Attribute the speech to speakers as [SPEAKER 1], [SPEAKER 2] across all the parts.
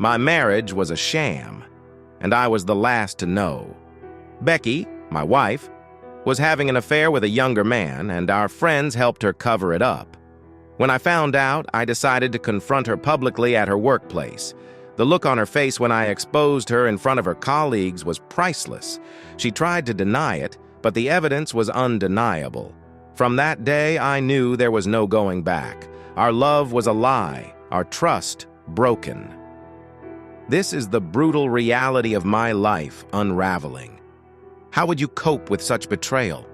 [SPEAKER 1] My marriage was a sham, and I was the last to know. Becky, my wife, was having an affair with a younger man, and our friends helped her cover it up. When I found out, I decided to confront her publicly at her workplace. The look on her face when I exposed her in front of her colleagues was priceless. She tried to deny it, but the evidence was undeniable. From that day, I knew there was no going back. Our love was a lie, our trust broken. This is the brutal reality of my life unraveling. How would you cope with such betrayal?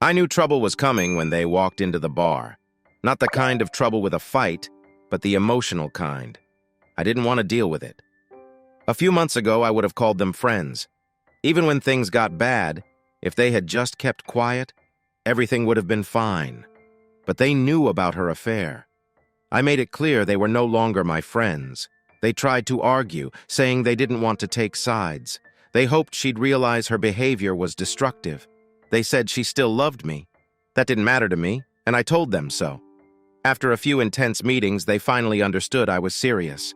[SPEAKER 1] I knew trouble was coming when they walked into the bar. Not the kind of trouble with a fight, but the emotional kind. I didn't want to deal with it. A few months ago, I would have called them friends. Even when things got bad, if they had just kept quiet, everything would have been fine. But they knew about her affair. I made it clear they were no longer my friends. They tried to argue, saying they didn't want to take sides. They hoped she'd realize her behavior was destructive. They said she still loved me. That didn't matter to me, and I told them so. After a few intense meetings, they finally understood I was serious.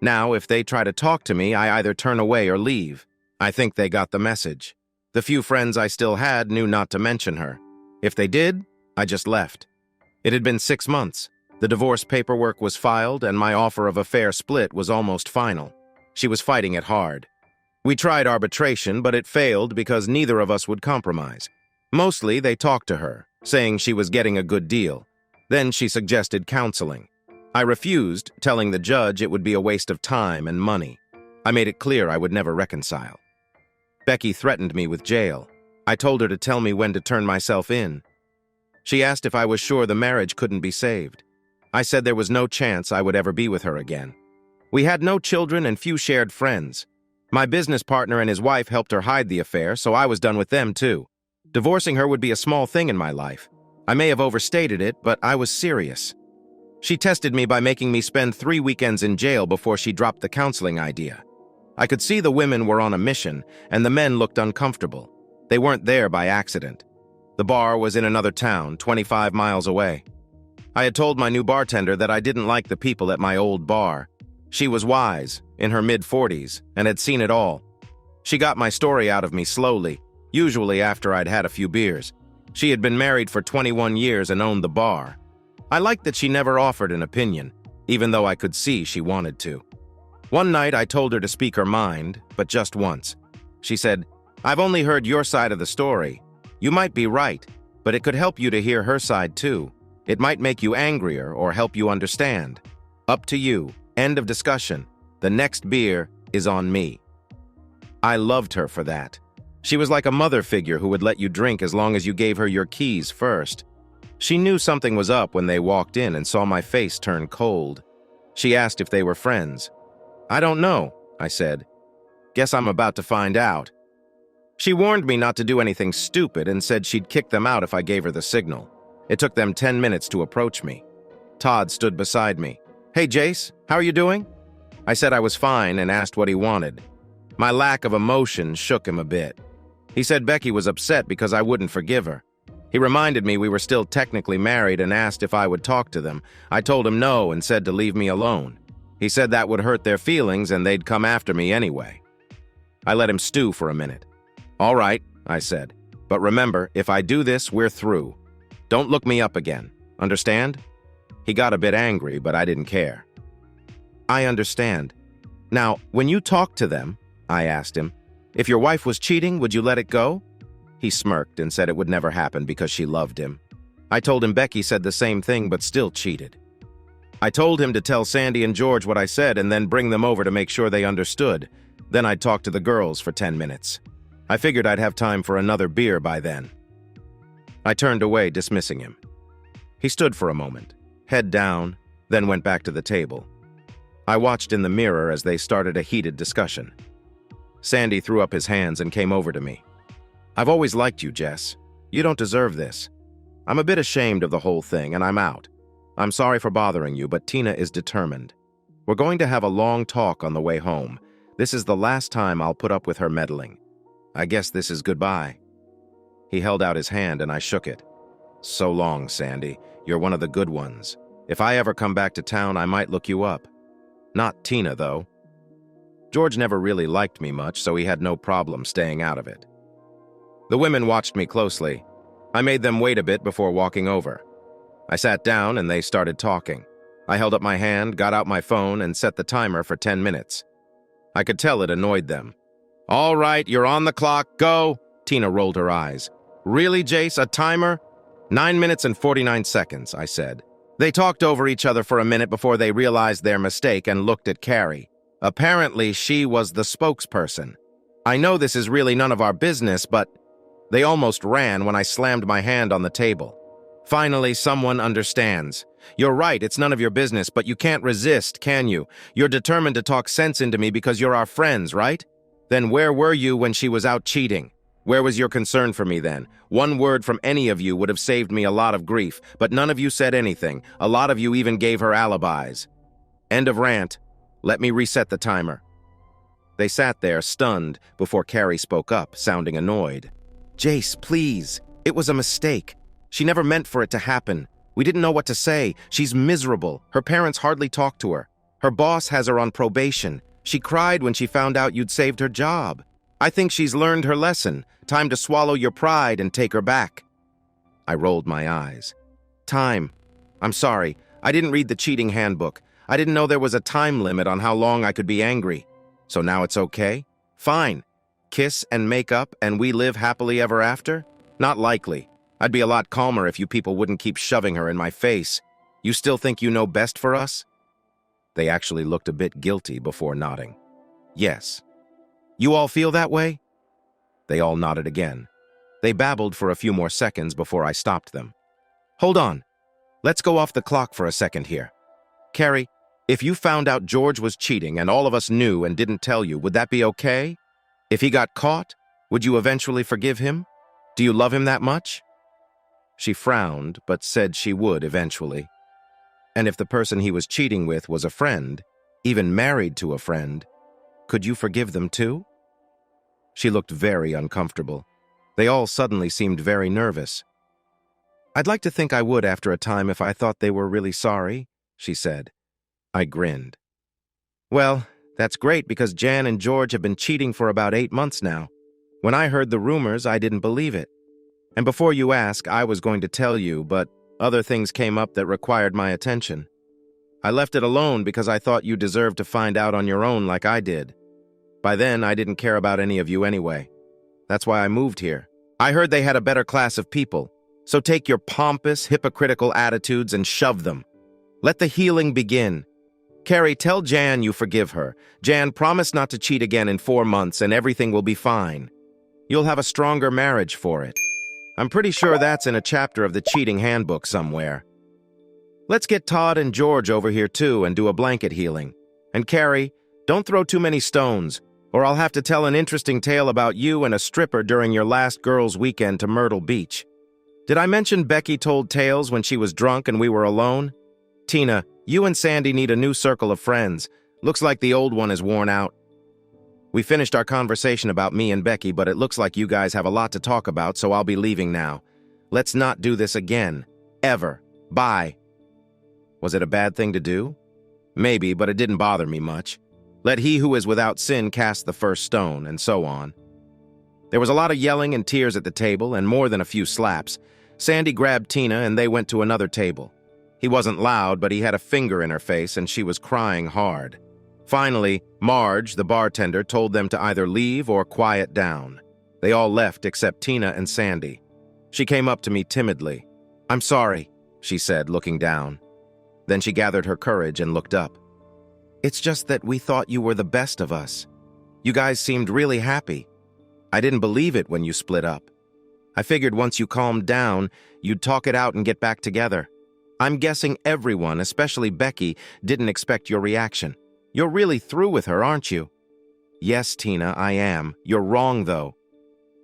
[SPEAKER 1] Now, if they try to talk to me, I either turn away or leave. I think they got the message. The few friends I still had knew not to mention her. If they did, I just left. It had been 6 months. The divorce paperwork was filed, and my offer of a fair split was almost final. She was fighting it hard. We tried arbitration, but it failed because neither of us would compromise. Mostly, they talked to her, saying she was getting a good deal. Then she suggested counseling. I refused, telling the judge it would be a waste of time and money. I made it clear I would never reconcile. Becky threatened me with jail. I told her to tell me when to turn myself in. She asked if I was sure the marriage couldn't be saved. I said there was no chance I would ever be with her again. We had no children and few shared friends. My business partner and his wife helped her hide the affair, so I was done with them too. Divorcing her would be a small thing in my life. I may have overstated it, but I was serious. She tested me by making me spend 3 weekends in jail before she dropped the counseling idea. I could see the women were on a mission, and the men looked uncomfortable. They weren't there by accident. The bar was in another town, 25 miles away. I had told my new bartender that I didn't like the people at my old bar. She was wise, in her mid-40s, and had seen it all. She got my story out of me slowly, usually after I'd had a few beers. She had been married for 21 years and owned the bar. I liked that she never offered an opinion, even though I could see she wanted to. One night, I told her to speak her mind, but just once. She said, "I've only heard your side of the story. You might be right, but it could help you to hear her side too. It might make you angrier or help you understand. Up to you. End of discussion. The next beer is on me." I loved her for that. She was like a mother figure who would let you drink as long as you gave her your keys first. She knew something was up when they walked in and saw my face turn cold. She asked if they were friends. "I don't know," I said. "Guess I'm about to find out." She warned me not to do anything stupid and said she'd kick them out if I gave her the signal. It took them 10 minutes to approach me. Todd stood beside me. "Hey, Jace, how are you doing?" I said I was fine and asked what he wanted. My lack of emotion shook him a bit. He said Becky was upset because I wouldn't forgive her. He reminded me we were still technically married and asked if I would talk to them. I told him no and said to leave me alone. He said that would hurt their feelings and they'd come after me anyway. I let him stew for a minute. "All right," I said. "But remember, if I do this, we're through. Don't look me up again. Understand?" He got a bit angry, but I didn't care. "I understand. Now, when you talk to them," I asked him, "if your wife was cheating, would you let it go?" He smirked and said it would never happen because she loved him. I told him Becky said the same thing but still cheated. I told him to tell Sandy and George what I said and then bring them over to make sure they understood. Then I'd talk to the girls for 10 minutes. I figured I'd have time for another beer by then. I turned away, dismissing him. He stood for a moment, head down, then went back to the table. I watched in the mirror as they started a heated discussion. Sandy threw up his hands and came over to me. "I've always liked you, Jess. You don't deserve this. I'm a bit ashamed of the whole thing, and I'm out. I'm sorry for bothering you, but Tina is determined. We're going to have a long talk on the way home. This is the last time I'll put up with her meddling. I guess this is goodbye." He held out his hand and I shook it. "So long, Sandy. You're one of the good ones. If I ever come back to town, I might look you up." Not Tina, though. George never really liked me much, so he had no problem staying out of it. The women watched me closely. I made them wait a bit before walking over. I sat down and they started talking. I held up my hand, got out my phone, and set the timer for 10 minutes. I could tell it annoyed them. "All right, you're on the clock, go!" Tina rolled her eyes. "Really, Jace, a timer?" 9 minutes and 49 seconds, I said. They talked over each other for a minute before they realized their mistake and looked at Carrie. Apparently, she was the spokesperson. I know this is really none of our business, but they almost ran when I slammed my hand on the table. Finally, someone understands. You're right, it's none of your business, but you can't resist, can you? You're determined to talk sense into me because you're our friends, right? Then where were you when she was out cheating? Where was your concern for me then? One word from any of you would have saved me a lot of grief, but none of you said anything. A lot of you even gave her alibis. End of rant. Let me reset the timer. They sat there, stunned, before Carrie spoke up, sounding annoyed. "Jace, please. It was a mistake. She never meant for it to happen. We didn't know what to say. She's miserable. Her parents hardly talk to her. Her boss has her on probation. She cried when she found out you'd saved her job. I think she's learned her lesson. Time to swallow your pride and take her back." I rolled my eyes. "Time. I'm sorry. I didn't read the cheating handbook. I didn't know there was a time limit on how long I could be angry. So now it's okay? Fine. Kiss and make up and we live happily ever after? Not likely. I'd be a lot calmer if you people wouldn't keep shoving her in my face. You still think you know best for us?" They actually looked a bit guilty before nodding. "Yes." "You all feel that way?" They all nodded again. They babbled for a few more seconds before I stopped them. "Hold on. Let's go off the clock for a second here. Carrie, if you found out George was cheating and all of us knew and didn't tell you, would that be okay? If he got caught, would you eventually forgive him? Do you love him that much?" She frowned, but said she would eventually. "And if the person he was cheating with was a friend, even married to a friend, could you forgive them too?" She looked very uncomfortable. They all suddenly seemed very nervous. "I'd like to think I would after a time if I thought they were really sorry," she said. I grinned. "Well, that's great because Jan and George have been cheating for about 8 months now. When I heard the rumors, I didn't believe it. And before you ask, I was going to tell you, but other things came up that required my attention. I left it alone because I thought you deserved to find out on your own like I did. By then, I didn't care about any of you anyway. That's why I moved here. I heard they had a better class of people, so take your pompous, hypocritical attitudes and shove them. Let the healing begin. Carrie, tell Jan you forgive her. Jan, promise not to cheat again in 4 months and everything will be fine. You'll have a stronger marriage for it. I'm pretty sure that's in a chapter of the cheating handbook somewhere. Let's get Todd and George over here too and do a blanket healing. And Carrie, don't throw too many stones, or I'll have to tell an interesting tale about you and a stripper during your last girls' weekend to Myrtle Beach. Did I mention Becky told tales when she was drunk and we were alone? Tina, you and Sandy need a new circle of friends. Looks like the old one is worn out. We finished our conversation about me and Becky, but it looks like you guys have a lot to talk about, so I'll be leaving now. Let's not do this again. Ever. Bye." Was it a bad thing to do? Maybe, but it didn't bother me much. Let he who is without sin cast the first stone, and so on. There was a lot of yelling and tears at the table, and more than a few slaps. Sandy grabbed Tina, and they went to another table. He wasn't loud, but he had a finger in her face, and she was crying hard. Finally, Marge, the bartender, told them to either leave or quiet down. They all left except Tina and Sandy. She came up to me timidly. "I'm sorry," she said, looking down. Then she gathered her courage and looked up. "It's just that we thought you were the best of us. You guys seemed really happy. I didn't believe it when you split up. I figured once you calmed down, you'd talk it out and get back together. I'm guessing everyone, especially Becky, didn't expect your reaction. You're really through with her, aren't you?" "Yes, Tina, I am. You're wrong, though.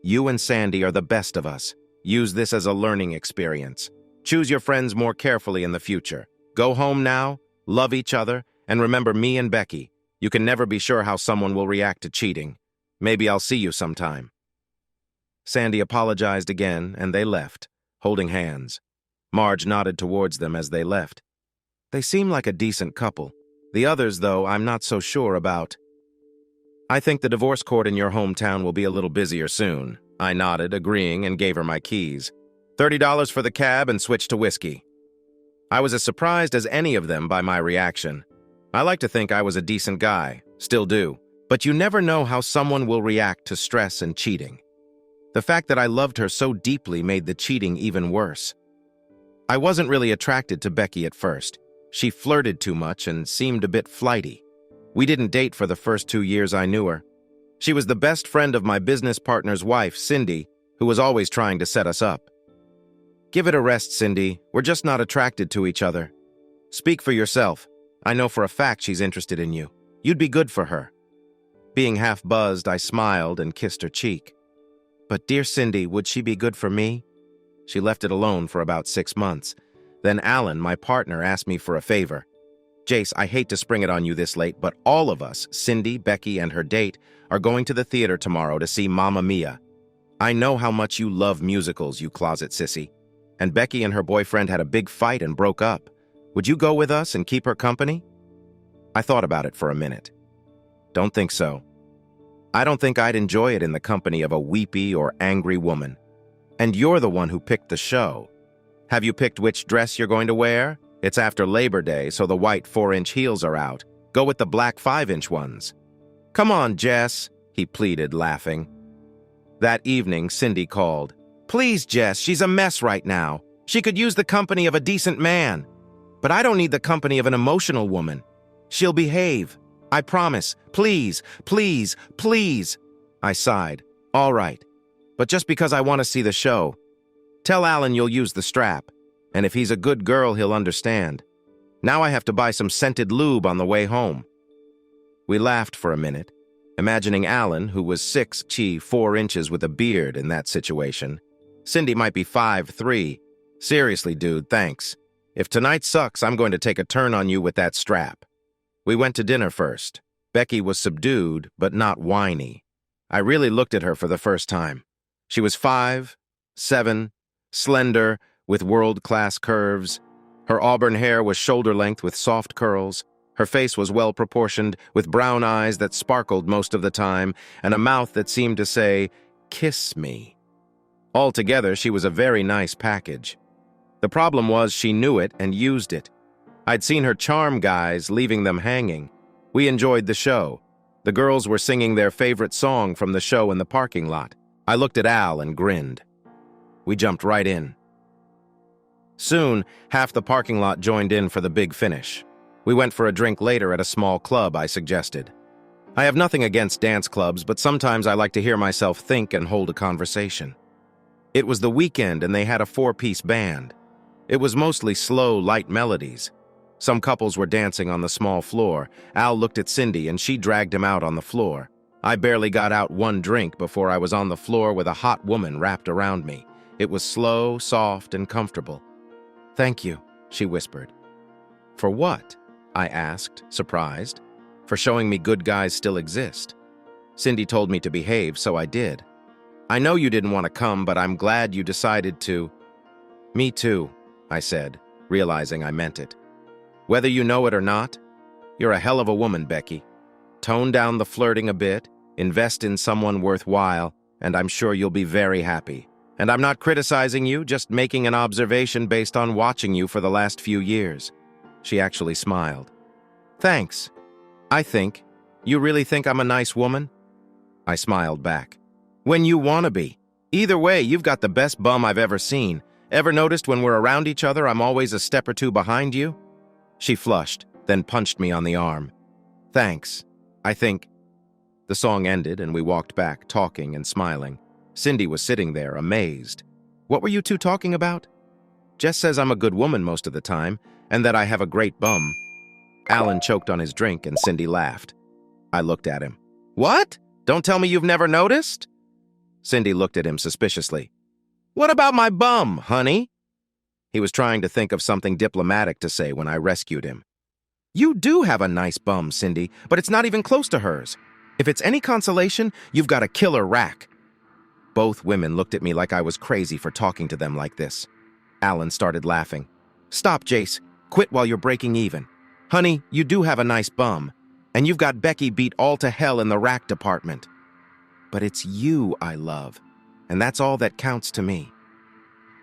[SPEAKER 1] You and Sandy are the best of us. Use this as a learning experience. Choose your friends more carefully in the future. Go home now, love each other, and remember me and Becky. You can never be sure how someone will react to cheating. Maybe I'll see you sometime." Sandy apologized again, and they left, holding hands. Marge nodded towards them as they left. They seemed like a decent couple. The others, though, I'm not so sure about. I think the divorce court in your hometown will be a little busier soon. I nodded, agreeing, and gave her my keys. $30 for the cab and switched to whiskey. I was as surprised as any of them by my reaction. I like to think I was a decent guy, still do, but you never know how someone will react to stress and cheating. The fact that I loved her so deeply made the cheating even worse. I wasn't really attracted to Becky at first. She flirted too much and seemed a bit flighty. We didn't date for the first 2 years I knew her. She was the best friend of my business partner's wife, Cindy, who was always trying to set us up. Give it a rest, Cindy. We're just not attracted to each other. Speak for yourself. I know for a fact she's interested in you. You'd be good for her. Being half buzzed, I smiled and kissed her cheek. But dear Cindy, would she be good for me? She left it alone for about 6 months. Then Alan, my partner, asked me for a favor. Jace, I hate to spring it on you this late, but all of us, Cindy, Becky, and her date, are going to the theater tomorrow to see Mamma Mia. I know how much you love musicals, you closet sissy. And Becky and her boyfriend had a big fight and broke up. Would you go with us and keep her company? I thought about it for a minute. Don't think so. I don't think I'd enjoy it in the company of a weepy or angry woman. And you're the one who picked the show. Have you picked which dress you're going to wear? It's after Labor Day, so the white 4-inch heels are out. Go with the black 5-inch ones. Come on, Jess, he pleaded, laughing. That evening, Cindy called. Please, Jess, she's a mess right now. She could use the company of a decent man. But I don't need the company of an emotional woman. She'll behave. I promise. Please, please, please. I sighed. All right. But just because I want to see the show. Tell Alan you'll use the strap. And if he's a good girl, he'll understand. Now I have to buy some scented lube on the way home. We laughed for a minute, imagining Alan, who was 6'4" with a beard in that situation. Cindy might be 5'3". Seriously, dude, thanks. If tonight sucks, I'm going to take a turn on you with that strap. We went to dinner first. Becky was subdued, but not whiny. I really looked at her for the first time. She was 5'7", slender, with world-class curves. Her auburn hair was shoulder-length with soft curls. Her face was well-proportioned, with brown eyes that sparkled most of the time, and a mouth that seemed to say, "Kiss me." Altogether, she was a very nice package. The problem was she knew it and used it. I'd seen her charm guys, leaving them hanging. We enjoyed the show. The girls were singing their favorite song from the show in the parking lot. I looked at Al and grinned. We jumped right in. Soon, half the parking lot joined in for the big finish. We went for a drink later at a small club I suggested. I have nothing against dance clubs, but sometimes I like to hear myself think and hold a conversation. It was the weekend and they had a 4-piece band. It was mostly slow, light melodies. Some couples were dancing on the small floor. Al looked at Cindy and she dragged him out on the floor. I barely got out one drink before I was on the floor with a hot woman wrapped around me. It was slow, soft, and comfortable. Thank you, she whispered. For what? I asked, surprised. For showing me good guys still exist. Cindy told me to behave, so I did. I know you didn't want to come, but I'm glad you decided to. Me too, I said, realizing I meant it. Whether you know it or not, you're a hell of a woman, Becky. Tone down the flirting a bit, invest in someone worthwhile, and I'm sure you'll be very happy. And I'm not criticizing you, just making an observation based on watching you for the last few years. She actually smiled. Thanks. I think. You really think I'm a nice woman? I smiled back. When you want to be. Either way, you've got the best bum I've ever seen. Ever noticed when we're around each other, I'm always a step or two behind you? She flushed, then punched me on the arm. Thanks. I think. The song ended and we walked back, talking and smiling. Cindy was sitting there, amazed. What were you two talking about? Jess says I'm a good woman most of the time, and that I have a great bum. Alan choked on his drink and Cindy laughed. I looked at him. What? Don't tell me you've never noticed? Cindy looked at him suspiciously. What about my bum, honey? He was trying to think of something diplomatic to say when I rescued him. You do have a nice bum, Cindy, but it's not even close to hers. If it's any consolation, you've got a killer rack. Both women looked at me like I was crazy for talking to them like this. Alan started laughing. Stop, Jace. Quit while you're breaking even. Honey, you do have a nice bum, and you've got Becky beat all to hell in the rack department. But it's you I love, and that's all that counts to me.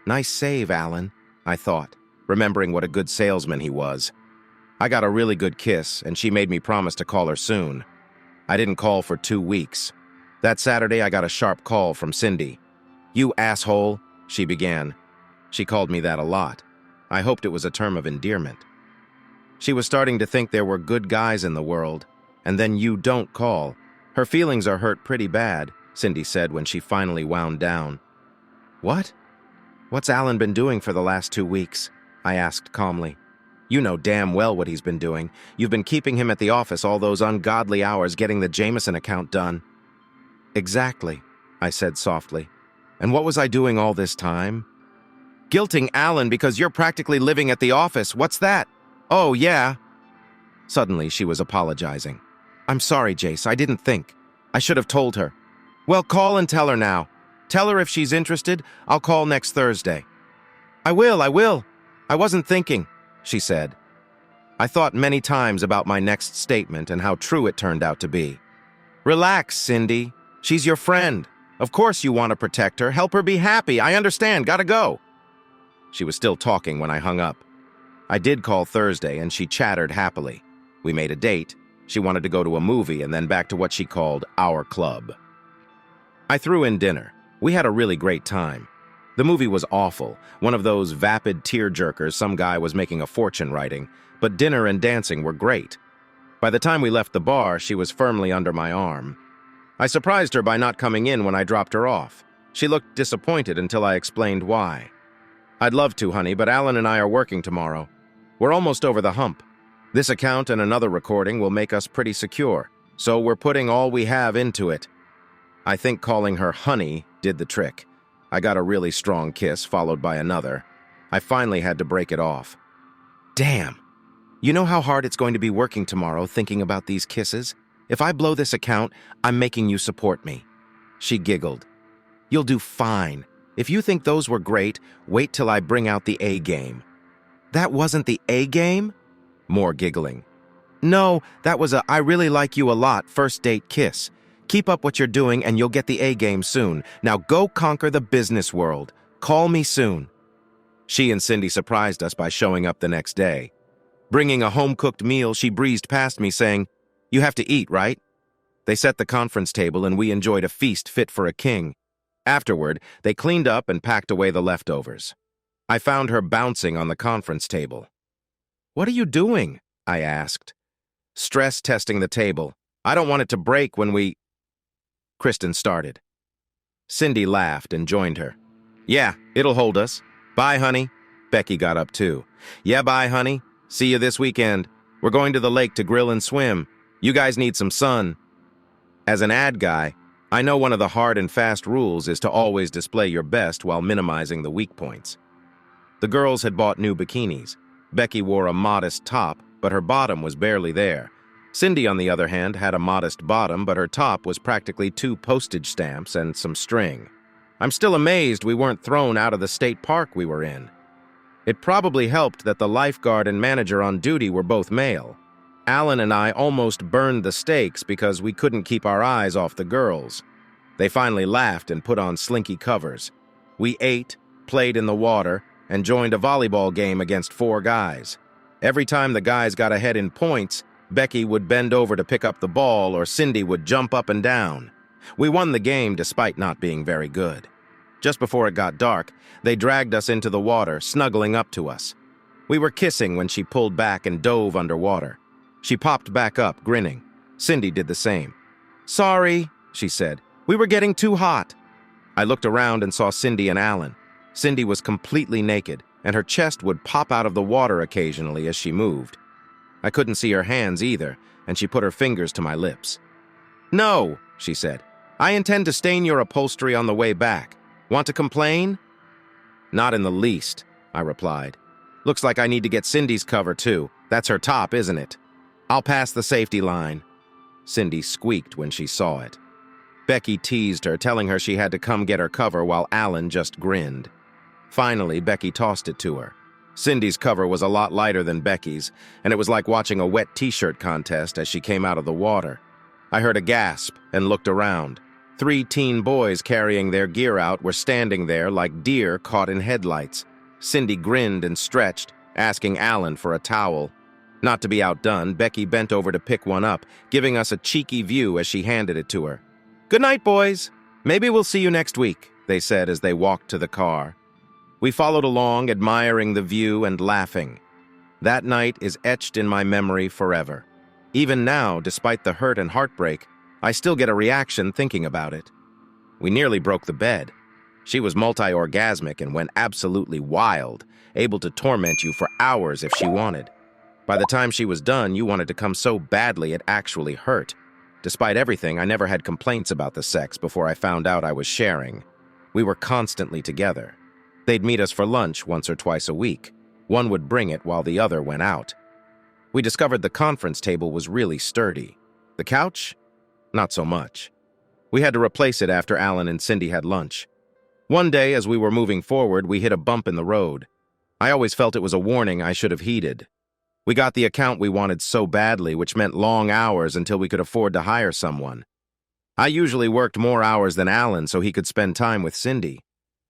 [SPEAKER 1] Nice save, Alan, I thought, remembering what a good salesman he was. I got a really good kiss, and she made me promise to call her soon. I didn't call for 2 weeks. That Saturday, I got a sharp call from Cindy. "You asshole," she began. She called me that a lot. I hoped it was a term of endearment. She was starting to think there were good guys in the world, and then you don't call. Her feelings are hurt pretty bad, Cindy said when she finally wound down. What? What's Alan been doing for the last 2 weeks? I asked calmly. You know damn well what he's been doing. You've been keeping him at the office all those ungodly hours getting the Jameson account done. Exactly, I said softly. And what was I doing all this time? Guilting Alan because you're practically living at the office. What's that? Oh, yeah. Suddenly, she was apologizing. I'm sorry, Jace. I didn't think. I should have told her. Well, call and tell her now. Tell her if she's interested, I'll call next Thursday. I will. I wasn't thinking, she said. I thought many times about my next statement and how true it turned out to be. Relax, Cindy. She's your friend. Of course you want to protect her. Help her be happy. I understand. Gotta go. She was still talking when I hung up. I did call Thursday, and she chattered happily. We made a date. She wanted to go to a movie and then back to what she called our club. I threw in dinner. We had a really great time. The movie was awful, one of those vapid tear-jerkers some guy was making a fortune writing, but dinner and dancing were great. By the time we left the bar, she was firmly under my arm. I surprised her by not coming in when I dropped her off. She looked disappointed until I explained why. I'd love to, honey, but Alan and I are working tomorrow. We're almost over the hump. This account and another recording will make us pretty secure, so we're putting all we have into it. I think calling her honey did the trick. I got a really strong kiss, followed by another. I finally had to break it off. Damn. You know how hard it's going to be working tomorrow thinking about these kisses? If I blow this account, I'm making you support me. She giggled. You'll do fine. If you think those were great, wait till I bring out the A game. That wasn't the A game? More giggling. No, that was a I really like you a lot first date kiss. Keep up what you're doing and you'll get the A game soon. Now go conquer the business world. Call me soon. She and Cindy surprised us by showing up the next day. Bringing a home-cooked meal, she breezed past me saying, You have to eat, right? They set the conference table and we enjoyed a feast fit for a king. Afterward, they cleaned up and packed away the leftovers. I found her bouncing on the conference table. What are you doing? I asked. Stress testing the table. I don't want it to break when we... Kristen started. Cindy laughed and joined her. Yeah, it'll hold us. Bye, honey. Becky got up too. Yeah, bye, honey. See you this weekend. We're going to the lake to grill and swim. You guys need some sun. As an ad guy, I know one of the hard and fast rules is to always display your best while minimizing the weak points. The girls had bought new bikinis. Becky wore a modest top, but her bottom was barely there. Cindy, on the other hand, had a modest bottom, but her top was practically 2 postage stamps and some string. I'm still amazed we weren't thrown out of the state park we were in. It probably helped that the lifeguard and manager on duty were both male. Alan and I almost burned the stakes because we couldn't keep our eyes off the girls. They finally laughed and put on slinky covers. We ate, played in the water, and joined a volleyball game against 4 guys. Every time the guys got ahead in points, Becky would bend over to pick up the ball or Cindy would jump up and down. We won the game despite not being very good. Just before it got dark, they dragged us into the water, snuggling up to us. We were kissing when she pulled back and dove underwater. She popped back up, grinning. Cindy did the same. Sorry, she said. We were getting too hot. I looked around and saw Cindy and Alan. Cindy was completely naked, and her chest would pop out of the water occasionally as she moved. I couldn't see her hands either, and she put her fingers to my lips. No, she said. I intend to stain your upholstery on the way back. Want to complain? Not in the least, I replied. Looks like I need to get Cindy's cover too. That's her top, isn't it? I'll pass the safety line. Cindy squeaked when she saw it. Becky teased her, telling her she had to come get her cover while Alan just grinned. Finally, Becky tossed it to her. Cindy's cover was a lot lighter than Becky's, and it was like watching a wet t-shirt contest as she came out of the water. I heard a gasp and looked around. 3 teen boys carrying their gear out were standing there like deer caught in headlights. Cindy grinned and stretched, asking Alan for a towel. Not to be outdone, Becky bent over to pick one up, giving us a cheeky view as she handed it to her. "Good night, boys. Maybe we'll see you next week," they said as they walked to the car. We followed along, admiring the view and laughing. That night is etched in my memory forever. Even now, despite the hurt and heartbreak, I still get a reaction thinking about it. We nearly broke the bed. She was multi-orgasmic and went absolutely wild, able to torment you for hours if she wanted. By the time she was done, you wanted to come so badly it actually hurt. Despite everything, I never had complaints about the sex before I found out I was sharing. We were constantly together. They'd meet us for lunch once or twice a week. One would bring it while the other went out. We discovered the conference table was really sturdy. The couch? Not so much. We had to replace it after Alan and Cindy had lunch. One day, as we were moving forward, we hit a bump in the road. I always felt it was a warning I should have heeded. We got the account we wanted so badly, which meant long hours until we could afford to hire someone. I usually worked more hours than Alan so he could spend time with Cindy.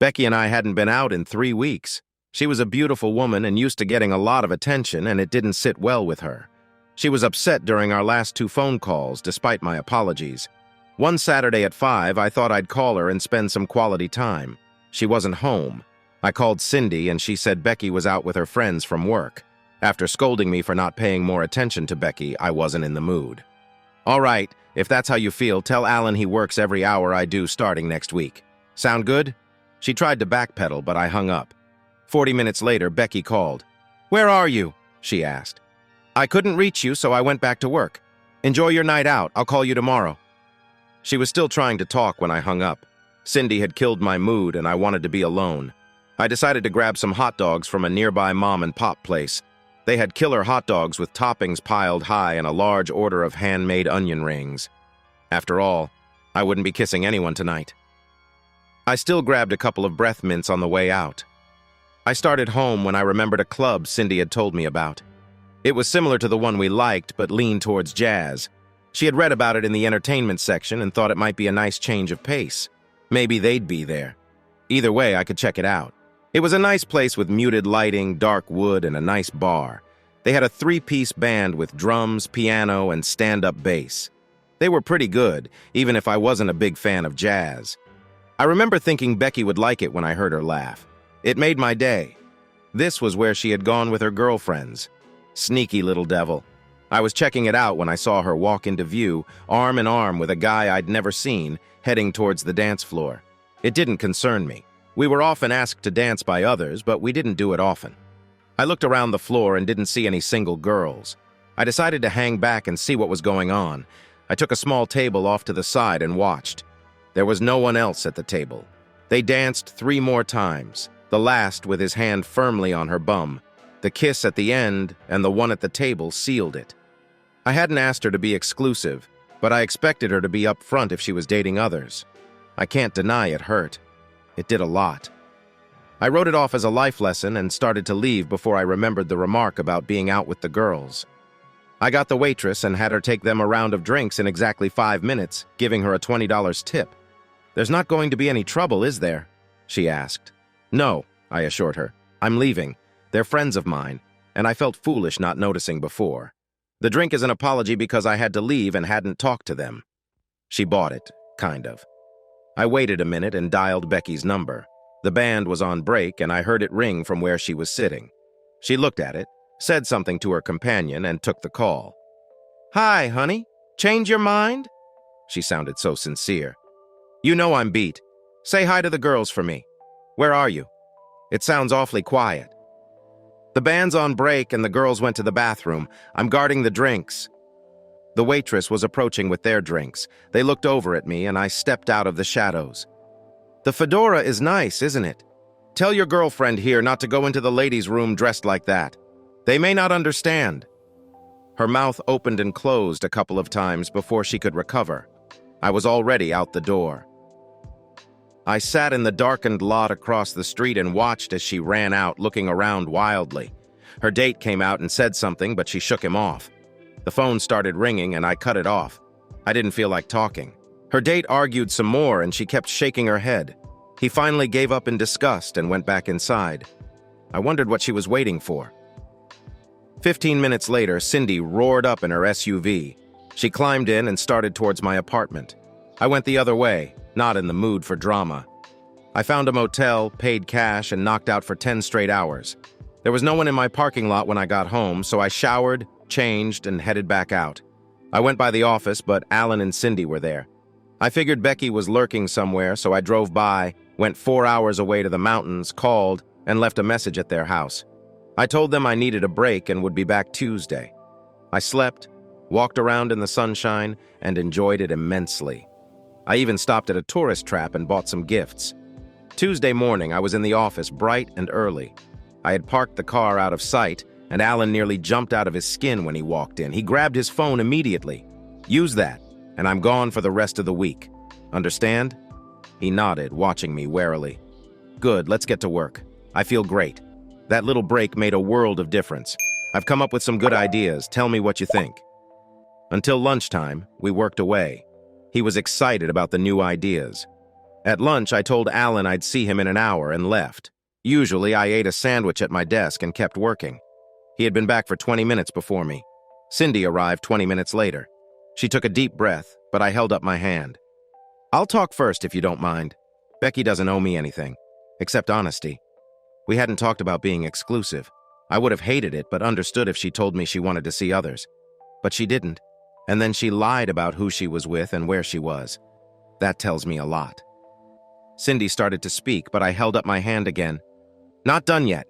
[SPEAKER 1] Becky and I hadn't been out in 3 weeks. She was a beautiful woman and used to getting a lot of attention, and it didn't sit well with her. She was upset during our last 2 phone calls, despite my apologies. One Saturday at 5, I thought I'd call her and spend some quality time. She wasn't home. I called Cindy, and she said Becky was out with her friends from work. After scolding me for not paying more attention to Becky, I wasn't in the mood. "All right, if that's how you feel, tell Alan he works every hour I do starting next week. Sound good?" She tried to backpedal, but I hung up. 40 minutes later, Becky called. "Where are you?" she asked. "I couldn't reach you, so I went back to work. Enjoy your night out. I'll call you tomorrow." She was still trying to talk when I hung up. Cindy had killed my mood, and I wanted to be alone. I decided to grab some hot dogs from a nearby mom-and-pop place. They had killer hot dogs with toppings piled high and a large order of handmade onion rings. After all, I wouldn't be kissing anyone tonight. I still grabbed a couple of breath mints on the way out. I started home when I remembered a club Cindy had told me about. It was similar to the one we liked, but leaned towards jazz. She had read about it in the entertainment section and thought it might be a nice change of pace. Maybe they'd be there. Either way, I could check it out. It was a nice place with muted lighting, dark wood, and a nice bar. They had a 3-piece band with drums, piano, and stand-up bass. They were pretty good, even if I wasn't a big fan of jazz. I remember thinking Becky would like it when I heard her laugh. It made my day. This was where she had gone with her girlfriends. Sneaky little devil. I was checking it out when I saw her walk into view, arm in arm with a guy I'd never seen, heading towards the dance floor. It didn't concern me. We were often asked to dance by others, but we didn't do it often. I looked around the floor and didn't see any single girls. I decided to hang back and see what was going on. I took a small table off to the side and watched. There was no one else at the table. They danced 3 more times, the last with his hand firmly on her bum. The kiss at the end and the one at the table sealed it. I hadn't asked her to be exclusive, but I expected her to be upfront if she was dating others. I can't deny it hurt. It did a lot. I wrote it off as a life lesson and started to leave before I remembered the remark about being out with the girls. I got the waitress and had her take them a round of drinks in exactly 5 minutes, giving her a $20 tip. "There's not going to be any trouble, is there?" she asked. "No," I assured her. "I'm leaving. They're friends of mine, and I felt foolish not noticing before. The drink is an apology because I had to leave and hadn't talked to them." She bought it, kind of. I waited a minute and dialed Becky's number. The band was on break, and I heard it ring from where she was sitting. She looked at it, said something to her companion, and took the call. "Hi, honey. Change your mind?" She sounded so sincere. "You know I'm beat. Say hi to the girls for me. Where are you? It sounds awfully quiet." "The band's on break and the girls went to the bathroom. I'm guarding the drinks." The waitress was approaching with their drinks. They looked over at me and I stepped out of the shadows. "The fedora is nice, isn't it? Tell your girlfriend here not to go into the ladies' room dressed like that. They may not understand." Her mouth opened and closed a couple of times before she could recover. I was already out the door. I sat in the darkened lot across the street and watched as she ran out, looking around wildly. Her date came out and said something, but she shook him off. The phone started ringing and I cut it off. I didn't feel like talking. Her date argued some more and she kept shaking her head. He finally gave up in disgust and went back inside. I wondered what she was waiting for. 15 minutes later, Cindy roared up in her SUV. She climbed in and started towards my apartment. I went the other way, not in the mood for drama. I found a motel, paid cash, and knocked out for 10 straight hours. There was no one in my parking lot when I got home, so I showered, changed, and headed back out. I went by the office, but Alan and Cindy were there. I figured Becky was lurking somewhere, so I drove by, went 4 hours away to the mountains, called, and left a message at their house. I told them I needed a break and would be back Tuesday. I slept, walked around in the sunshine, and enjoyed it immensely. I even stopped at a tourist trap and bought some gifts. Tuesday morning, I was in the office bright and early. I had parked the car out of sight, and Alan nearly jumped out of his skin when he walked in. He grabbed his phone immediately. "Use that, and I'm gone for the rest of the week. Understand?" He nodded, watching me warily. "Good, let's get to work. I feel great. That little break made a world of difference. I've come up with some good ideas. Tell me what you think." Until lunchtime, we worked away. He was excited about the new ideas. At lunch, I told Alan I'd see him in an hour and left. Usually, I ate a sandwich at my desk and kept working. He had been back for 20 minutes before me. Cindy arrived 20 minutes later. She took a deep breath, but I held up my hand. "I'll talk first if you don't mind. Becky doesn't owe me anything, except honesty. We hadn't talked about being exclusive. I would have hated it, but understood if she told me she wanted to see others. But she didn't. And then she lied about who she was with and where she was. That tells me a lot." Cindy started to speak, but I held up my hand again. "Not done yet.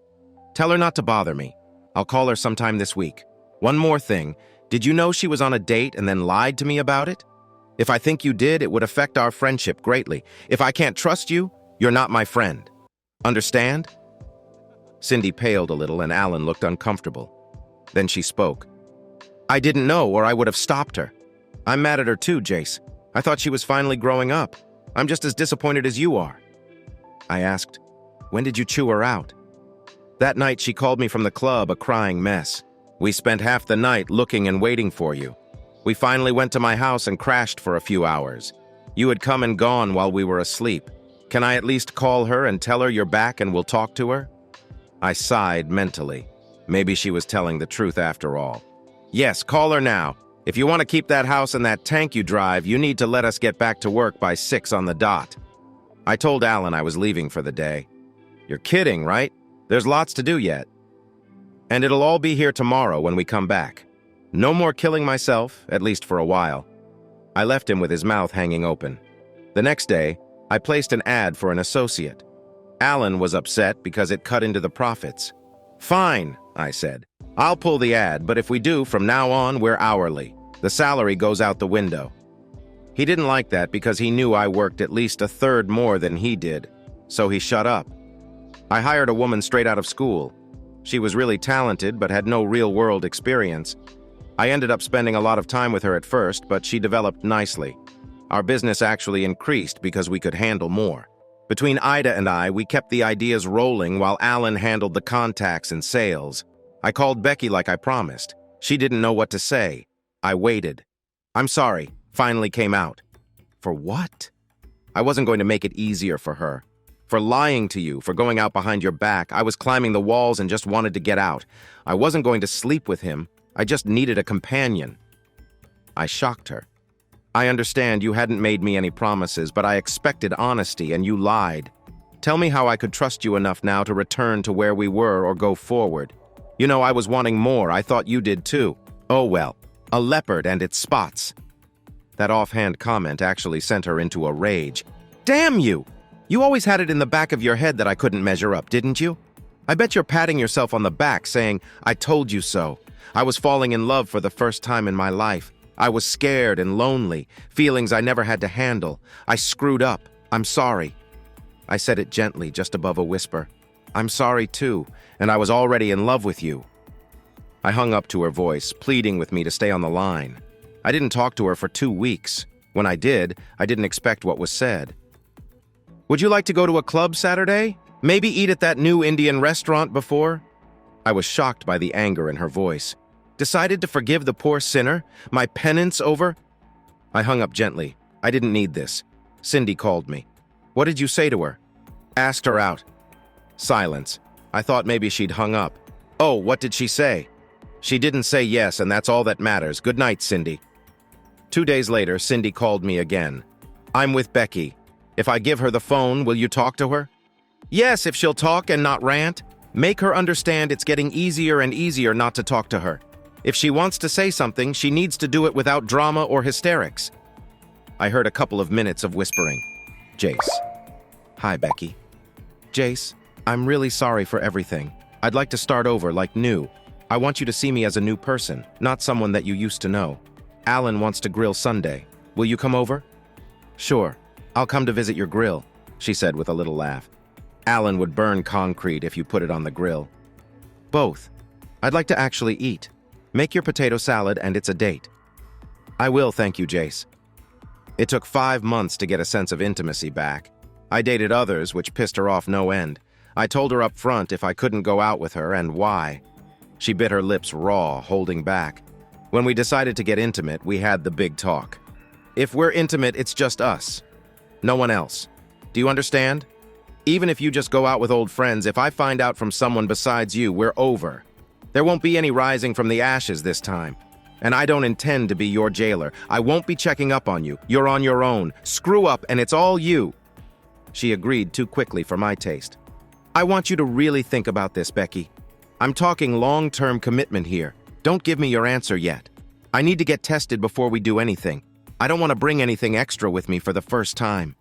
[SPEAKER 1] Tell her not to bother me. I'll call her sometime this week. One more thing. Did you know she was on a date and then lied to me about it? If I think you did, it would affect our friendship greatly. If I can't trust you, you're not my friend. Understand?" Cindy paled a little and Alan looked uncomfortable. Then she spoke. "I didn't know, or I would have stopped her. I'm mad at her too, Jace. I thought she was finally growing up. I'm just as disappointed as you are." I asked, "When did you chew her out?" "That night she called me from the club, a crying mess. We spent half the night looking and waiting for you. We finally went to my house and crashed for a few hours. You had come and gone while we were asleep. Can I at least call her and tell her you're back and we'll talk to her?" I sighed mentally. Maybe she was telling the truth after all. "Yes, call her now. If you want to keep that house and that tank you drive, you need to let us get back to work by 6 on the dot." I told Alan I was leaving for the day. "You're kidding, right? There's lots to do yet. And it'll all be here tomorrow when we come back. No more killing myself, at least for a while." I left him with his mouth hanging open. The next day, I placed an ad for an associate. Alan was upset because it cut into the profits. "Fine," I said. "I'll pull the ad, but if we do, from now on, we're hourly. The salary goes out the window." He didn't like that because he knew I worked at least a third more than he did, so he shut up. I hired a woman straight out of school. She was really talented but had no real-world experience. I ended up spending a lot of time with her at first, but she developed nicely. Our business actually increased because we could handle more. Between Ida and I, we kept the ideas rolling while Alan handled the contacts and sales. I called Becky like I promised. She didn't know what to say. I waited. "I'm sorry," finally came out. For what? I wasn't going to make it easier for her. For lying to you, for going out behind your back. I was climbing the walls and just wanted to get out. I wasn't going to sleep with him. I just needed a companion. I shocked her. "I understand you hadn't made me any promises, but I expected honesty and you lied. Tell me how I could trust you enough now to return to where we were or go forward. You know, I was wanting more. I thought you did too. Oh well, a leopard and its spots." That offhand comment actually sent her into a rage. "Damn you! You always had it in the back of your head that I couldn't measure up, didn't you? I bet you're patting yourself on the back saying, 'I told you so.' I was falling in love for the first time in my life. I was scared and lonely, feelings I never had to handle. I screwed up. I'm sorry." I said it gently, just above a whisper. "I'm sorry too, and I was already in love with you." I hung up to her voice, pleading with me to stay on the line. I didn't talk to her for 2 weeks. When I did, I didn't expect what was said. Would you like to go to a club Saturday? Maybe eat at that new Indian restaurant before? I was shocked by the anger in her voice. Decided to forgive the poor sinner? My penance over? I hung up gently. I didn't need this. Cindy called me. What did you say to her? Asked her out. Silence. I thought maybe she'd hung up. Oh, what did she say? She didn't say yes, and that's all that matters. Good night, Cindy. 2 days later, Cindy called me again. I'm with Becky. If I give her the phone, will you talk to her? Yes, if she'll talk and not rant. Make her understand it's getting easier and easier not to talk to her. If she wants to say something, she needs to do it without drama or hysterics. I heard a couple of minutes of whispering. Jace. Hi, Becky. Jace, I'm really sorry for everything. I'd like to start over like new. I want you to see me as a new person, not someone that you used to know. Alan wants to grill Sunday. Will you come over? Sure. I'll come to visit your grill, she said with a little laugh. Alan would burn concrete if you put it on the grill. Both. I'd like to actually eat. Make your potato salad and it's a date. I will, thank you, Jace. It took 5 months to get a sense of intimacy back. I dated others, which pissed her off no end. I told her up front if I couldn't go out with her and why. She bit her lips raw, holding back. When we decided to get intimate, we had the big talk. If we're intimate, it's just us. No one else. Do you understand? Even if you just go out with old friends, if I find out from someone besides you, we're over. There won't be any rising from the ashes this time. And I don't intend to be your jailer. I won't be checking up on you. You're on your own. Screw up and it's all you. She agreed too quickly for my taste. I want you to really think about this, Becky. I'm talking long-term commitment here. Don't give me your answer yet. I need to get tested before we do anything. I don't want to bring anything extra with me for the first time.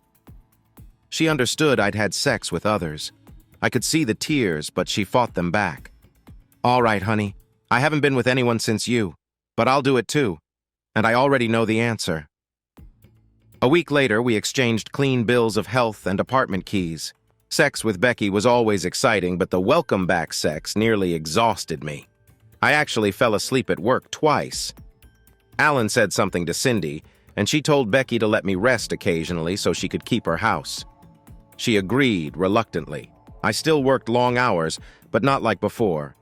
[SPEAKER 1] She understood I'd had sex with others. I could see the tears, but she fought them back. All right, honey. I haven't been with anyone since you, but I'll do it too. And I already know the answer. A week later, we exchanged clean bills of health and apartment keys. Sex with Becky was always exciting, but the welcome back sex nearly exhausted me. I actually fell asleep at work twice. Alan said something to Cindy, and she told Becky to let me rest occasionally so she could keep her house. She agreed reluctantly. I still worked long hours, but not like before.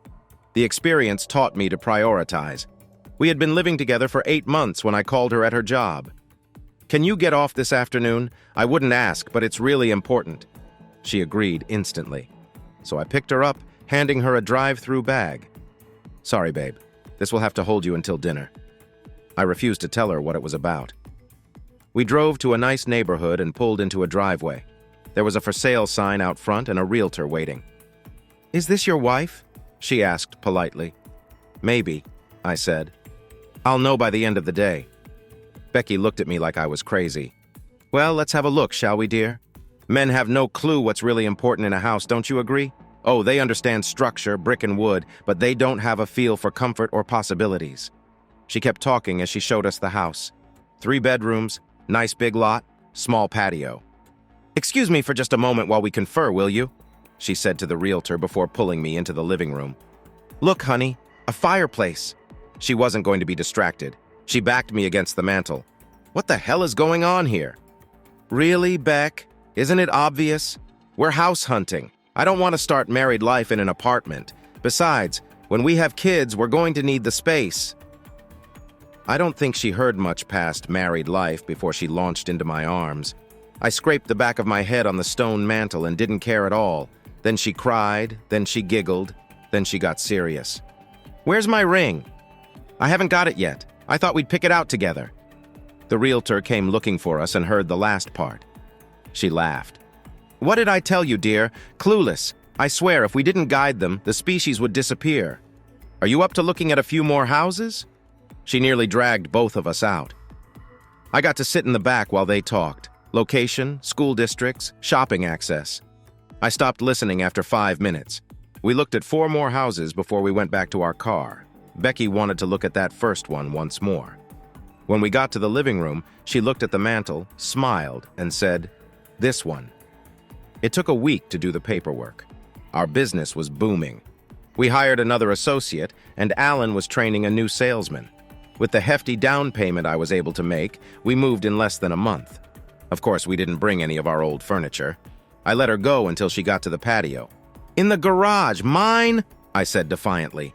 [SPEAKER 1] The experience taught me to prioritize. We had been living together for 8 months when I called her at her job. Can you get off this afternoon? I wouldn't ask, but it's really important. She agreed instantly. So I picked her up, handing her a drive-through bag. Sorry, babe. This will have to hold you until dinner. I refused to tell her what it was about. We drove to a nice neighborhood and pulled into a driveway. There was a for sale sign out front and a realtor waiting. Is this your wife? She asked politely. Maybe, I said. I'll know by the end of the day. Becky looked at me like I was crazy. Well, let's have a look, shall we, dear? Men have no clue what's really important in a house, don't you agree? Oh, they understand structure, brick and wood, but they don't have a feel for comfort or possibilities. She kept talking as she showed us the house. 3 bedrooms, nice big lot, small patio. Excuse me for just a moment while we confer, will you? She said to the realtor before pulling me into the living room. Look, honey, a fireplace. She wasn't going to be distracted. She backed me against the mantel. What the hell is going on here? Really, Beck? Isn't it obvious? We're house hunting. I don't want to start married life in an apartment. Besides, when we have kids, we're going to need the space. I don't think she heard much past married life before she launched into my arms. I scraped the back of my head on the stone mantel and didn't care at all. Then she cried, then she giggled, then she got serious. Where's my ring? I haven't got it yet. I thought we'd pick it out together. The realtor came looking for us and heard the last part. She laughed. What did I tell you, dear? Clueless. I swear, if we didn't guide them, the species would disappear. Are you up to looking at a few more houses? She nearly dragged both of us out. I got to sit in the back while they talked. Location, school districts, shopping access. I stopped listening after 5 minutes. We looked at 4 more houses before we went back to our car. Becky wanted to look at that first one once more. When we got to the living room, she looked at the mantel, smiled, and said, "This one." It took a week to do the paperwork. Our business was booming. We hired another associate, and Alan was training a new salesman. With the hefty down payment I was able to make, we moved in less than a month. Of course, we didn't bring any of our old furniture. I let her go until she got to the patio. "In the garage, mine!" I said defiantly.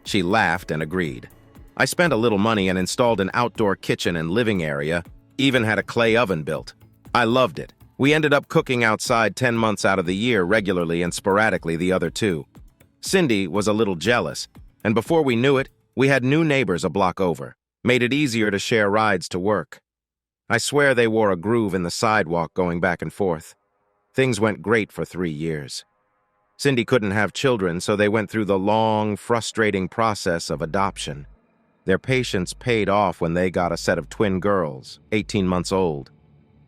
[SPEAKER 1] She laughed and agreed. I spent a little money and installed an outdoor kitchen and living area, even had a clay oven built. I loved it. We ended up cooking outside 10 months out of the year regularly and sporadically the other 2. Cindy was a little jealous, and before we knew it, we had new neighbors a block over. Made it easier to share rides to work. I swear they wore a groove in the sidewalk going back and forth. Things went great for 3 years. Cindy couldn't have children, so they went through the long, frustrating process of adoption. Their patience paid off when they got a set of twin girls, 18 months old.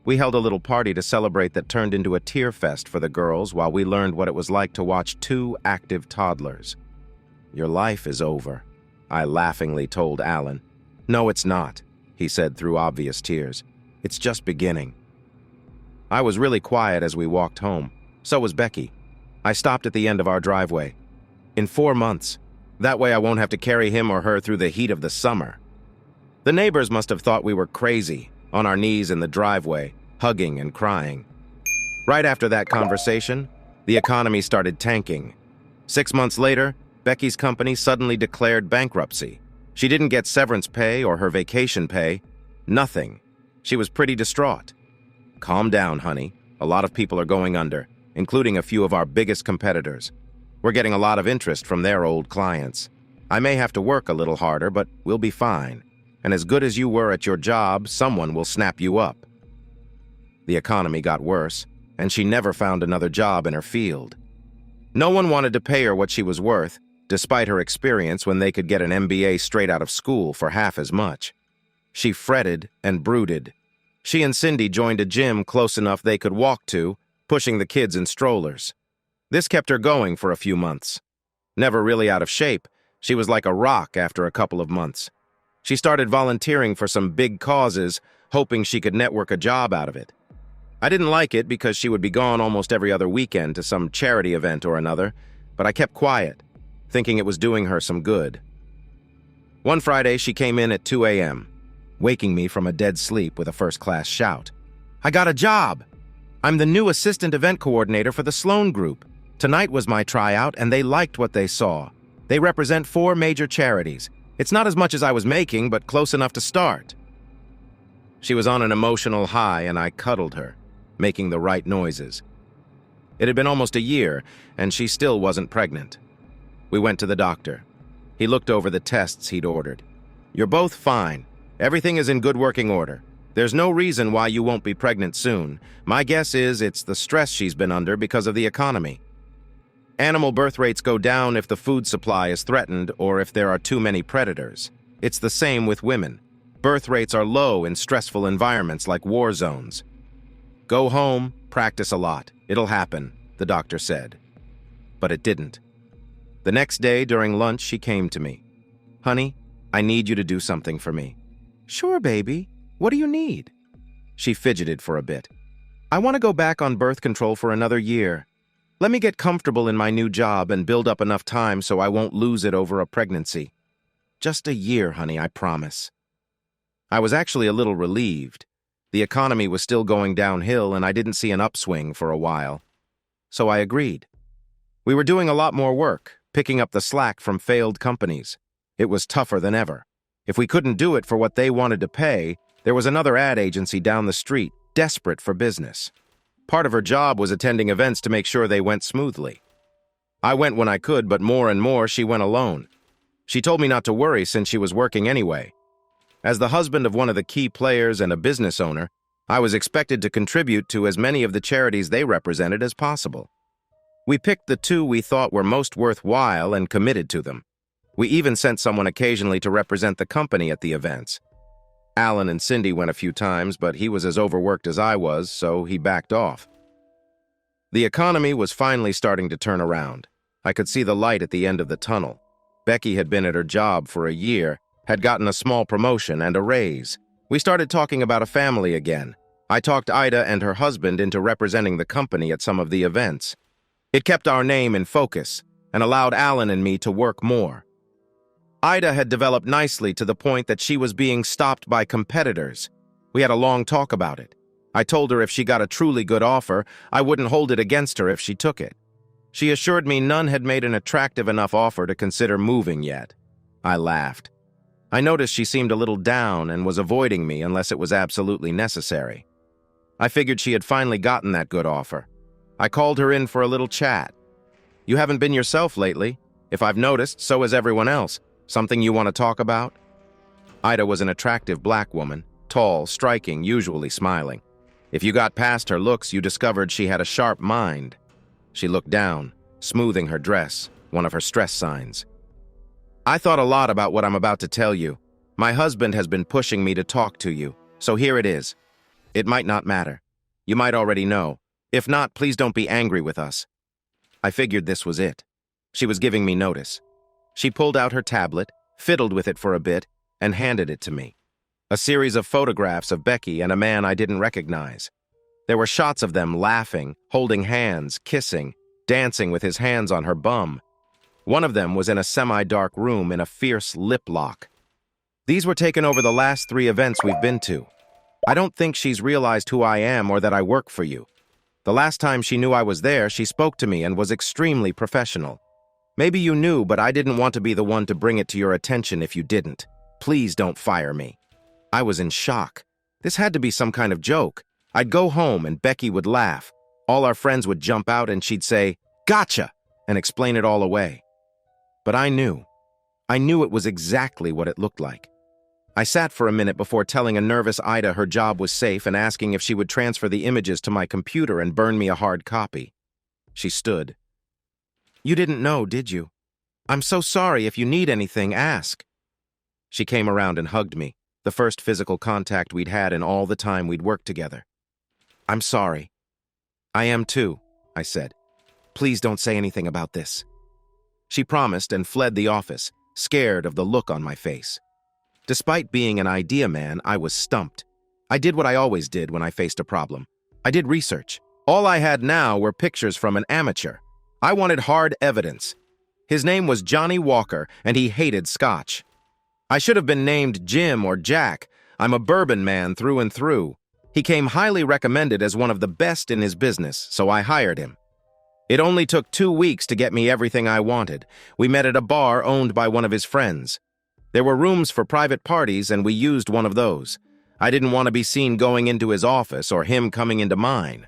[SPEAKER 1] We held a little party to celebrate that turned into a tear fest for the girls while we learned what it was like to watch 2 active toddlers. "Your life is over," I laughingly told Alan. "No, it's not," he said through obvious tears. "It's just beginning." I was really quiet as we walked home. So was Becky. I stopped at the end of our driveway. "In 4 months. That way I won't have to carry him or her through the heat of the summer." The neighbors must have thought we were crazy, on our knees in the driveway, hugging and crying. Right after that conversation, the economy started tanking. 6 months later, Becky's company suddenly declared bankruptcy. She didn't get severance pay or her vacation pay. Nothing. She was pretty distraught. "Calm down, honey. A lot of people are going under, including a few of our biggest competitors. We're getting a lot of interest from their old clients. I may have to work a little harder, but we'll be fine. And as good as you were at your job, someone will snap you up." The economy got worse, and she never found another job in her field. No one wanted to pay her what she was worth, despite her experience when they could get an MBA straight out of school for half as much. She fretted and brooded. She and Cindy joined a gym close enough they could walk to, pushing the kids in strollers. This kept her going for a few months. Never really out of shape, she was like a rock after a couple of months. She started volunteering for some big causes, hoping she could network a job out of it. I didn't like it because she would be gone almost every other weekend to some charity event or another, but I kept quiet, thinking it was doing her some good. One Friday, she came in at 2 a.m., waking me from a dead sleep with a first-class shout. "I got a job! I'm the new assistant event coordinator for the Sloan Group. Tonight was my tryout, and they liked what they saw. They represent 4 major charities. It's not as much as I was making, but close enough to start." She was on an emotional high, and I cuddled her, making the right noises. It had been almost a year, and she still wasn't pregnant. We went to the doctor. He looked over the tests he'd ordered. "You're both fine. Everything is in good working order. There's no reason why you won't be pregnant soon. My guess is it's the stress she's been under because of the economy. Animal birth rates go down if the food supply is threatened or if there are too many predators. It's the same with women. Birth rates are low in stressful environments like war zones. Go home, practice a lot. It'll happen," the doctor said. But it didn't. The next day during lunch, she came to me. "Honey, I need you to do something for me." "Sure, baby. What do you need?" She fidgeted for a bit. "I want to go back on birth control for another year. Let me get comfortable in my new job and build up enough time so I won't lose it over a pregnancy. Just a year, honey, I promise." I was actually a little relieved. The economy was still going downhill and I didn't see an upswing for a while. So I agreed. We were doing a lot more work, picking up the slack from failed companies. It was tougher than ever. If we couldn't do it for what they wanted to pay, there was another ad agency down the street, desperate for business. Part of her job was attending events to make sure they went smoothly. I went when I could, but more and more she went alone. She told me not to worry since she was working anyway. As the husband of one of the key players and a business owner, I was expected to contribute to as many of the charities they represented as possible. We picked the 2 we thought were most worthwhile and committed to them. We even sent someone occasionally to represent the company at the events. Alan and Cindy went a few times, but he was as overworked as I was, so he backed off. The economy was finally starting to turn around. I could see the light at the end of the tunnel. Becky had been at her job for a year, had gotten a small promotion and a raise. We started talking about a family again. I talked Ida and her husband into representing the company at some of the events. It kept our name in focus and allowed Alan and me to work more. Ida had developed nicely to the point that she was being stopped by competitors. We had a long talk about it. I told her if she got a truly good offer, I wouldn't hold it against her if she took it. She assured me none had made an attractive enough offer to consider moving yet. I laughed. I noticed she seemed a little down and was avoiding me unless it was absolutely necessary. I figured she had finally gotten that good offer. I called her in for a little chat. "You haven't been yourself lately. If I've noticed, so has everyone else. Something you want to talk about?" Ida was an attractive black woman, tall, striking, usually smiling. If you got past her looks, you discovered she had a sharp mind. She looked down, smoothing her dress, one of her stress signs. "I thought a lot about what I'm about to tell you. My husband has been pushing me to talk to you, so here it is. It might not matter. You might already know. If not, please don't be angry with us." I figured this was it. She was giving me notice. She pulled out her tablet, fiddled with it for a bit, and handed it to me. A series of photographs of Becky and a man I didn't recognize. There were shots of them laughing, holding hands, kissing, dancing with his hands on her bum. One of them was in a semi-dark room in a fierce lip lock. These were taken over the last 3 events we've been to. I don't think she's realized who I am or that I work for you. The last time she knew I was there, she spoke to me and was extremely professional. Maybe you knew, but I didn't want to be the one to bring it to your attention if you didn't. Please don't fire me. I was in shock. This had to be some kind of joke. I'd go home and Becky would laugh. All our friends would jump out and she'd say, "Gotcha!" and explain it all away. But I knew. I knew it was exactly what it looked like. I sat for a minute before telling a nervous Ida her job was safe and asking if she would transfer the images to my computer and burn me a hard copy. She stood. "You didn't know, did you? I'm so sorry. If you need anything, ask." She came around and hugged me, the first physical contact we'd had in all the time we'd worked together. "I'm sorry." "I am too," I said. "Please don't say anything about this." She promised and fled the office, scared of the look on my face. Despite being an idea man, I was stumped. I did what I always did when I faced a problem. I did research. All I had now were pictures from an amateur. I wanted hard evidence. His name was Johnny Walker, and he hated scotch. I should have been named Jim or Jack. I'm a bourbon man through and through. He came highly recommended as one of the best in his business, so I hired him. It only took 2 weeks to get me everything I wanted. We met at a bar owned by one of his friends. There were rooms for private parties, and we used one of those. I didn't want to be seen going into his office or him coming into mine.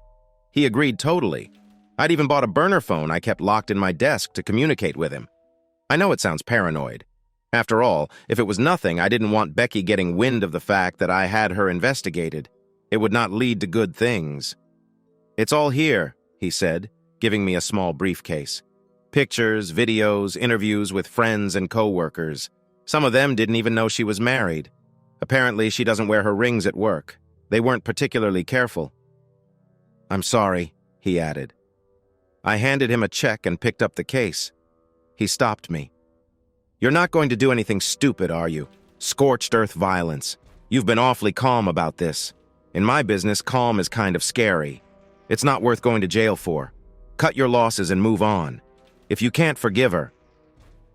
[SPEAKER 1] He agreed totally. I'd even bought a burner phone I kept locked in my desk to communicate with him. I know it sounds paranoid. After all, if it was nothing, I didn't want Becky getting wind of the fact that I had her investigated. It would not lead to good things. "It's all here," he said, giving me a small briefcase. Pictures, videos, interviews with friends and co-workers. Some of them didn't even know she was married. Apparently, she doesn't wear her rings at work. They weren't particularly careful. "I'm sorry," he added. I handed him a check and picked up the case. He stopped me. "You're not going to do anything stupid, are you? Scorched earth violence. You've been awfully calm about this. In my business, calm is kind of scary. It's not worth going to jail for. Cut your losses and move on. If you can't forgive her..."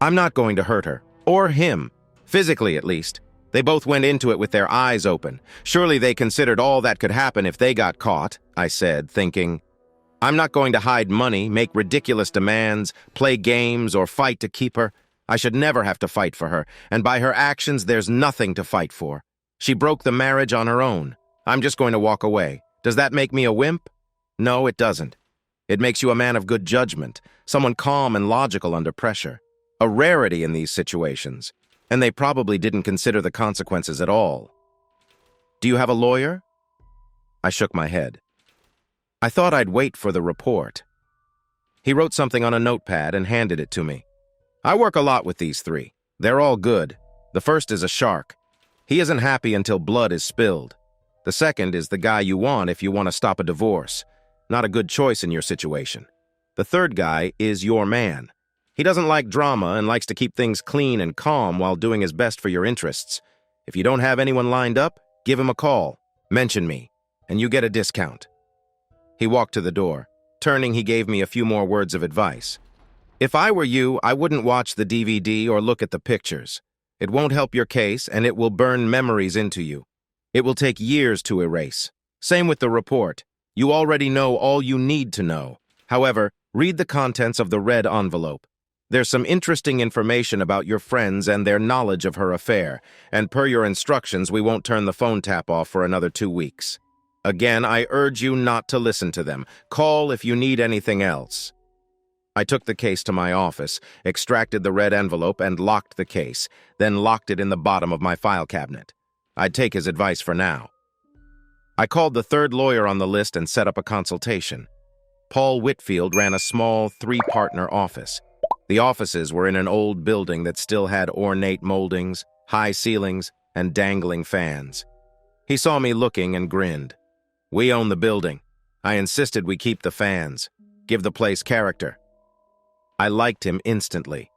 [SPEAKER 1] "I'm not going to hurt her. Or him. Physically, at least. They both went into it with their eyes open. Surely they considered all that could happen if they got caught," I said, thinking. I'm not going to hide money, make ridiculous demands, play games, or fight to keep her. I should never have to fight for her, and by her actions, there's nothing to fight for. She broke the marriage on her own. I'm just going to walk away. Does that make me a wimp? No, it doesn't. It makes you a man of good judgment, someone calm and logical under pressure. A rarity in these situations, and they probably didn't consider the consequences at all. "Do you have a lawyer?" I shook my head. I thought I'd wait for the report. He wrote something on a notepad and handed it to me. "I work a lot with these 3. They're all good. The first is a shark. He isn't happy until blood is spilled. The second is the guy you want if you want to stop a divorce. Not a good choice in your situation. The third guy is your man. He doesn't like drama and likes to keep things clean and calm while doing his best for your interests. If you don't have anyone lined up, give him a call. Mention me, and you get a discount." He walked to the door. Turning, he gave me a few more words of advice. "If I were you, I wouldn't watch the DVD or look at the pictures. It won't help your case, and it will burn memories into you. It will take years to erase. Same with the report. You already know all you need to know. However, read the contents of the red envelope. There's some interesting information about your friends and their knowledge of her affair, and per your instructions, we won't turn the phone tap off for another 2 weeks. Again, I urge you not to listen to them. Call if you need anything else. I took the case to my office, extracted the red envelope, and locked the case, then locked it in the bottom of my file cabinet. I'd take his advice for now. I called the third lawyer on the list and set up a consultation. Paul Whitfield ran a small 3-partner office. The offices were in an old building that still had ornate moldings, high ceilings, and dangling fans. He saw me looking and grinned. We own the building. I insisted we keep the fans, give the place character. I liked him instantly.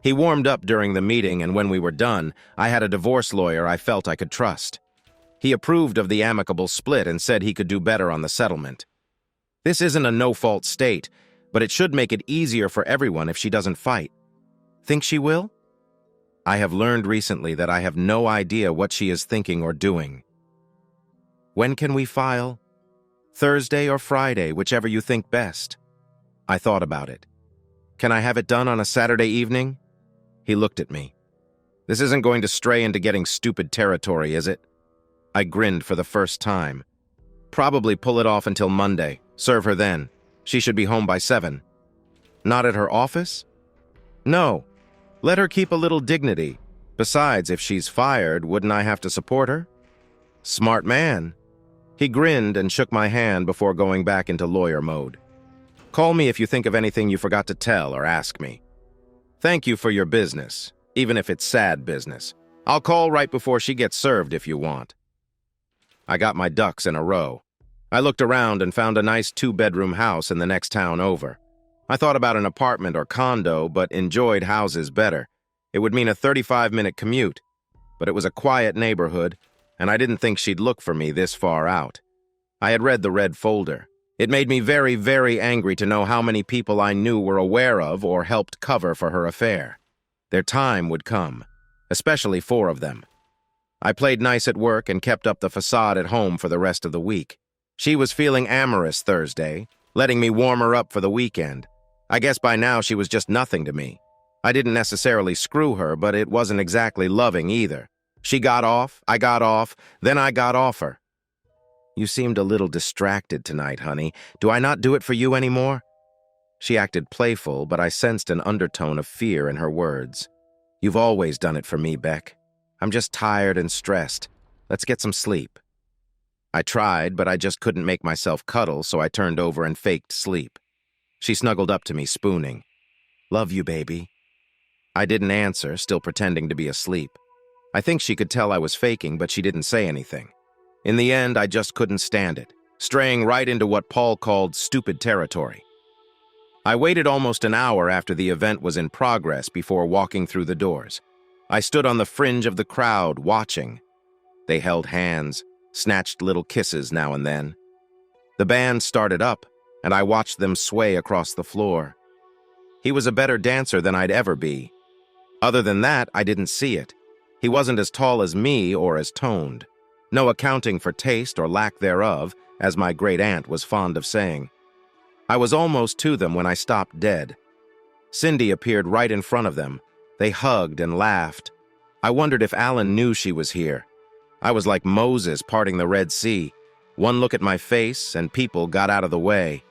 [SPEAKER 1] He warmed up during the meeting, and when we were done, I had a divorce lawyer I felt I could trust. He approved of the amicable split and said he could do better on the settlement. This isn't a no-fault state, but it should make it easier for everyone if she doesn't fight. Think she will? I have learned recently that I have no idea what she is thinking or doing. When can we file? Thursday or Friday, whichever you think best. I thought about it. Can I have it done on a Saturday evening? He looked at me. This isn't going to stray into getting stupid territory, is it? I grinned for the first time. Probably pull it off until Monday. Serve her then. She should be home by 7. Not at her office? No. Let her keep a little dignity. Besides, if she's fired, wouldn't I have to support her? Smart man. He grinned and shook my hand before going back into lawyer mode. Call me if you think of anything you forgot to tell or ask me. Thank you for your business, even if it's sad business. I'll call right before she gets served if you want. I got my ducks in a row. I looked around and found a nice 2-bedroom house in the next town over. I thought about an apartment or condo, but enjoyed houses better. It would mean a 35-minute commute, but it was a quiet neighborhood, and I didn't think she'd look for me this far out. I had read the red folder. It made me very, very angry to know how many people I knew were aware of or helped cover for her affair. Their time would come, especially 4 of them. I played nice at work and kept up the facade at home for the rest of the week. She was feeling amorous Thursday, letting me warm her up for the weekend. I guess by now she was just nothing to me. I didn't necessarily screw her, but it wasn't exactly loving either. She got off, I got off, then I got off her. You seemed a little distracted tonight, honey. Do I not do it for you anymore? She acted playful, but I sensed an undertone of fear in her words. You've always done it for me, Beck. I'm just tired and stressed. Let's get some sleep. I tried, but I just couldn't make myself cuddle, so I turned over and faked sleep. She snuggled up to me, spooning. Love you, baby. I didn't answer, still pretending to be asleep. I think she could tell I was faking, but she didn't say anything. In the end, I just couldn't stand it, straying right into what Paul called stupid territory. I waited almost an hour after the event was in progress before walking through the doors. I stood on the fringe of the crowd, watching. They held hands, snatched little kisses now and then. The band started up, and I watched them sway across the floor. He was a better dancer than I'd ever be. Other than that, I didn't see it. He wasn't as tall as me or as toned. No accounting for taste or lack thereof, as my great-aunt was fond of saying. I was almost to them when I stopped dead. Cindy appeared right in front of them. They hugged and laughed. I wondered if Alan knew she was here. I was like Moses parting the Red Sea. One look at my face, and people got out of the way.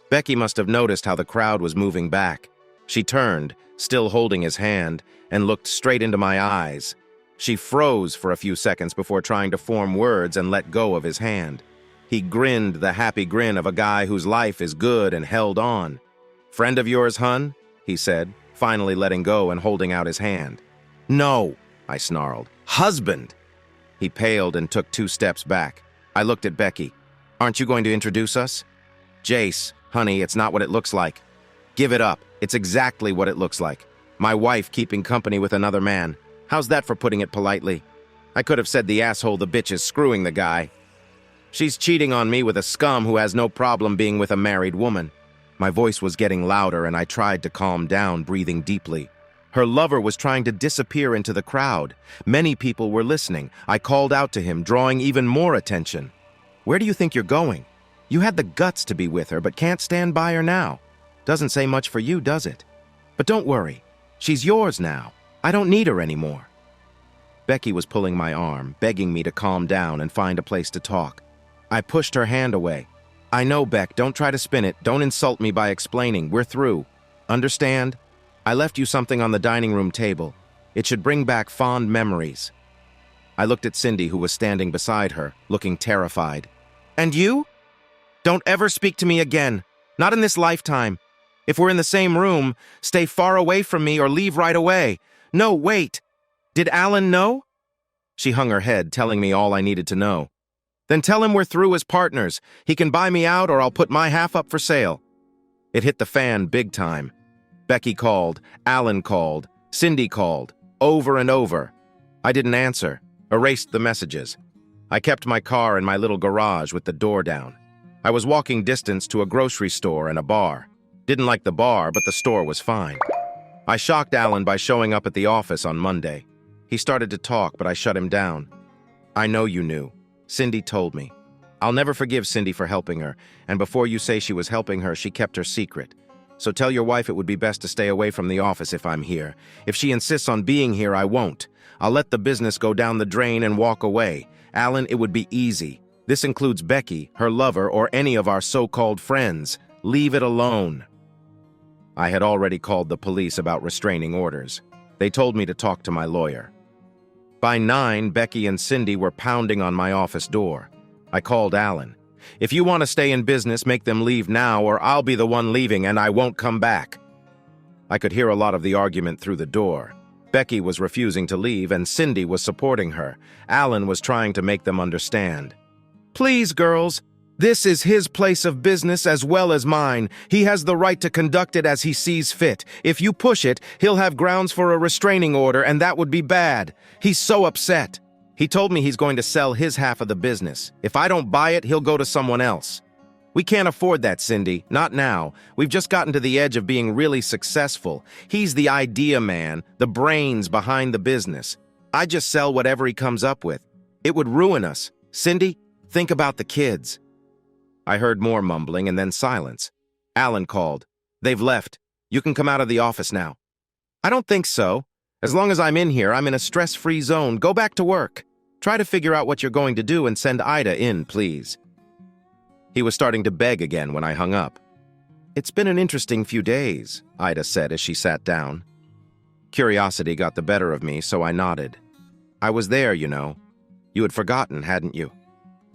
[SPEAKER 1] Becky must have noticed how the crowd was moving back. She turned, still holding his hand, and looked straight into my eyes. She froze for a few seconds before trying to form words and let go of his hand. He grinned the happy grin of a guy whose life is good and held on. Friend of yours, hun? He said, finally letting go and holding out his hand. No, I snarled. Husband! He paled and took 2 steps back. I looked at Becky. Aren't you going to introduce us? Jace, honey, it's not what it looks like. Give it up. It's exactly what it looks like. My wife keeping company with another man. How's that for putting it politely? I could have said the asshole the bitch is screwing the guy. She's cheating on me with a scum who has no problem being with a married woman. My voice was getting louder and I tried to calm down, breathing deeply. Her lover was trying to disappear into the crowd. Many people were listening. I called out to him, drawing even more attention. Where do you think you're going? You had the guts to be with her, but can't stand by her now. Doesn't say much for you, does it? But don't worry. She's yours now. I don't need her anymore. Becky was pulling my arm, begging me to calm down and find a place to talk. I pushed her hand away. I know, Beck, don't try to spin it. Don't insult me by explaining. We're through. Understand? I left you something on the dining room table. It should bring back fond memories. I looked at Cindy, who was standing beside her, looking terrified. And you? Don't ever speak to me again. Not in this lifetime. If we're in the same room, stay far away from me or leave right away. No, wait. Did Alan know? She hung her head, telling me all I needed to know. Then tell him we're through as partners. He can buy me out or I'll put my half up for sale. It hit the fan big time. Becky called, Alan called, Cindy called, over and over. I didn't answer, erased the messages. I kept my car in my little garage with the door down. I was walking distance to a grocery store and a bar. Didn't like the bar, but the store was fine. I shocked Alan by showing up at the office on Monday. He started to talk, but I shut him down. I know you knew. Cindy told me. I'll never forgive Cindy for helping her, and before you say she was helping her, she kept her secret. So tell your wife it would be best to stay away from the office if I'm here. If she insists on being here, I won't. I'll let the business go down the drain and walk away. Alan, it would be easy. This includes Becky, her lover, or any of our so-called friends. Leave it alone. I had already called the police about restraining orders. They told me to talk to my lawyer. By 9, Becky and Cindy were pounding on my office door. I called Alan. If you want to stay in business, make them leave now, or I'll be the one leaving and I won't come back. I could hear a lot of the argument through the door. Becky was refusing to leave and Cindy was supporting her. Alan was trying to make them understand. Please, girls. This is his place of business as well as mine. He has the right to conduct it as he sees fit. If you push it, he'll have grounds for a restraining order, and that would be bad. He's so upset. He told me he's going to sell his half of the business. If I don't buy it, he'll go to someone else. We can't afford that, Cindy. Not now. We've just gotten to the edge of being really successful. He's the idea man, the brains behind the business. I just sell whatever he comes up with. It would ruin us. Cindy, think about the kids. I heard more mumbling and then silence. Alan called. They've left. You can come out of the office now. I don't think so. As long as I'm in here, I'm in a stress-free zone. Go back to work. Try to figure out what you're going to do and send Ida in, please. He was starting to beg again when I hung up. It's been an interesting few days, Ida said as she sat down. Curiosity got the better of me, so I nodded. I was there, you know. You had forgotten, hadn't you?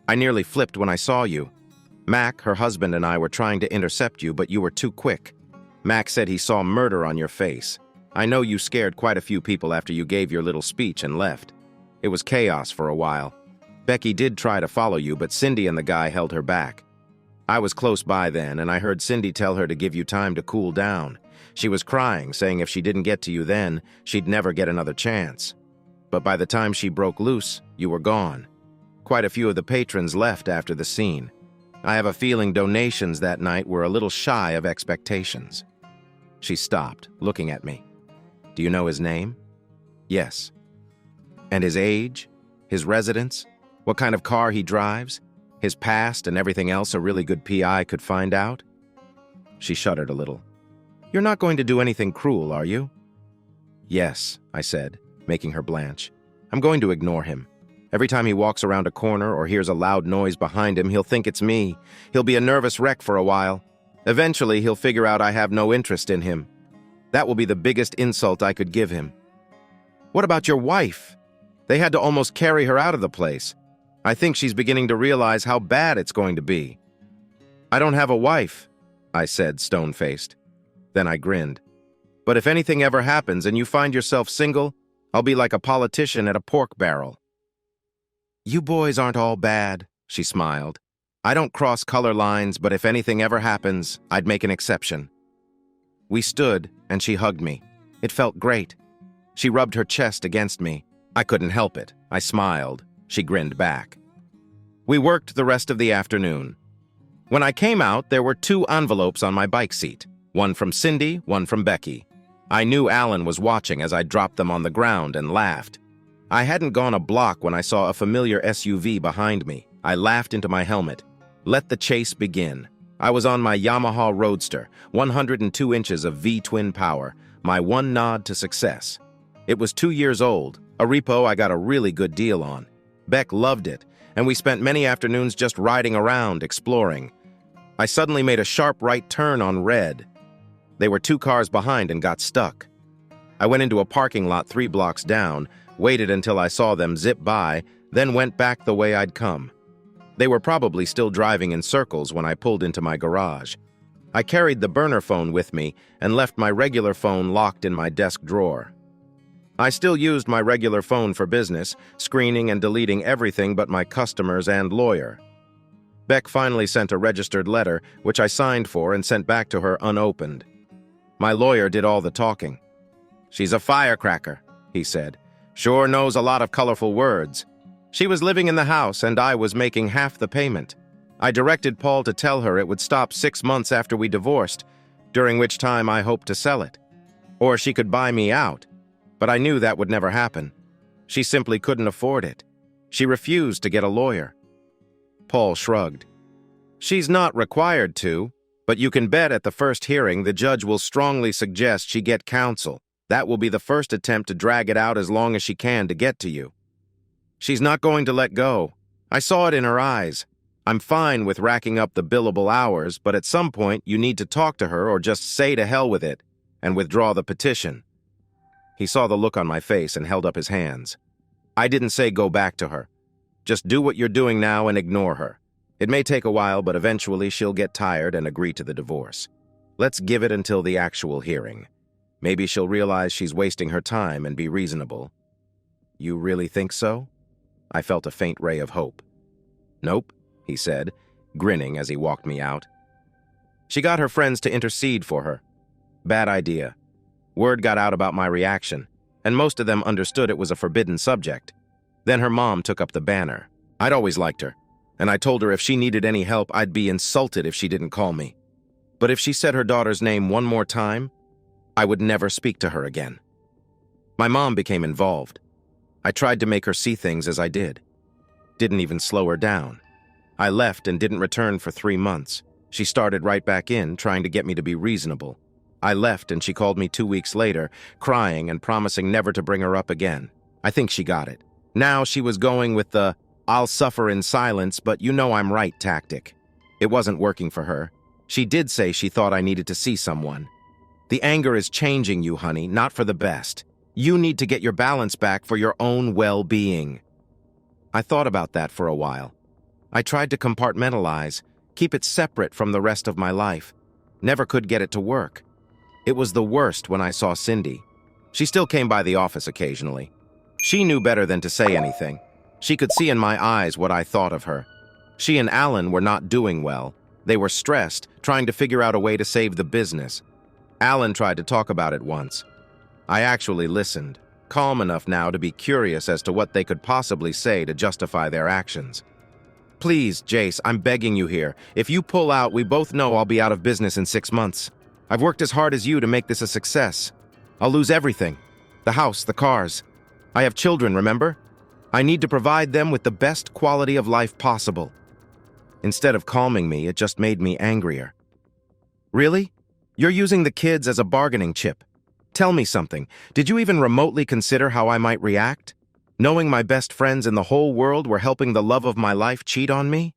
[SPEAKER 1] I nearly flipped when I saw you. Mac, her husband, and I were trying to intercept you, but you were too quick. Mac said he saw murder on your face. I know you scared quite a few people after you gave your little speech and left. It was chaos for a while. Becky did try to follow you, but Cindy and the guy held her back. I was close by then, and I heard Cindy tell her to give you time to cool down. She was crying, saying if she didn't get to you then, she'd never get another chance. But by the time she broke loose, you were gone. Quite a few of the patrons left after the scene. I have a feeling donations that night were a little shy of expectations. She stopped, looking at me. Do you know his name? Yes. And his age? His residence? What kind of car he drives? His past and everything else a really good PI could find out? She shuddered a little. You're not going to do anything cruel, are you? Yes, I said, making her blanch. I'm going to ignore him. Every time he walks around a corner or hears a loud noise behind him, he'll think it's me. He'll be a nervous wreck for a while. Eventually, he'll figure out I have no interest in him. That will be the biggest insult I could give him. What about your wife? They had to almost carry her out of the place. I think she's beginning to realize how bad it's going to be. I don't have a wife, I said, stone-faced. Then I grinned. But if anything ever happens and you find yourself single, I'll be like a politician at a pork barrel. You boys aren't all bad, she smiled. I don't cross color lines, but if anything ever happens, I'd make an exception. We stood, and she hugged me. It felt great. She rubbed her chest against me. I couldn't help it. I smiled. She grinned back. We worked the rest of the afternoon. When I came out, there were 2 envelopes on my bike seat. One from Cindy, one from Becky. I knew Alan was watching as I dropped them on the ground and laughed. I hadn't gone a block when I saw a familiar SUV behind me. I laughed into my helmet. Let the chase begin. I was on my Yamaha Roadster, 102 inches of V-twin power, my one nod to success. It was 2 years old, a repo I got a really good deal on. Beck loved it, and we spent many afternoons just riding around, exploring. I suddenly made a sharp right turn on red. They were 2 cars behind and got stuck. I went into a parking lot 3 blocks down, waited until I saw them zip by, then went back the way I'd come. They were probably still driving in circles when I pulled into my garage. I carried the burner phone with me and left my regular phone locked in my desk drawer. I still used my regular phone for business, screening and deleting everything but my customers and lawyer. Beck finally sent a registered letter, which I signed for and sent back to her unopened. My lawyer did all the talking. "She's a firecracker," he said. "Sure knows a lot of colorful words. She was living in the house and I was making half the payment. I directed Paul to tell her it would stop 6 months after we divorced, during which time I hoped to sell it. Or she could buy me out, but I knew that would never happen. She simply couldn't afford it. She refused to get a lawyer." Paul shrugged. "She's not required to, but you can bet at the first hearing the judge will strongly suggest she get counsel. That will be the first attempt to drag it out as long as she can to get to you. She's not going to let go. I saw it in her eyes. I'm fine with racking up the billable hours, but at some point you need to talk to her or just say to hell with it and withdraw the petition." He saw the look on my face and held up his hands. "I didn't say go back to her. Just do what you're doing now and ignore her. It may take a while, but eventually she'll get tired and agree to the divorce. Let's give it until the actual hearing. Maybe she'll realize she's wasting her time and be reasonable." "You really think so?" I felt a faint ray of hope. "Nope," he said, grinning as he walked me out. "She got her friends to intercede for her. Bad idea. Word got out about my reaction, and most of them understood it was a forbidden subject. Then her mom took up the banner. I'd always liked her, and I told her if she needed any help, I'd be insulted if she didn't call me. But if she said her daughter's name one more time, I would never speak to her again. My mom became involved. I tried to make her see things as I did. Didn't even slow her down. I left and didn't return for 3 months. She started right back in, trying to get me to be reasonable. I left and she called me 2 weeks later, crying and promising never to bring her up again. I think she got it. Now she was going with the "I'll suffer in silence, but you know I'm right" tactic. It wasn't working for her. She did say she thought I needed to see someone. The anger is changing you, honey, not for the best. You need to get your balance back for your own well-being. I thought about that for a while. I tried to compartmentalize, keep it separate from the rest of my life. Never could get it to work. It was the worst when I saw Cindy. She still came by the office occasionally. She knew better than to say anything. She could see in my eyes what I thought of her. She and Alan were not doing well. They were stressed, trying to figure out a way to save the business. Alan tried to talk about it once. I actually listened, calm enough now to be curious as to what they could possibly say to justify their actions. "Please, Jace, I'm begging you here. If you pull out, we both know I'll be out of business in 6 months. I've worked as hard as you to make this a success. I'll lose everything. The house, the cars. I have children, remember? I need to provide them with the best quality of life possible." Instead of calming me, it just made me angrier. "Really? You're using the kids as a bargaining chip. Tell me something. Did you even remotely consider how I might react? Knowing my best friends in the whole world were helping the love of my life cheat on me?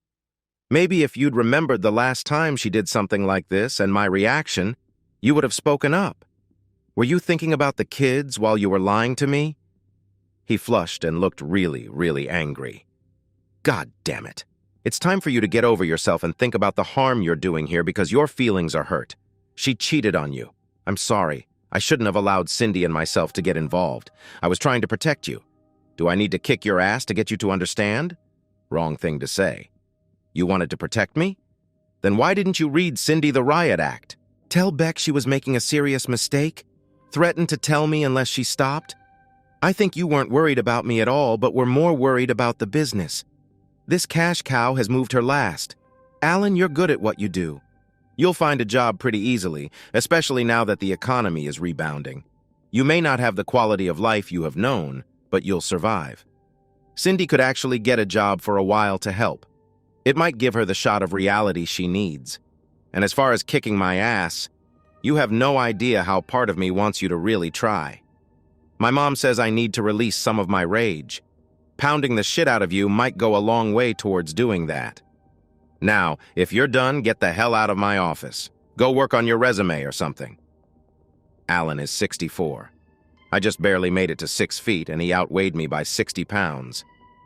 [SPEAKER 1] Maybe if you'd remembered the last time she did something like this and my reaction, you would have spoken up. Were you thinking about the kids while you were lying to me?" He flushed and looked really, really angry. "God damn it. It's time for you to get over yourself and think about the harm you're doing here because your feelings are hurt. She cheated on you. I'm sorry. I shouldn't have allowed Cindy and myself to get involved. I was trying to protect you. Do I need to kick your ass to get you to understand? Wrong thing to say. You wanted to protect me? Then why didn't you read Cindy the Riot Act? Tell Beck she was making a serious mistake? Threaten to tell me unless she stopped? I think you weren't worried about me at all, but were more worried about the business. This cash cow has moved her last. Alan, you're good at what you do. You'll find a job pretty easily, especially now that the economy is rebounding. You may not have the quality of life you have known, but you'll survive. Cindy could actually get a job for a while to help. It might give her the shot of reality she needs. And as far as kicking my ass, you have no idea how part of me wants you to really try. My mom says I need to release some of my rage. Pounding the shit out of you might go a long way towards doing that. Now, if you're done, get the hell out of my office. Go work on your resume or something. Alan is 64. I just barely made it to 6 feet and he outweighed me by 60 pounds.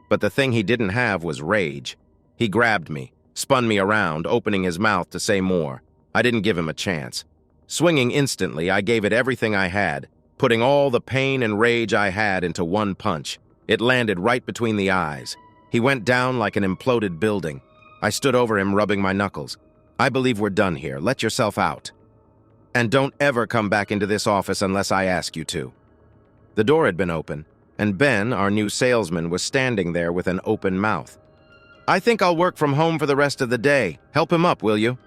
[SPEAKER 1] But the thing he didn't have was rage. He grabbed me, spun me around, opening his mouth to say more. I didn't give him a chance. Swinging instantly, I gave it everything I had, putting all the pain and rage I had into one punch. It landed right between the eyes. He went down like an imploded building. I stood over him, rubbing my knuckles. I believe we're done here. Let yourself out. And don't ever come back into this office unless I ask you to. The door had been open, and Ben, our new salesman, was standing there with an open mouth. I think I'll work from home for the rest of the day. Help him up, will you?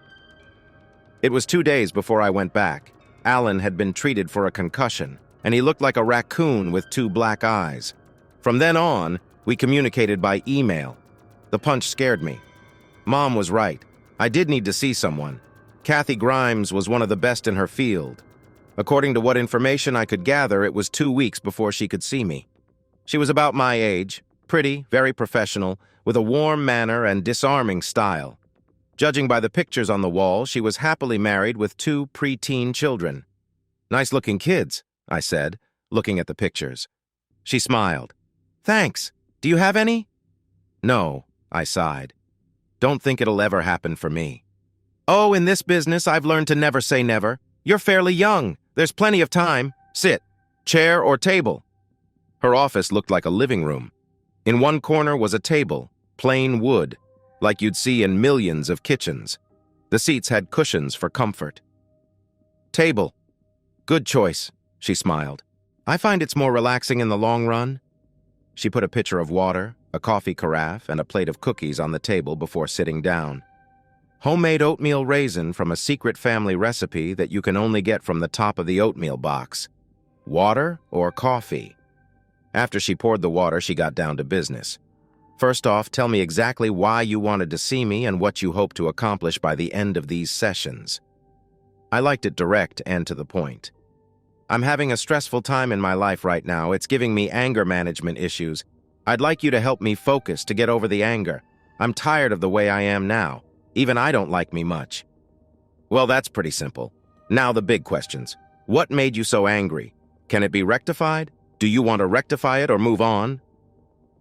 [SPEAKER 1] It was 2 days before I went back. Alan had been treated for a concussion, and he looked like a raccoon with 2 black eyes. From then on, we communicated by email. The punch scared me. Mom was right. I did need to see someone. Kathy Grimes was one of the best in her field. According to what information I could gather, it was 2 weeks before she could see me. She was about my age, pretty, very professional, with a warm manner and disarming style. Judging by the pictures on the wall, she was happily married with 2 preteen children. Nice-looking kids, I said, looking at the pictures. She smiled. Thanks. Do you have any? No, I sighed. Don't think it'll ever happen for me. Oh, in this business, I've learned to never say never. You're fairly young. There's plenty of time. Sit. Chair or table? Her office looked like a living room. In one corner was a table, plain wood, like you'd see in millions of kitchens. The seats had cushions for comfort. Table. Good choice, she smiled. I find it's more relaxing in the long run. She put a pitcher of water, a coffee carafe, and a plate of cookies on the table before sitting down. Homemade oatmeal raisin from a secret family recipe that you can only get from the top of the oatmeal box. Water or coffee? After she poured the water, she got down to business. First off, tell me exactly why you wanted to see me and what you hope to accomplish by the end of these sessions. I liked it direct and to the point. I'm having a stressful time in my life right now. It's giving me anger management issues. I'd like you to help me focus to get over the anger. I'm tired of the way I am now. Even I don't like me much. Well, that's pretty simple. Now the big questions. What made you so angry? Can it be rectified? Do you want to rectify it or move on?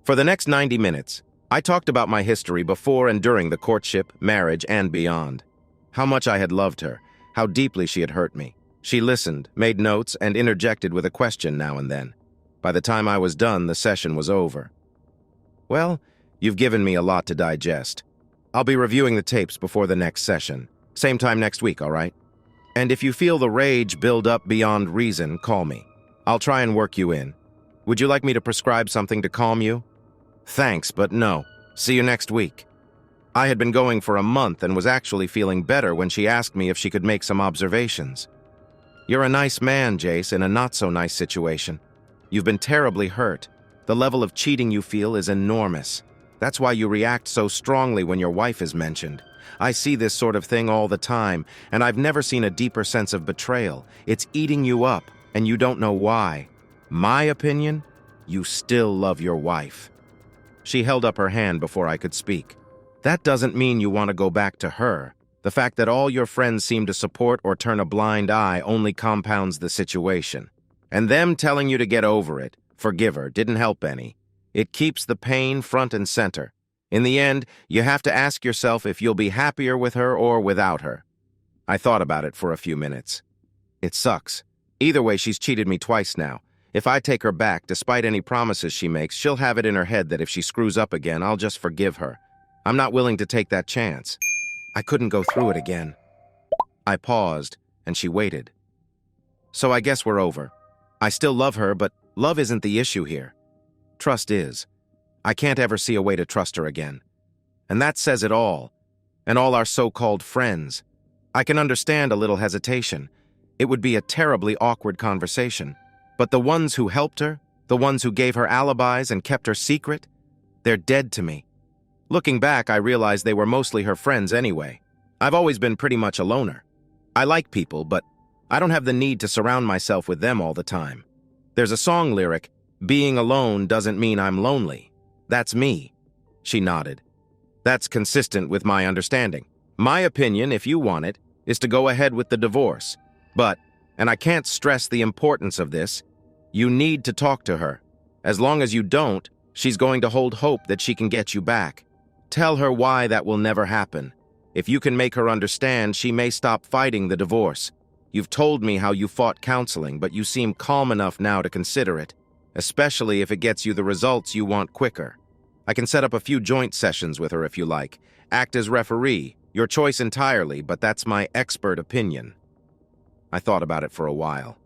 [SPEAKER 1] For the next 90 minutes, I talked about my history before and during the courtship, marriage, and beyond. How much I had loved her, how deeply she had hurt me. She listened, made notes, and interjected with a question now and then. By the time I was done, the session was over. Well, you've given me a lot to digest. I'll be reviewing the tapes before the next session. Same time next week, all right? And if you feel the rage build up beyond reason, call me. I'll try and work you in. Would you like me to prescribe something to calm you? Thanks, but no. See you next week. I had been going for a month and was actually feeling better when she asked me if she could make some observations. You're a nice man, Jace, in a not-so-nice situation. You've been terribly hurt. The level of cheating you feel is enormous. That's why you react so strongly when your wife is mentioned. I see this sort of thing all the time, and I've never seen a deeper sense of betrayal. It's eating you up, and you don't know why. My opinion? You still love your wife. She held up her hand before I could speak. That doesn't mean you want to go back to her. The fact that all your friends seem to support or turn a blind eye only compounds the situation. And them telling you to get over it, forgive her, didn't help any. It keeps the pain front and center. In the end, you have to ask yourself if you'll be happier with her or without her. I thought about it for a few minutes. It sucks. Either way, she's cheated me twice now. If I take her back, despite any promises she makes, she'll have it in her head that if she screws up again, I'll just forgive her. I'm not willing to take that chance. I couldn't go through it again. I paused, and she waited. So I guess we're over. I still love her, but love isn't the issue here. Trust is. I can't ever see a way to trust her again. And that says it all. And all our so-called friends. I can understand a little hesitation. It would be a terribly awkward conversation. But the ones who helped her, the ones who gave her alibis and kept her secret, they're dead to me. Looking back, I realized they were mostly her friends anyway. I've always been pretty much a loner. I like people, but I don't have the need to surround myself with them all the time. There's a song lyric, "Being alone doesn't mean I'm lonely. That's me." She nodded. That's consistent with my understanding. My opinion, if you want it, is to go ahead with the divorce. But, and I can't stress the importance of this, you need to talk to her. As long as you don't, she's going to hold hope that she can get you back. Tell her why that will never happen. If you can make her understand, she may stop fighting the divorce. You've told me how you fought counseling, but you seem calm enough now to consider it, especially if it gets you the results you want quicker. I can set up a few joint sessions with her if you like. Act as referee, your choice entirely, but that's my expert opinion. I thought about it for a while.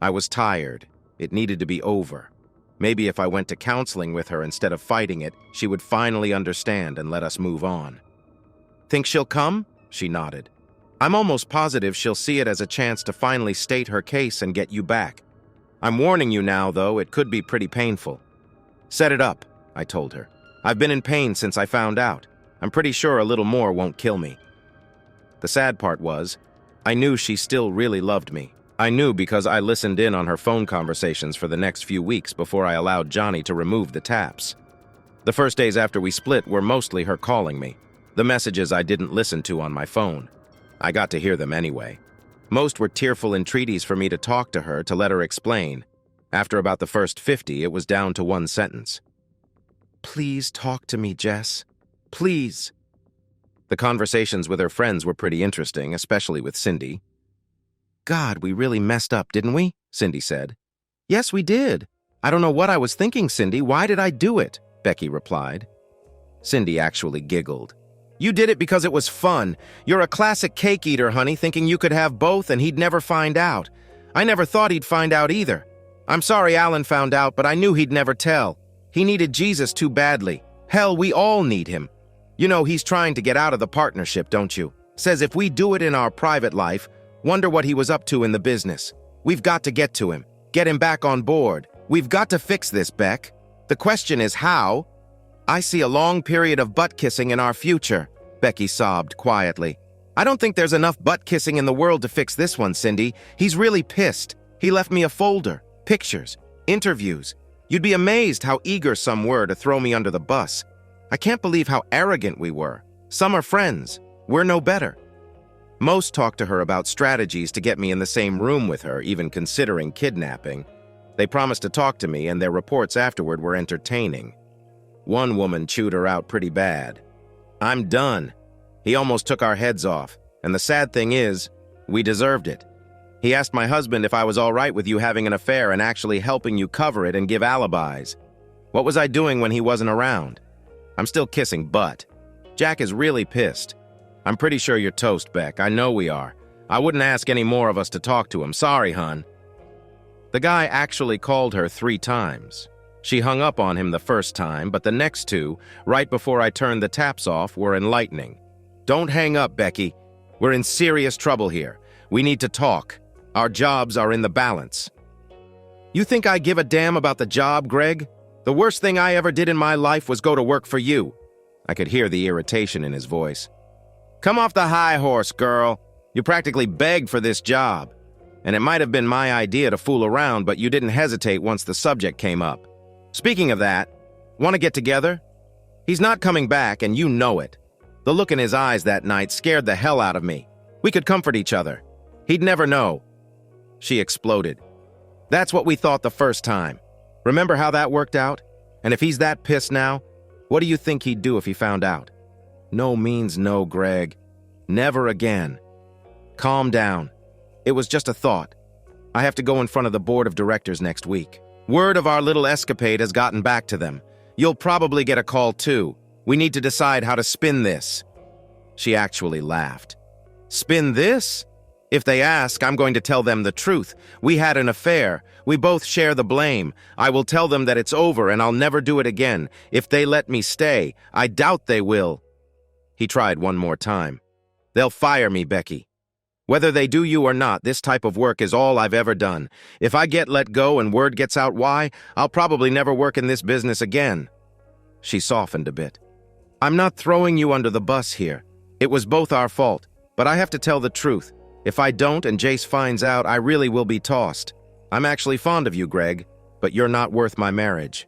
[SPEAKER 1] I was tired. It needed to be over. Maybe if I went to counseling with her instead of fighting it, she would finally understand and let us move on. Think she'll come? She nodded. I'm almost positive she'll see it as a chance to finally state her case and get you back. I'm warning you now, though, it could be pretty painful. Set it up, I told her. I've been in pain since I found out. I'm pretty sure a little more won't kill me. The sad part was, I knew she still really loved me. I knew because I listened in on her phone conversations for the next few weeks before I allowed Johnny to remove the taps. The first days after we split were mostly her calling me. The messages I didn't listen to on my phone. I got to hear them anyway. Most were tearful entreaties for me to talk to her to let her explain. After about the first 50, it was down to one sentence. Please talk to me, Jess. Please. The conversations with her friends were pretty interesting, especially with Cindy. God, we really messed up, didn't we? Cindy said. Yes, we did. I don't know what I was thinking, Cindy. Why did I do it? Becky replied. Cindy actually giggled. You did it because it was fun. You're a classic cake eater, honey, thinking you could have both and he'd never find out. I never thought he'd find out either. I'm sorry Alan found out, but I knew he'd never tell. He needed Jesus too badly. Hell, we all need him. You know, he's trying to get out of the partnership, don't you? Says if we do it in our private life, wonder what he was up to in the business. We've got to get to him. Get him back on board. We've got to fix this, Beck. The question is how? I see a long period of butt-kissing in our future, Becky sobbed quietly. I don't think there's enough butt-kissing in the world to fix this one, Cindy. He's really pissed. He left me a folder, pictures, interviews. You'd be amazed how eager some were to throw me under the bus. I can't believe how arrogant we were. Some are friends. We're no better. Most talked to her about strategies to get me in the same room with her, even considering kidnapping. They promised to talk to me, and their reports afterward were entertaining. One woman chewed her out pretty bad. I'm done. He almost took our heads off, and the sad thing is, we deserved it. He asked my husband if I was all right with you having an affair and actually helping you cover it and give alibis. What was I doing when he wasn't around? I'm still kissing butt. Jack is really pissed. I'm pretty sure you're toast, Beck. I know we are. I wouldn't ask any more of us to talk to him. Sorry, hon. The guy actually called her 3 times. She hung up on him the first time, but the next 2, right before I turned the taps off, were enlightening. Don't hang up, Becky. We're in serious trouble here. We need to talk. Our jobs are in the balance. You think I give a damn about the job, Greg? The worst thing I ever did in my life was go to work for you. I could hear the irritation in his voice. Come off the high horse, girl. You practically begged for this job. And it might have been my idea to fool around, but you didn't hesitate once the subject came up. Speaking of that, want to get together? He's not coming back, and you know it. The look in his eyes that night scared the hell out of me. We could comfort each other. He'd never know. She exploded. That's what we thought the first time. Remember how that worked out? And if he's that pissed now, what do you think he'd do if he found out? No means no, Greg. Never again. Calm down. It was just a thought. I have to go in front of the board of directors next week. Word of our little escapade has gotten back to them. You'll probably get a call too. We need to decide how to spin this. She actually laughed. Spin this? If they ask, I'm going to tell them the truth. We had an affair. We both share the blame. I will tell them that it's over and I'll never do it again. If they let me stay, I doubt they will. He tried one more time. They'll fire me, Becky. Whether they do you or not, this type of work is all I've ever done. If I get let go and word gets out why, I'll probably never work in this business again. She softened a bit. I'm not throwing you under the bus here. It was both our fault, but I have to tell the truth. If I don't and Jace finds out, I really will be tossed. I'm actually fond of you, Greg, but you're not worth my marriage.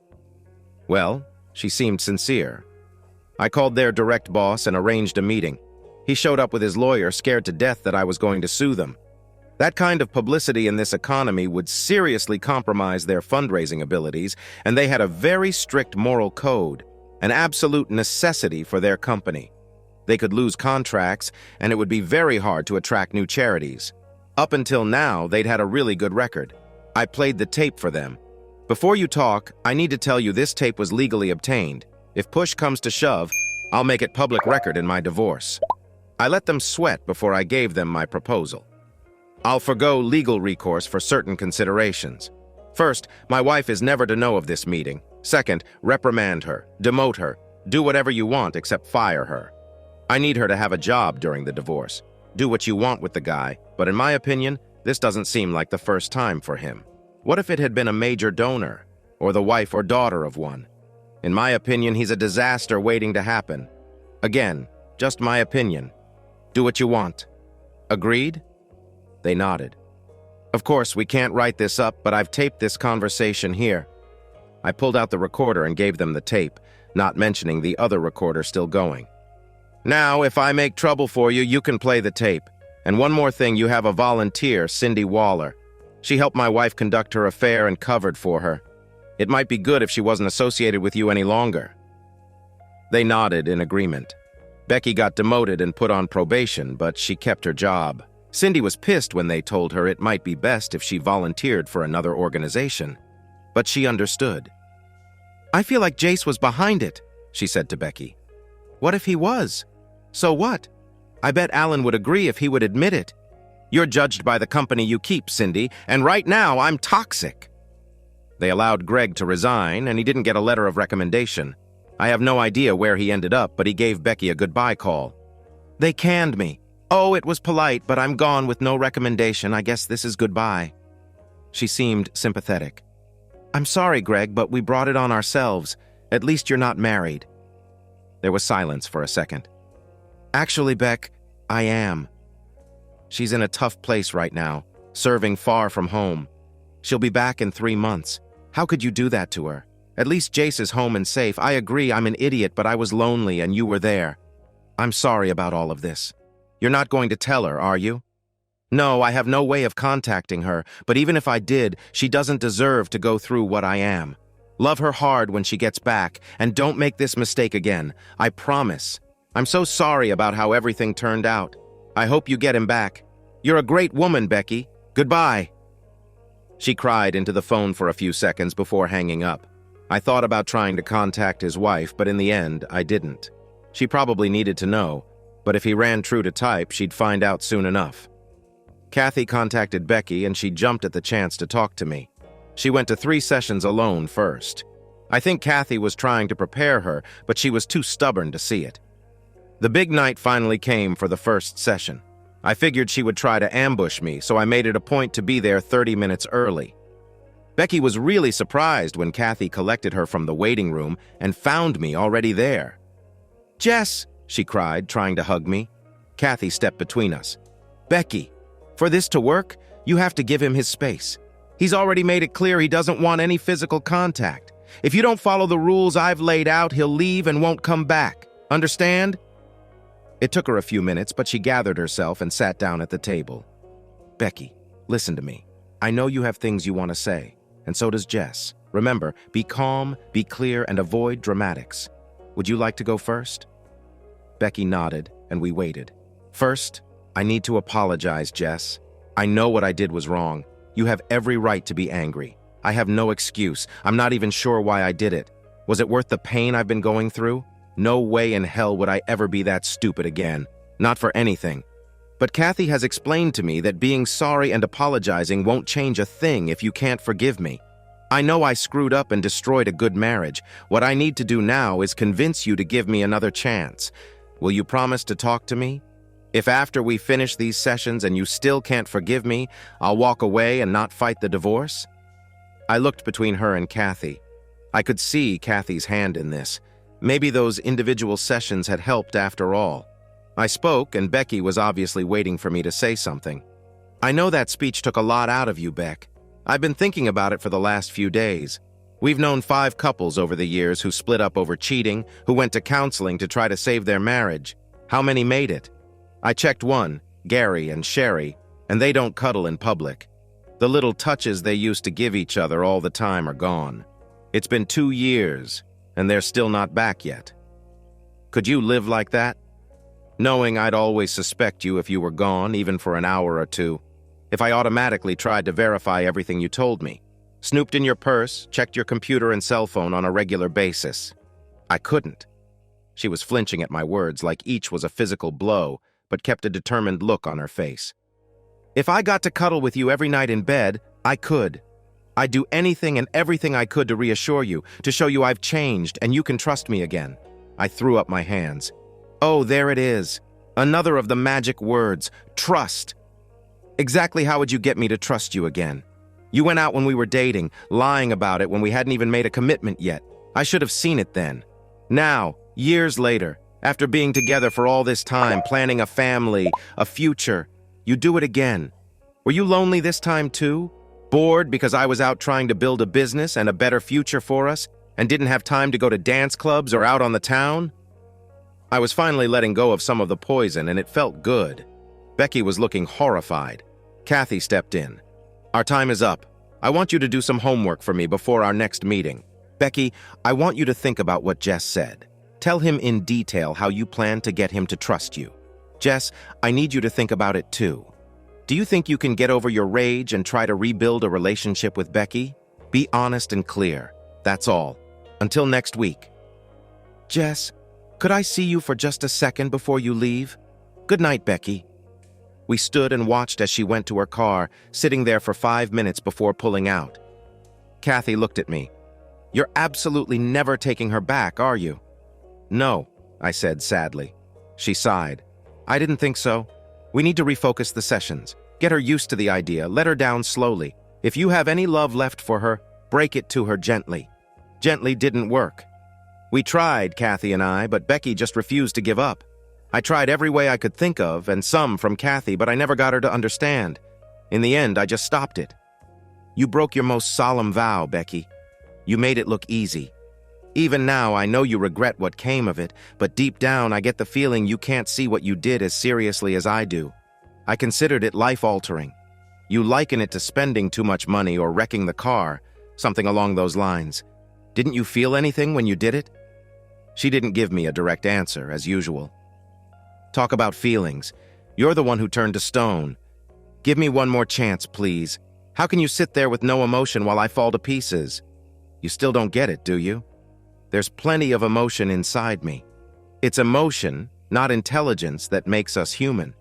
[SPEAKER 1] Well, she seemed sincere. I called their direct boss and arranged a meeting. He showed up with his lawyer, scared to death that I was going to sue them. That kind of publicity in this economy would seriously compromise their fundraising abilities, and they had a very strict moral code, an absolute necessity for their company. They could lose contracts, and it would be very hard to attract new charities. Up until now, they'd had a really good record. I played the tape for them. Before you talk, I need to tell you this tape was legally obtained. If push comes to shove, I'll make it public record in my divorce. I let them sweat before I gave them my proposal. I'll forgo legal recourse for certain considerations. First, my wife is never to know of this meeting. Second, reprimand her, demote her, do whatever you want except fire her. I need her to have a job during the divorce. Do what you want with the guy, but in my opinion, this doesn't seem like the first time for him. What if it had been a major donor, or the wife or daughter of one? In my opinion, he's a disaster waiting to happen. Again, just my opinion. Do what you want. Agreed? They nodded. Of course, we can't write this up, but I've taped this conversation here. I pulled out the recorder and gave them the tape, not mentioning the other recorder still going. Now, if I make trouble for you, you can play the tape. And one more thing, you have a volunteer, Cindy Waller. She helped my wife conduct her affair and covered for her. It might be good if she wasn't associated with you any longer. They nodded in agreement. Becky got demoted and put on probation, but she kept her job. Cindy was pissed when they told her it might be best if she volunteered for another organization. But she understood. I feel like Jace was behind it, she said to Becky. What if he was? So what? I bet Alan would agree if he would admit it. You're judged by the company you keep, Cindy, and right now I'm toxic. They allowed Greg to resign, and he didn't get a letter of recommendation. I have no idea where he ended up, but he gave Becky a goodbye call. They canned me. Oh, it was polite, but I'm gone with no recommendation. I guess this is goodbye. She seemed sympathetic. I'm sorry, Greg, but we brought it on ourselves. At least you're not married. There was silence for a second. Actually, Beck, I am. She's in a tough place right now, serving far from home. She'll be back in 3 months. How could you do that to her? At least Jace is home and safe. I agree, I'm an idiot, but I was lonely and you were there. I'm sorry about all of this. You're not going to tell her, are you? No, I have no way of contacting her, but even if I did, she doesn't deserve to go through what I am. Love her hard when she gets back, and don't make this mistake again. I promise. I'm so sorry about how everything turned out. I hope you get him back. You're a great woman, Becky. Goodbye. She cried into the phone for a few seconds before hanging up. I thought about trying to contact his wife, but in the end, I didn't. She probably needed to know, but if he ran true to type, she'd find out soon enough. Kathy contacted Becky, and she jumped at the chance to talk to me. She went to 3 sessions alone first. I think Kathy was trying to prepare her, but she was too stubborn to see it. The big night finally came for the first session. I figured she would try to ambush me, so I made it a point to be there 30 minutes early. Becky was really surprised when Kathy collected her from the waiting room and found me already there. Jess, she cried, trying to hug me. Kathy stepped between us. Becky, for this to work, you have to give him his space. He's already made it clear he doesn't want any physical contact. If you don't follow the rules I've laid out, he'll leave and won't come back. Understand? It took her a few minutes, but she gathered herself and sat down at the table. Becky, listen to me. I know you have things you want to say, and so does Jess. Remember, be calm, be clear, and avoid dramatics. Would you like to go first? Becky nodded, and we waited. First, I need to apologize, Jess. I know what I did was wrong. You have every right to be angry. I have no excuse. I'm not even sure why I did it. Was it worth the pain I've been going through? No way in hell would I ever be that stupid again. Not for anything. But Kathy has explained to me that being sorry and apologizing won't change a thing if you can't forgive me. I know I screwed up and destroyed a good marriage. What I need to do now is convince you to give me another chance. Will you promise to talk to me? If after we finish these sessions and you still can't forgive me, I'll walk away and not fight the divorce? I looked between her and Kathy. I could see Kathy's hand in this. Maybe those individual sessions had helped after all. I spoke, and Becky was obviously waiting for me to say something. I know that speech took a lot out of you, Beck. I've been thinking about it for the last few days. We've known 5 couples over the years who split up over cheating, who went to counseling to try to save their marriage. How many made it? I checked one, Gary and Sherry, and they don't cuddle in public. The little touches they used to give each other all the time are gone. It's been 2 years, and they're still not back yet. Could you live like that? Knowing I'd always suspect you if you were gone, even for an hour or two. If I automatically tried to verify everything you told me. Snooped in your purse, checked your computer and cell phone on a regular basis. I couldn't. She was flinching at my words like each was a physical blow, but kept a determined look on her face. If I got to cuddle with you every night in bed, I could. I'd do anything and everything I could to reassure you, to show you I've changed and you can trust me again. I threw up my hands. Oh, there it is. Another of the magic words, trust. Exactly how would you get me to trust you again? You went out when we were dating, lying about it when we hadn't even made a commitment yet. I should have seen it then. Now, years later, after being together for all this time, planning a family, a future, you do it again. Were you lonely this time too? Bored because I was out trying to build a business and a better future for us, and didn't have time to go to dance clubs or out on the town? I was finally letting go of some of the poison, and it felt good. Becky was looking horrified. Kathy stepped in. Our time is up. I want you to do some homework for me before our next meeting. Becky, I want you to think about what Jess said. Tell him in detail how you plan to get him to trust you. Jess, I need you to think about it too. Do you think you can get over your rage and try to rebuild a relationship with Becky? Be honest and clear. That's all. Until next week. Jess, could I see you for just a second before you leave? Good night, Becky. We stood and watched as she went to her car, sitting there for 5 minutes before pulling out. Kathy looked at me. You're absolutely never taking her back, are you? No, I said sadly. She sighed. I didn't think so. We need to refocus the sessions. Get her used to the idea, let her down slowly. If you have any love left for her, break it to her gently. Gently didn't work. We tried, Kathy and I, but Becky just refused to give up. I tried every way I could think of, and some from Kathy, but I never got her to understand. In the end, I just stopped it. You broke your most solemn vow, Becky. You made it look easy. Even now, I know you regret what came of it, but deep down, I get the feeling you can't see what you did as seriously as I do. I considered it life-altering. You liken it to spending too much money or wrecking the car, something along those lines. Didn't you feel anything when you did it? She didn't give me a direct answer, as usual. Talk about feelings. You're the one who turned to stone. Give me one more chance, please. How can you sit there with no emotion while I fall to pieces? You still don't get it, do you? There's plenty of emotion inside me. It's emotion, not intelligence, that makes us human.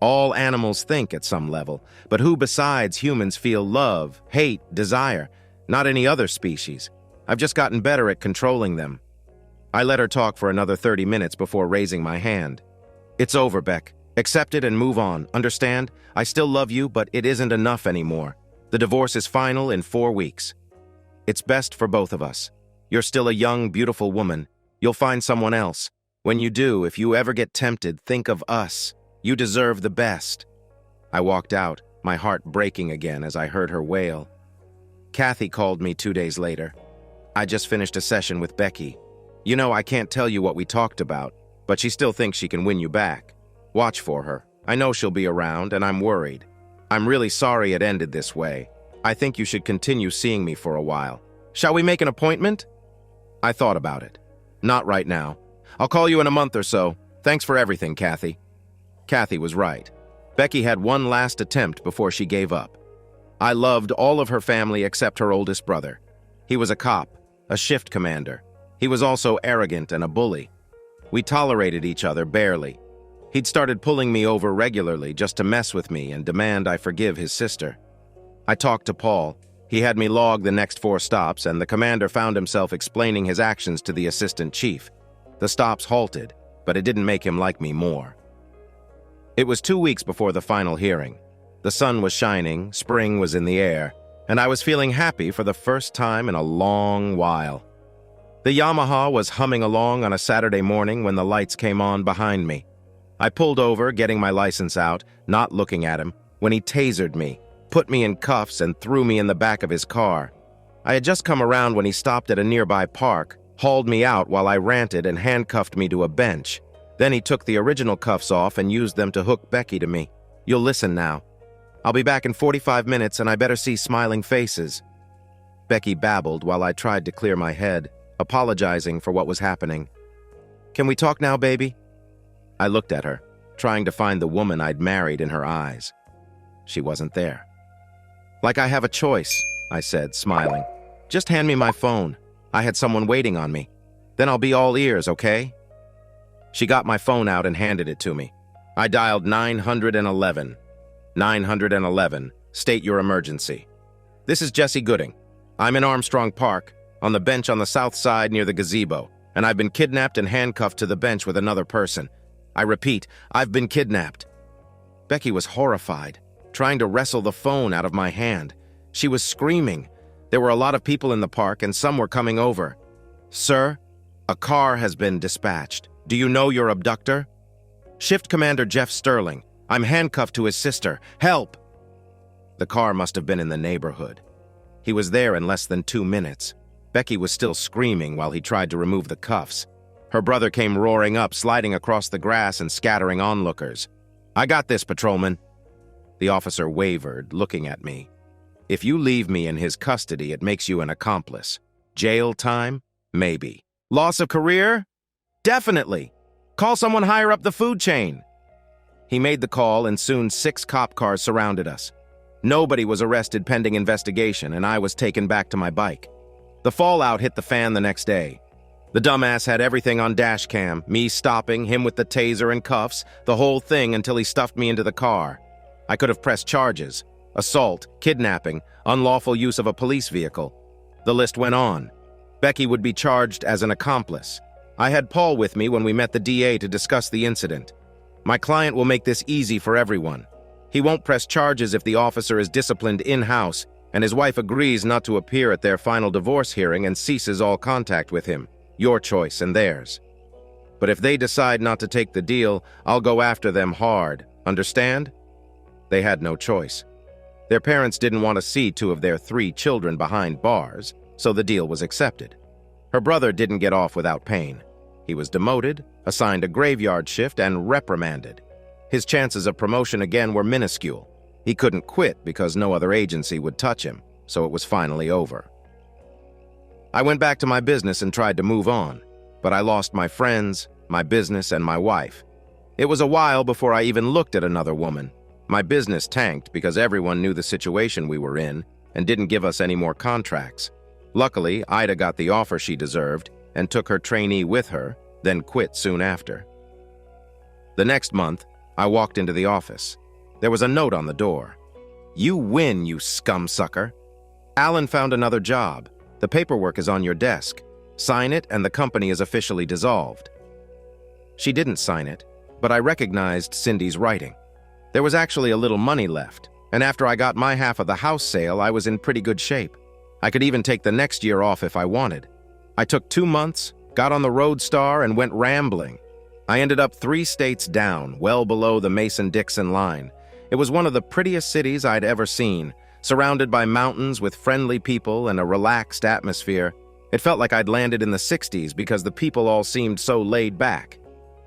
[SPEAKER 1] All animals think at some level, but who besides humans feel love, hate, desire? Not any other species. I've just gotten better at controlling them. I let her talk for another 30 minutes before raising my hand. It's over, Beck. Accept it and move on. Understand? I still love you, but it isn't enough anymore. The divorce is final in 4 weeks. It's best for both of us. You're still a young, beautiful woman. You'll find someone else. When you do, if you ever get tempted, think of us. You deserve the best. I walked out, my heart breaking again as I heard her wail. Kathy called me 2 days later. I just finished a session with Becky. You know, I can't tell you what we talked about, but she still thinks she can win you back. Watch for her. I know she'll be around, and I'm worried. I'm really sorry it ended this way. I think you should continue seeing me for a while. Shall we make an appointment? I thought about it. Not right now. I'll call you in a month or so. Thanks for everything, Kathy. Kathy was right. Becky had one last attempt before she gave up. I loved all of her family except her oldest brother. He was a cop, a shift commander. He was also arrogant and a bully. We tolerated each other barely. He'd started pulling me over regularly just to mess with me and demand I forgive his sister. I talked to Paul. He had me log the next 4 stops, and the commander found himself explaining his actions to the assistant chief. The stops halted, but it didn't make him like me more. It was 2 weeks before the final hearing. The sun was shining, spring was in the air, and I was feeling happy for the first time in a long while. The Yamaha was humming along on a Saturday morning when the lights came on behind me. I pulled over, getting my license out, not looking at him, when he tasered me, put me in cuffs, and threw me in the back of his car. I had just come around when he stopped at a nearby park, hauled me out while I ranted, and handcuffed me to a bench. Then he took the original cuffs off and used them to hook Becky to me. You'll listen now. I'll be back in 45 minutes and I better see smiling faces. Becky babbled while I tried to clear my head, apologizing for what was happening. Can we talk now, baby? I looked at her, trying to find the woman I'd married in her eyes. She wasn't there. Like I have a choice, I said, smiling. Just hand me my phone. I had someone waiting on me. Then I'll be all ears, okay? She got my phone out and handed it to me. I dialed 911. 911, state your emergency. This is Jesse Gooding. I'm in Armstrong Park, on the bench on the south side near the gazebo, and I've been kidnapped and handcuffed to the bench with another person. I repeat, I've been kidnapped. Becky was horrified, trying to wrestle the phone out of my hand. She was screaming. There were a lot of people in the park, and some were coming over. Sir, a car has been dispatched. Do you know your abductor? Shift Commander Jeff Sterling. I'm handcuffed to his sister. Help! The car must have been in the neighborhood. He was there in less than 2 minutes. Becky was still screaming while he tried to remove the cuffs. Her brother came roaring up, sliding across the grass and scattering onlookers. I got this, patrolman. The officer wavered, looking at me. If you leave me in his custody, it makes you an accomplice. Jail time? Maybe. Loss of career? Definitely. Call someone higher up the food chain. He made the call, and soon 6 cop cars surrounded us. Nobody was arrested pending investigation, and I was taken back to my bike. The fallout hit the fan the next day. The dumbass had everything on dash cam, me stopping, him with the taser and cuffs, the whole thing until he stuffed me into the car. I could have pressed charges: assault, kidnapping, unlawful use of a police vehicle. The list went on. Becky would be charged as an accomplice. I had Paul with me when we met the DA to discuss the incident. My client will make this easy for everyone. He won't press charges if the officer is disciplined in-house, and his wife agrees not to appear at their final divorce hearing and ceases all contact with him. Your choice and theirs. But if they decide not to take the deal, I'll go after them hard. Understand? They had no choice. Their parents didn't want to see 2 of their 3 children behind bars, so the deal was accepted. Her brother didn't get off without pain. He was demoted, assigned a graveyard shift, and reprimanded. His chances of promotion again were minuscule. He couldn't quit because no other agency would touch him, so it was finally over. I went back to my business and tried to move on, but I lost my friends, my business, and my wife. It was a while before I even looked at another woman. My business tanked because everyone knew the situation we were in and didn't give us any more contracts. Luckily, Ida got the offer she deserved and took her trainee with her, then quit soon after. The next month, I walked into the office. There was a note on the door. You win, you scumsucker. Alan found another job. The paperwork is on your desk. Sign it and the company is officially dissolved. She didn't sign it, but I recognized Cindy's writing. There was actually a little money left, and after I got my half of the house sale, I was in pretty good shape. I could even take the next year off if I wanted. I took 2 months, got on the Roadstar, and went rambling. I ended up 3 states down, well below the Mason-Dixon line. It was one of the prettiest cities I'd ever seen, surrounded by mountains with friendly people and a relaxed atmosphere. It felt like I'd landed in the 60s because the people all seemed so laid back.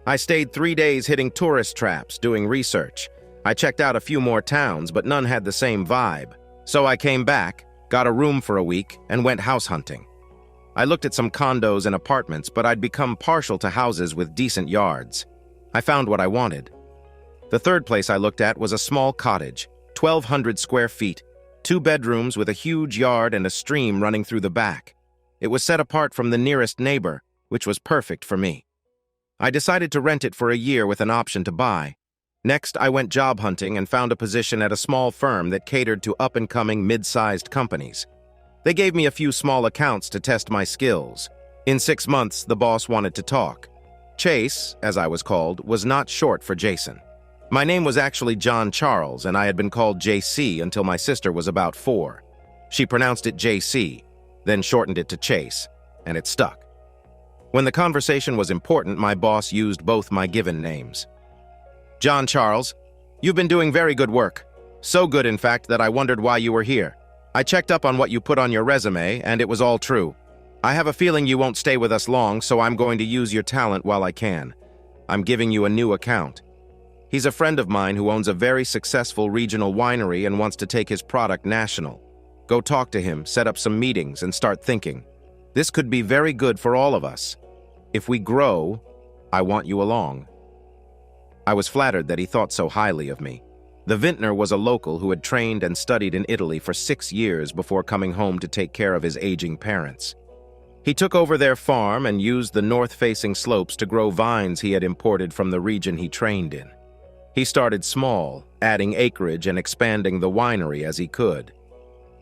[SPEAKER 1] I stayed 3 days hitting tourist traps, doing research. I checked out a few more towns, but none had the same vibe. So I came back, got a room for a week, and went house hunting. I looked at some condos and apartments, but I'd become partial to houses with decent yards. I found what I wanted. The third place I looked at was a small cottage, 1,200 square feet, 2 bedrooms with a huge yard and a stream running through the back. It was set apart from the nearest neighbor, which was perfect for me. I decided to rent it for a year with an option to buy. Next, I went job hunting and found a position at a small firm that catered to up-and-coming mid-sized companies. They gave me a few small accounts to test my skills. In 6 months, the boss wanted to talk. Chase, as I was called, was not short for Jason. My name was actually John Charles, and I had been called JC until my sister was about 4. She pronounced it JC, then shortened it to Chase, and it stuck. When the conversation was important, my boss used both my given names. John Charles, you've been doing very good work. So good, in fact, that I wondered why you were here. I checked up on what you put on your resume, and it was all true. I have a feeling you won't stay with us long, so I'm going to use your talent while I can. I'm giving you a new account. He's a friend of mine who owns a very successful regional winery and wants to take his product national. Go talk to him, set up some meetings, and start thinking. This could be very good for all of us. If we grow, I want you along. I was flattered that he thought so highly of me. The vintner was a local who had trained and studied in Italy for 6 years before coming home to take care of his aging parents. He took over their farm and used the north-facing slopes to grow vines he had imported from the region he trained in. He started small, adding acreage and expanding the winery as he could.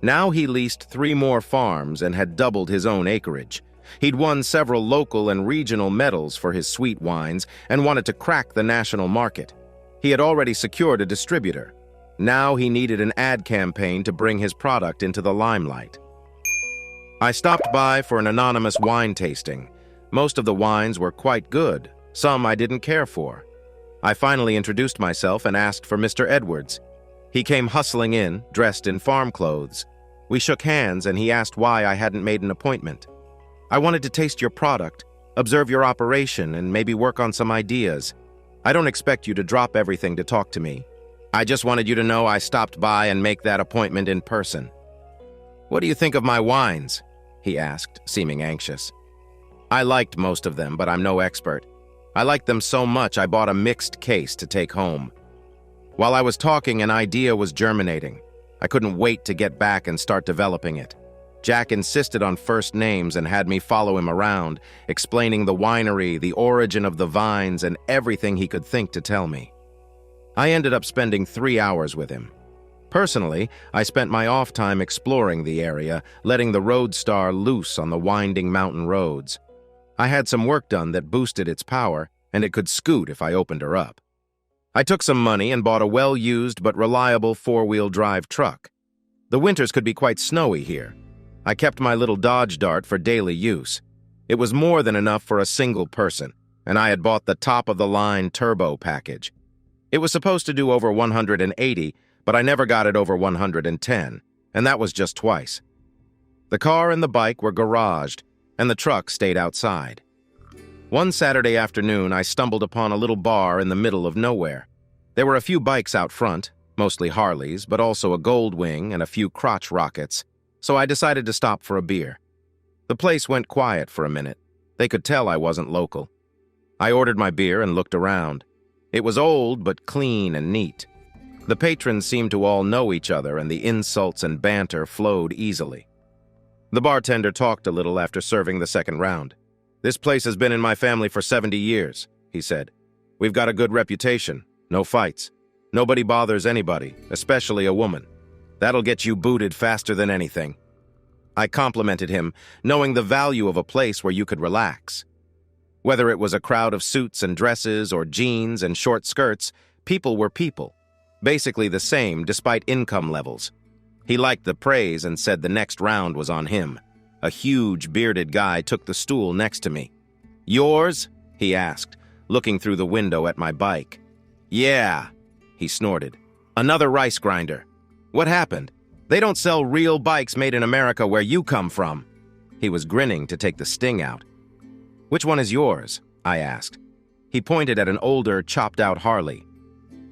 [SPEAKER 1] Now he leased 3 more farms and had doubled his own acreage. He'd won several local and regional medals for his sweet wines and wanted to crack the national market. He had already secured a distributor. Now he needed an ad campaign to bring his product into the limelight. I stopped by for an anonymous wine tasting. Most of the wines were quite good. Some I didn't care for. I finally introduced myself and asked for Mr. Edwards. He came hustling in, dressed in farm clothes. We shook hands and he asked why I hadn't made an appointment. I wanted to taste your product, observe your operation, and maybe work on some ideas. I don't expect you to drop everything to talk to me. I just wanted you to know I stopped by and make that appointment in person. What do you think of my wines? He asked, seeming anxious. I liked most of them, but I'm no expert. I liked them so much I bought a mixed case to take home. While I was talking, an idea was germinating. I couldn't wait to get back and start developing it. Jack insisted on first names and had me follow him around, explaining the winery, the origin of the vines, and everything he could think to tell me. I ended up spending 3 hours with him. Personally, I spent my off time exploring the area, letting the Roadstar loose on the winding mountain roads. I had some work done that boosted its power, and it could scoot if I opened her up. I took some money and bought a well-used but reliable 4-wheel drive truck. The winters could be quite snowy here. I kept my little Dodge Dart for daily use. It was more than enough for a single person, and I had bought the top-of-the-line turbo package. It was supposed to do over 180, but I never got it over 110, and that was just twice. The car and the bike were garaged, and the truck stayed outside. One Saturday afternoon, I stumbled upon a little bar in the middle of nowhere. There were a few bikes out front, mostly Harleys, but also a Goldwing and a few crotch rockets, so I decided to stop for a beer. The place went quiet for a minute. They could tell I wasn't local. I ordered my beer and looked around. It was old, but clean and neat. The patrons seemed to all know each other, and the insults and banter flowed easily. The bartender talked a little after serving the second round. "This place has been in my family for 70 years, he said. "We've got a good reputation. No fights. Nobody bothers anybody, especially a woman. That'll get you booted faster than anything." I complimented him, knowing the value of a place where you could relax. Whether it was a crowd of suits and dresses or jeans and short skirts, people were people. Basically the same despite income levels. He liked the praise and said the next round was on him. A huge, bearded guy took the stool next to me. "Yours?" he asked, looking through the window at my bike. "Yeah," he snorted. "Another rice grinder. What happened? They don't sell real bikes made in America where you come from." He was grinning to take the sting out. "Which one is yours?" I asked. He pointed at an older, chopped-out Harley.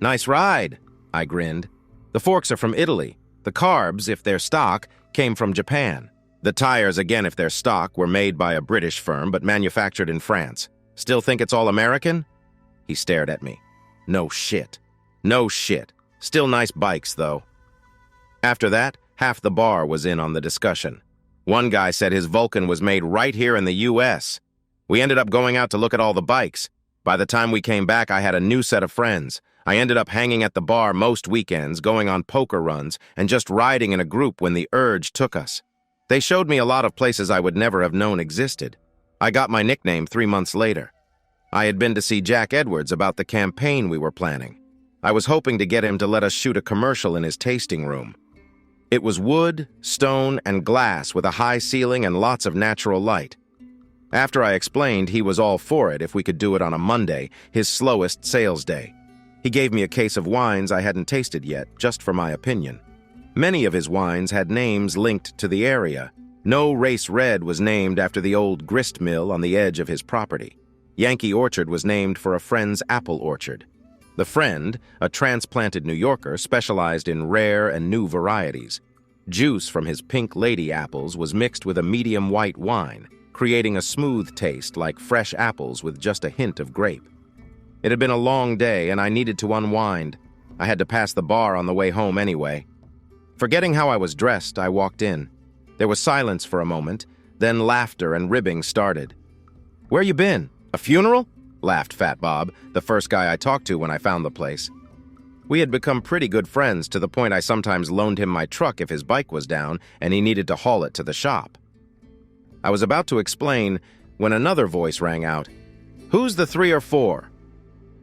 [SPEAKER 1] "Nice ride," I grinned. "The forks are from Italy. The carbs, if they're stock, came from Japan. The tires, again if they're stock, were made by a British firm but manufactured in France. Still think it's all American?" He stared at me. "No shit. No shit. Still nice bikes, though." After that, half the bar was in on the discussion. One guy said his Vulcan was made right here in the U.S. We ended up going out to look at all the bikes. By the time we came back, I had a new set of friends. I ended up hanging at the bar most weekends, going on poker runs, and just riding in a group when the urge took us. They showed me a lot of places I would never have known existed. I got my nickname 3 months later. I had been to see Jack Edwards about the campaign we were planning. I was hoping to get him to let us shoot a commercial in his tasting room. It was wood, stone, and glass with a high ceiling and lots of natural light. After I explained he was all for it if we could do it on a Monday, his slowest sales day. He gave me a case of wines I hadn't tasted yet, just for my opinion. Many of his wines had names linked to the area. No Race Red was named after the old grist mill on the edge of his property. Yankee Orchard was named for a friend's apple orchard. The friend, a transplanted New Yorker, specialized in rare and new varieties. Juice from his Pink Lady apples was mixed with a medium white wine, creating a smooth taste like fresh apples with just a hint of grape. It had been a long day, and I needed to unwind. I had to pass the bar on the way home anyway. Forgetting how I was dressed, I walked in. There was silence for a moment, then laughter and ribbing started. "Where you been? A funeral?" laughed Fat Bob, the first guy I talked to when I found the place. We had become pretty good friends to the point I sometimes loaned him my truck if his bike was down and he needed to haul it to the shop. I was about to explain when another voice rang out. "Who's the 3 or 4?"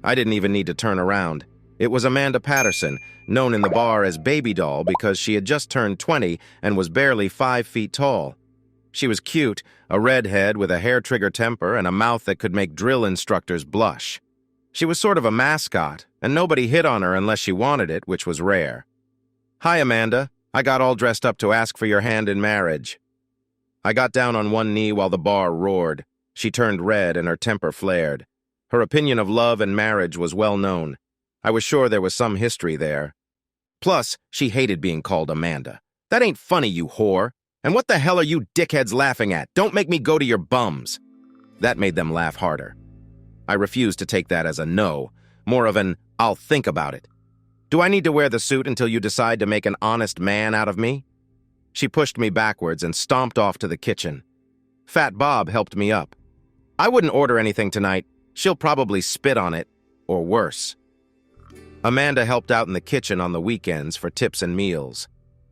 [SPEAKER 1] I didn't even need to turn around. It was Amanda Patterson, known in the bar as Baby Doll because she had just turned 20 and was barely 5 feet tall. She was cute, a redhead with a hair-trigger temper and a mouth that could make drill instructors blush. She was sort of a mascot, and nobody hit on her unless she wanted it, which was rare. "Hi, Amanda. I got all dressed up to ask for your hand in marriage." I got down on one knee while the bar roared. She turned red and her temper flared. Her opinion of love and marriage was well known. I was sure there was some history there. Plus, she hated being called Amanda. "That ain't funny, you whore. And what the hell are you dickheads laughing at? Don't make me go to your bums." That made them laugh harder. I refused to take that as a no, more of an "I'll think about it." "Do I need to wear the suit until you decide to make an honest man out of me?" She pushed me backwards and stomped off to the kitchen. Fat Bob helped me up. "I wouldn't order anything tonight. She'll probably spit on it, or worse." Amanda helped out in the kitchen on the weekends for tips and meals.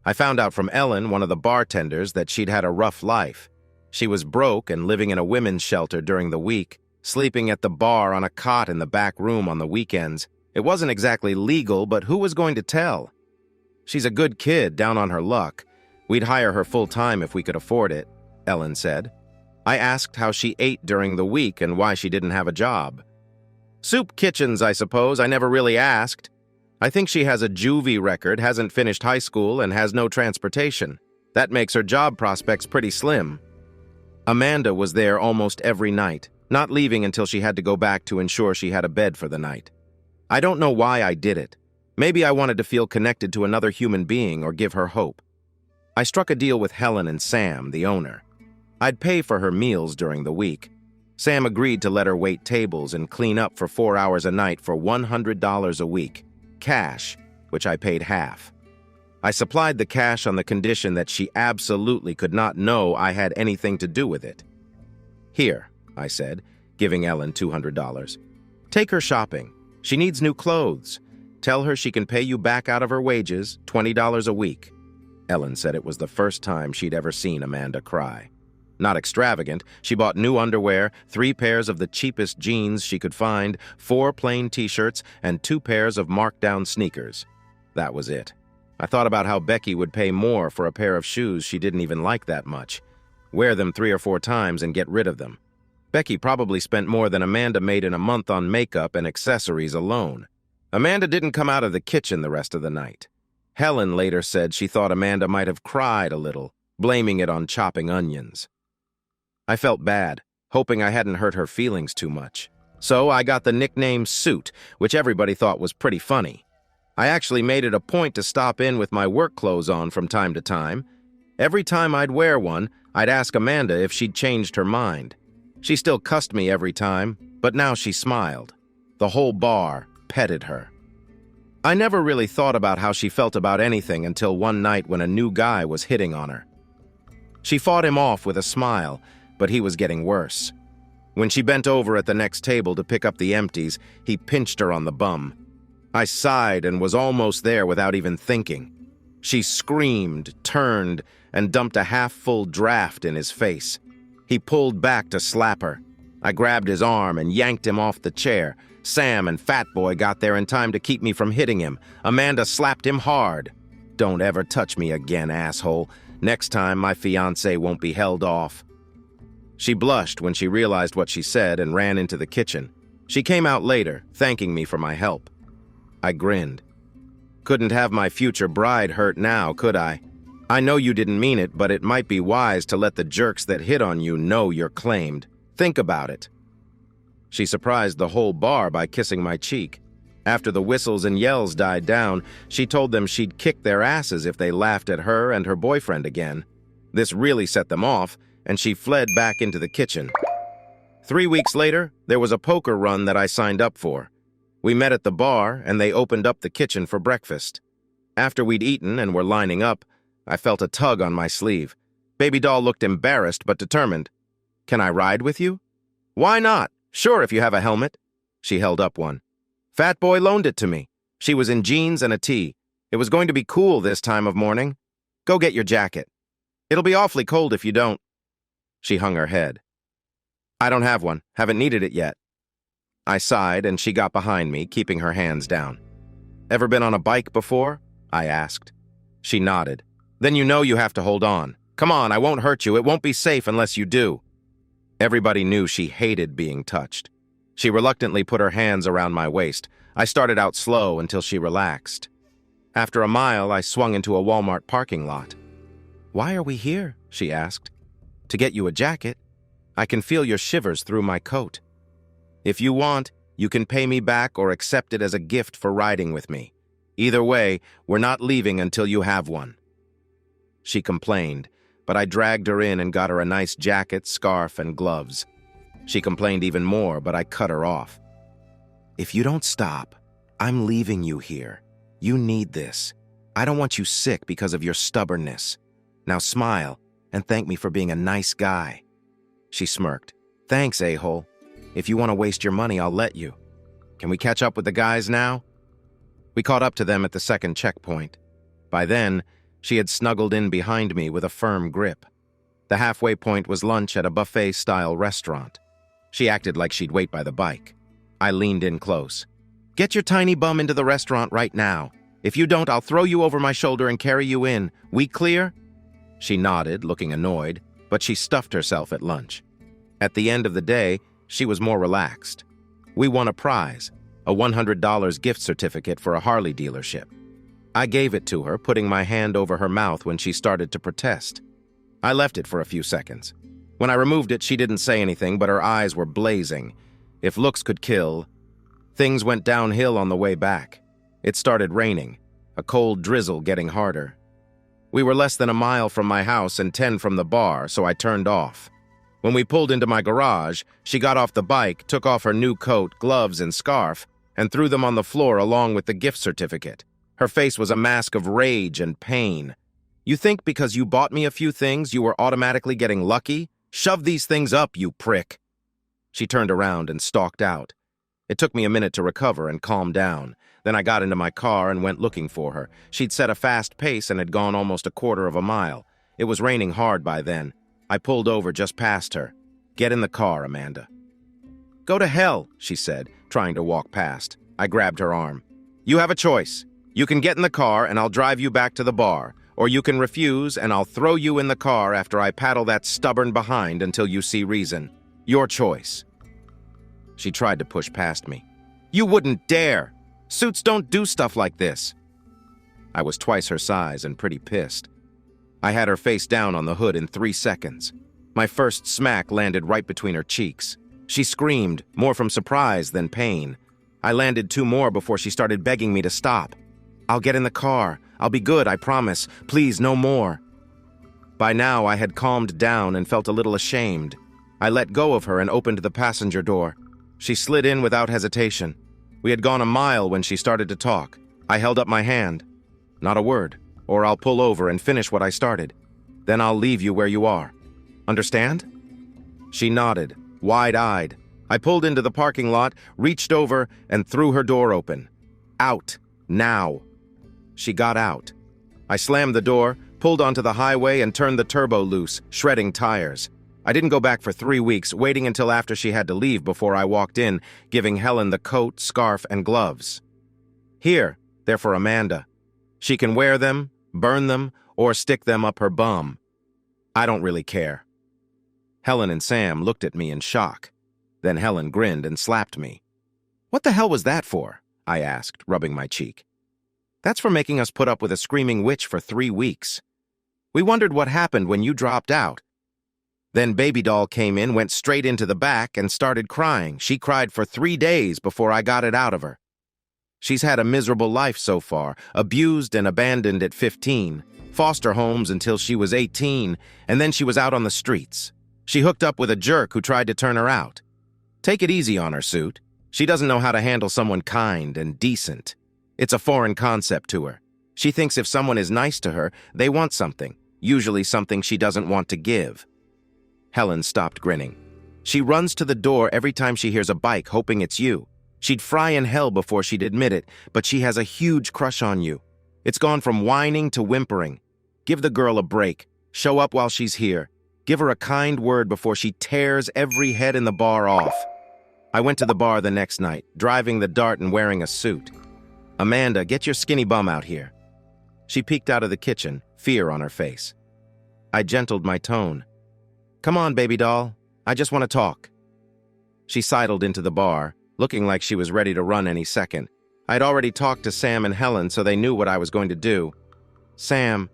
[SPEAKER 1] I found out from Ellen, one of the bartenders, that she'd had a rough life. She was broke and living in a women's shelter during the week, sleeping at the bar on a cot in the back room on the weekends. It wasn't exactly legal, but who was going to tell? "She's a good kid, down on her luck. We'd hire her full-time if we could afford it," Ellen said. I asked how she ate during the week and why she didn't have a job. "Soup kitchens, I suppose. I never really asked. I think she has a juvie record, hasn't finished high school, and has no transportation. That makes her job prospects pretty slim." Amanda was there almost every night, not leaving until she had to go back to ensure she had a bed for the night. I don't know why I did it. Maybe I wanted to feel connected to another human being or give her hope. I struck a deal with Helen and Sam, the owner. I'd pay for her meals during the week. Sam agreed to let her wait tables and clean up for 4 hours a night for $100 a week. Cash, which I paid half. I supplied the cash on the condition that she absolutely could not know I had anything to do with it. "Here," I said, giving Ellen $200. "Take her shopping. She needs new clothes. Tell her she can pay you back out of her wages, $20 a week." Ellen said it was the first time she'd ever seen Amanda cry. Not extravagant, she bought new underwear, 3 pairs of the cheapest jeans she could find, 4 plain t-shirts, and 2 pairs of marked-down sneakers. That was it. I thought about how Becky would pay more for a pair of shoes she didn't even like that much. Wear them 3 or 4 times and get rid of them. Becky probably spent more than Amanda made in a month on makeup and accessories alone. Amanda didn't come out of the kitchen the rest of the night. Helen later said she thought Amanda might have cried a little, blaming it on chopping onions. I felt bad, hoping I hadn't hurt her feelings too much. So I got the nickname Suit, which everybody thought was pretty funny. I actually made it a point to stop in with my work clothes on from time to time. Every time I'd wear one, I'd ask Amanda if she'd changed her mind. She still cussed me every time, but now she smiled. The whole bar petted her. I never really thought about how she felt about anything until one night when a new guy was hitting on her. She fought him off with a smile, but he was getting worse. When she bent over at the next table to pick up the empties, he pinched her on the bum. I sighed and was almost there without even thinking. She screamed, turned, and dumped a half-full draft in his face. He pulled back to slap her. I grabbed his arm and yanked him off the chair. Sam and Fat Boy got there in time to keep me from hitting him. Amanda slapped him hard. "Don't ever touch me again, asshole. Next time, my fiancé won't be held off." She blushed when she realized what she said and ran into the kitchen. She came out later, thanking me for my help. I grinned. Couldn't have my future bride hurt now, could I? I know you didn't mean it, but it might be wise to let the jerks that hit on you know you're claimed. Think about it. She surprised the whole bar by kissing my cheek. After the whistles and yells died down, she told them she'd kick their asses if they laughed at her and her boyfriend again. This really set them off, and she fled back into the kitchen. 3 weeks later, there was a poker run that I signed up for. We met at the bar, and they opened up the kitchen for breakfast. After we'd eaten and were lining up, I felt a tug on my sleeve. Baby doll looked embarrassed but determined. "Can I ride with you?" "Why not? Sure, if you have a helmet." She held up one. Fat Boy loaned it to me. She was in jeans and a tee. It was going to be cool this time of morning. "Go get your jacket. It'll be awfully cold if you don't." She hung her head. "I don't have one. Haven't needed it yet." I sighed and she got behind me, keeping her hands down. "Ever been on a bike before?" I asked. She nodded. "Then you know you have to hold on. Come on, I won't hurt you. It won't be safe unless you do." Everybody knew she hated being touched. She reluctantly put her hands around my waist. I started out slow until she relaxed. After a mile, I swung into a Walmart parking lot. "Why are we here?" she asked. "To get you a jacket. I can feel your shivers through my coat. If you want, you can pay me back or accept it as a gift for riding with me. Either way, we're not leaving until you have one." She complained, but I dragged her in and got her a nice jacket, scarf, and gloves. She complained even more, but I cut her off. "If you don't stop, I'm leaving you here. You need this. I don't want you sick because of your stubbornness. Now smile and thank me for being a nice guy." She smirked. "Thanks, a-hole. If you want to waste your money, I'll let you. Can we catch up with the guys now?" We caught up to them at the second checkpoint. By then, she had snuggled in behind me with a firm grip. The halfway point was lunch at a buffet-style restaurant. She acted like she'd wait by the bike. I leaned in close. "Get your tiny bum into the restaurant right now. If you don't, I'll throw you over my shoulder and carry you in. We clear?" She nodded, looking annoyed, but she stuffed herself at lunch. At the end of the day, she was more relaxed. We won a prize, a $100 gift certificate for a Harley dealership. I gave it to her, putting my hand over her mouth when she started to protest. I left it for a few seconds. When I removed it, she didn't say anything, but her eyes were blazing. If looks could kill. Things went downhill on the way back. It started raining, a cold drizzle getting harder. We were less than a mile from my house and 10 from the bar, so I turned off. When we pulled into my garage, she got off the bike, took off her new coat, gloves, and scarf, and threw them on the floor along with the gift certificate. Her face was a mask of rage and pain. "You think because you bought me a few things, you were automatically getting lucky? Shove these things up, you prick." She turned around and stalked out. It took me a minute to recover and calm down. Then I got into my car and went looking for her. She'd set a fast pace and had gone almost a quarter of a mile. It was raining hard by then. I pulled over just past her. "Get in the car, Amanda." "Go to hell," she said, trying to walk past. I grabbed her arm. "You have a choice. You can get in the car and I'll drive you back to the bar, or you can refuse and I'll throw you in the car after I paddle that stubborn behind until you see reason. Your choice." She tried to push past me. "You wouldn't dare! Suits don't do stuff like this." I was twice her size and pretty pissed. I had her face down on the hood in 3 seconds. My first smack landed right between her cheeks. She screamed, more from surprise than pain. I landed 2 more before she started begging me to stop. "I'll get in the car. I'll be good, I promise. Please, no more." By now, I had calmed down and felt a little ashamed. I let go of her and opened the passenger door. She slid in without hesitation. We had gone a mile when she started to talk. I held up my hand. "Not a word, or I'll pull over and finish what I started. Then I'll leave you where you are. Understand?" She nodded, wide-eyed. I pulled into the parking lot, reached over, and threw her door open. "Out, now." She got out. I slammed the door, pulled onto the highway, and turned the turbo loose, shredding tires. I didn't go back for 3 weeks, waiting until after she had to leave before I walked in, giving Helen the coat, scarf, and gloves. "Here, they're for Amanda. She can wear them, burn them, or stick them up her bum. I don't really care." Helen and Sam looked at me in shock. Then Helen grinned and slapped me. "What the hell was that for?" I asked, rubbing my cheek. "That's for making us put up with a screaming witch for 3 weeks. We wondered what happened when you dropped out. Then Baby Doll came in, went straight into the back, and started crying. She cried for 3 days before I got it out of her. She's had a miserable life so far, abused and abandoned at 15, foster homes until she was 18, and then she was out on the streets. She hooked up with a jerk who tried to turn her out. Take it easy on her, Suit. She doesn't know how to handle someone kind and decent. It's a foreign concept to her. She thinks if someone is nice to her, they want something, usually something she doesn't want to give." Helen stopped grinning. "She runs to the door every time she hears a bike, hoping it's you. She'd fry in hell before she'd admit it, but she has a huge crush on you. It's gone from whining to whimpering. Give the girl a break. Show up while she's here. Give her a kind word before she tears every head in the bar off." I went to the bar the next night, driving the Dart and wearing a suit. "Amanda, get your skinny bum out here." She peeked out of the kitchen, fear on her face. I gentled my tone. "Come on, Baby Doll. I just want to talk." She sidled into the bar, looking like she was ready to run any second. I'd already talked to Sam and Helen, so they knew what I was going to do. "Sam,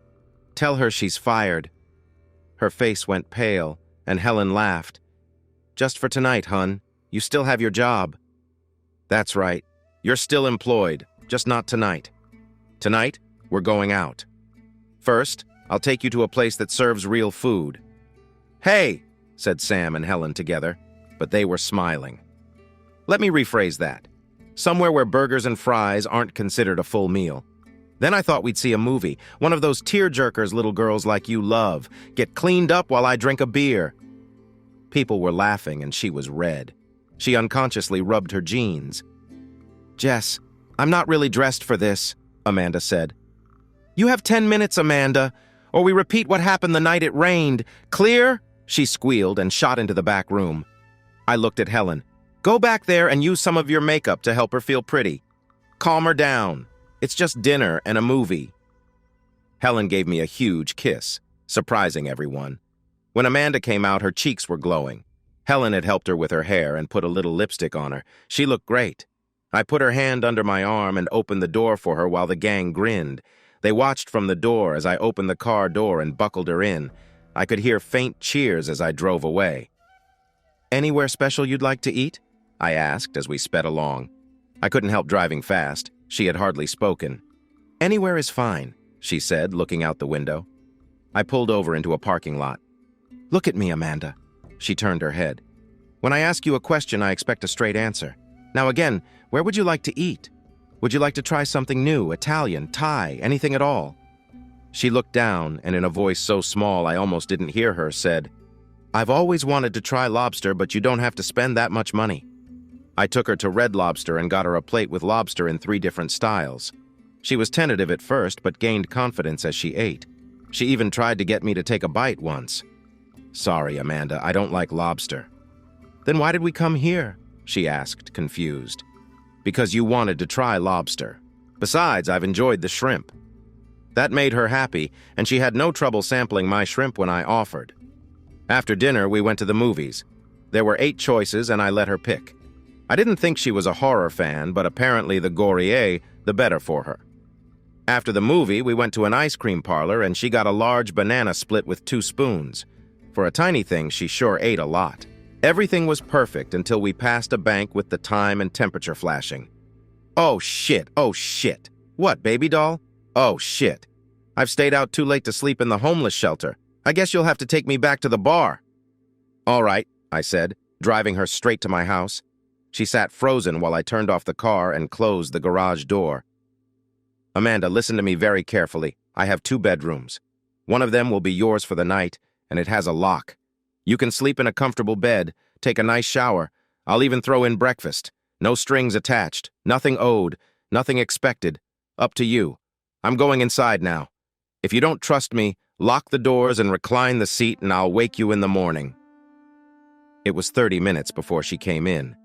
[SPEAKER 1] tell her she's fired." Her face went pale, and Helen laughed. "Just for tonight, hun. You still have your job." "That's right. You're still employed, just not tonight. Tonight, we're going out. First, I'll take you to a place that serves real food." "Hey," said Sam and Helen together, but they were smiling. Let me rephrase that. Somewhere where burgers and fries aren't considered a full meal. Then I thought we'd see a movie, one of those tear-jerkers little girls like you love, get cleaned up while I drink a beer. People were laughing and she was red. She unconsciously rubbed her jeans. "Jess, I'm not really dressed for this," Amanda said. "You have 10 minutes, Amanda, or we repeat what happened the night it rained. Clear?" She squealed and shot into the back room. I looked at Helen. "Go back there and use some of your makeup to help her feel pretty. Calm her down. It's just dinner and a movie." Helen gave me a huge kiss, surprising everyone. When Amanda came out, her cheeks were glowing. Helen had helped her with her hair and put a little lipstick on her. She looked great. I put her hand under my arm and opened the door for her while the gang grinned. They watched from the door as I opened the car door and buckled her in. I could hear faint cheers as I drove away. "Anywhere special you'd like to eat?" I asked as we sped along. I couldn't help driving fast. She had hardly spoken. "Anywhere is fine," she said, looking out the window. I pulled over into a parking lot. "Look at me, Amanda." She turned her head. "When I ask you a question, I expect a straight answer. Now again, where would you like to eat? Would you like to try something new, Italian, Thai, anything at all?" She looked down and in a voice so small I almost didn't hear her said, "I've always wanted to try lobster, but you don't have to spend that much money." I took her to Red Lobster and got her a plate with lobster in 3 different styles. She was tentative at first, but gained confidence as she ate. She even tried to get me to take a bite once. "Sorry, Amanda, I don't like lobster." "Then why did we come here?" she asked, confused. "Because you wanted to try lobster. Besides, I've enjoyed the shrimp." That made her happy, and she had no trouble sampling my shrimp when I offered. After dinner, we went to the movies. There were 8 choices, and I let her pick. I didn't think she was a horror fan, but apparently the gorier, the better for her. After the movie, we went to an ice cream parlor, and she got a large banana split with 2 spoons. For a tiny thing, she sure ate a lot. Everything was perfect until we passed a bank with the time and temperature flashing. "Oh shit, oh shit. What, Baby Doll? Oh shit. I've stayed out too late to sleep in the homeless shelter. I guess you'll have to take me back to the bar." "All right," I said, driving her straight to my house. She sat frozen while I turned off the car and closed the garage door. "Amanda, listen to me very carefully. I have 2 bedrooms. One of them will be yours for the night, and it has a lock. You can sleep in a comfortable bed, take a nice shower. I'll even throw in breakfast. No strings attached, nothing owed, nothing expected. Up to you. I'm going inside now. If you don't trust me, lock the doors and recline the seat and I'll wake you in the morning." It was 30 minutes before she came in.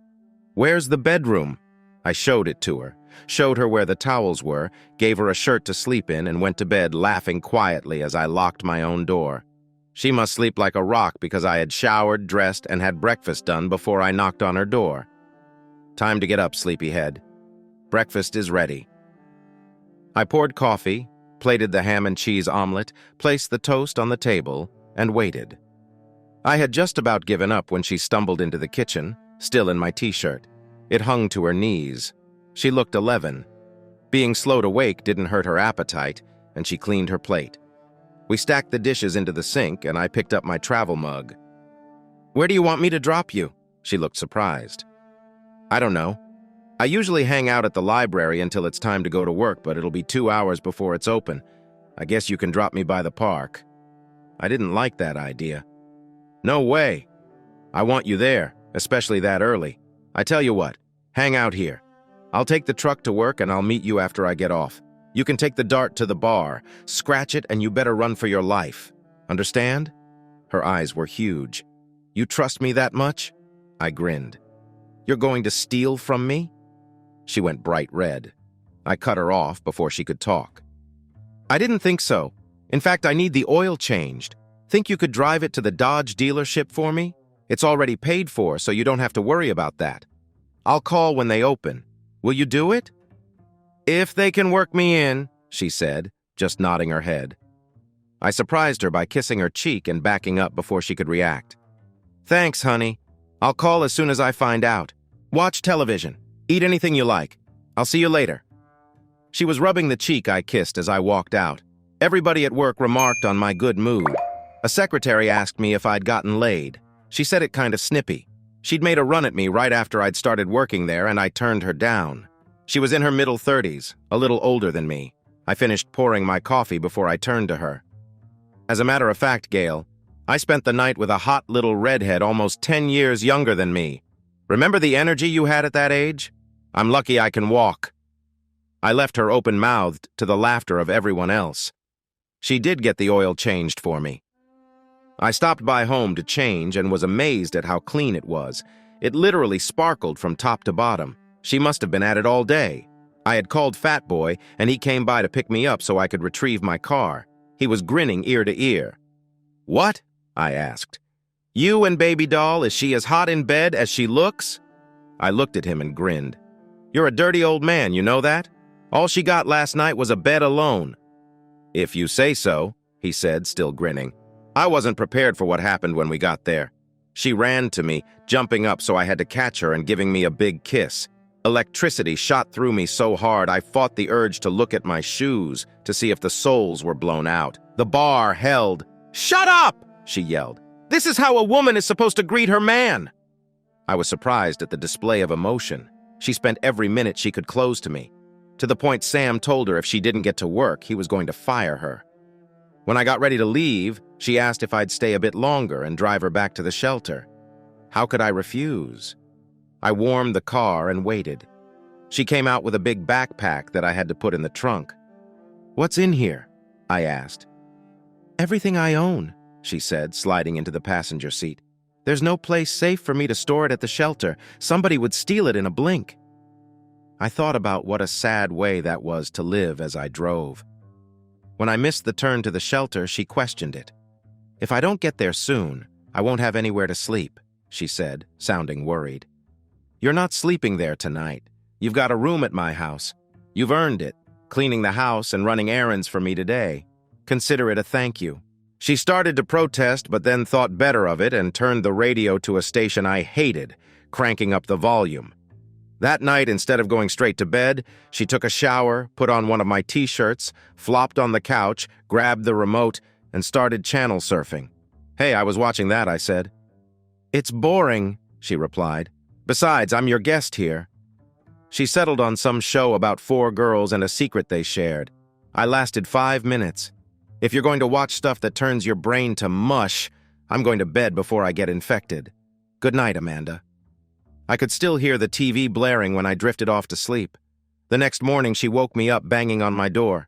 [SPEAKER 1] "Where's the bedroom?" I showed it to her, showed her where the towels were, gave her a shirt to sleep in, and went to bed laughing quietly as I locked my own door. She must sleep like a rock because I had showered, dressed, and had breakfast done before I knocked on her door. Time to get up, sleepyhead. Breakfast is ready. I poured coffee, plated the ham and cheese omelet, placed the toast on the table, and waited. I had just about given up when she stumbled into the kitchen, still in my t-shirt. It hung to her knees. She looked 11. Being slow to wake didn't hurt her appetite, and she cleaned her plate. We stacked the dishes into the sink, and I picked up my travel mug. "Where do you want me to drop you?" She looked surprised. "I don't know. I usually hang out at the library until it's time to go to work, but it'll be 2 hours before it's open. I guess you can drop me by the park." I didn't like that idea. "No way. I want you there, especially that early. I tell you what, hang out here. I'll take the truck to work and I'll meet you after I get off. You can take the dart to the bar, scratch it, and you better run for your life. Understand?" Her eyes were huge. "You trust me that much?" I grinned. "You're going to steal from me?" She went bright red. I cut her off before she could talk. "I didn't think so. In fact, I need the oil changed. Think you could drive it to the Dodge dealership for me? It's already paid for, so you don't have to worry about that. I'll call when they open. Will you do it?" "If they can work me in," she said, just nodding her head. I surprised her by kissing her cheek and backing up before she could react. "Thanks, honey. I'll call as soon as I find out. Watch television. Eat anything you like. I'll see you later." She was rubbing the cheek I kissed as I walked out. Everybody at work remarked on my good mood. A secretary asked me if I'd gotten laid. She said it kind of snippy. She'd made a run at me right after I'd started working there, and I turned her down. She was in her middle 30s, a little older than me. I finished pouring my coffee before I turned to her. "As a matter of fact, Gail, I spent the night with a hot little redhead almost 10 years younger than me. Remember the energy you had at that age? I'm lucky I can walk." I left her open-mouthed to the laughter of everyone else. She did get the oil changed for me. I stopped by home to change and was amazed at how clean it was. It literally sparkled from top to bottom. She must have been at it all day. I had called Fat Boy, and he came by to pick me up so I could retrieve my car. He was grinning ear to ear. "What?" I asked. "You and baby doll, is she as hot in bed as she looks?" I looked at him and grinned. "You're a dirty old man, you know that? All she got last night was a bed alone." "If you say so," he said, still grinning. I wasn't prepared for what happened when we got there. She ran to me, jumping up so I had to catch her and giving me a big kiss. Electricity shot through me so hard I fought the urge to look at my shoes to see if the soles were blown out. The bar held. "Shut up!" she yelled. "This is how a woman is supposed to greet her man." I was surprised at the display of emotion. She spent every minute she could close to me, to the point Sam told her if she didn't get to work, he was going to fire her. When I got ready to leave, she asked if I'd stay a bit longer and drive her back to the shelter. How could I refuse? I warmed the car and waited. She came out with a big backpack that I had to put in the trunk. "What's in here?" I asked. "Everything I own," she said, sliding into the passenger seat. "There's no place safe for me to store it at the shelter. Somebody would steal it in a blink." I thought about what a sad way that was to live as I drove. When I missed the turn to the shelter, she questioned it. "If I don't get there soon, I won't have anywhere to sleep," she said, sounding worried. "You're not sleeping there tonight. You've got a room at my house. You've earned it, cleaning the house and running errands for me today. Consider it a thank you." She started to protest, but then thought better of it and turned the radio to a station I hated, cranking up the volume. That night, instead of going straight to bed, she took a shower, put on one of my t-shirts, flopped on the couch, grabbed the remote, and started channel surfing. "Hey, I was watching that," I said. "It's boring," she replied. "Besides, I'm your guest here." She settled on some show about 4 girls and a secret they shared. I lasted 5 minutes. If you're going to watch stuff that turns your brain to mush, I'm going to bed before I get infected. Good night, Amanda. I could still hear the TV blaring when I drifted off to sleep. The next morning, she woke me up banging on my door.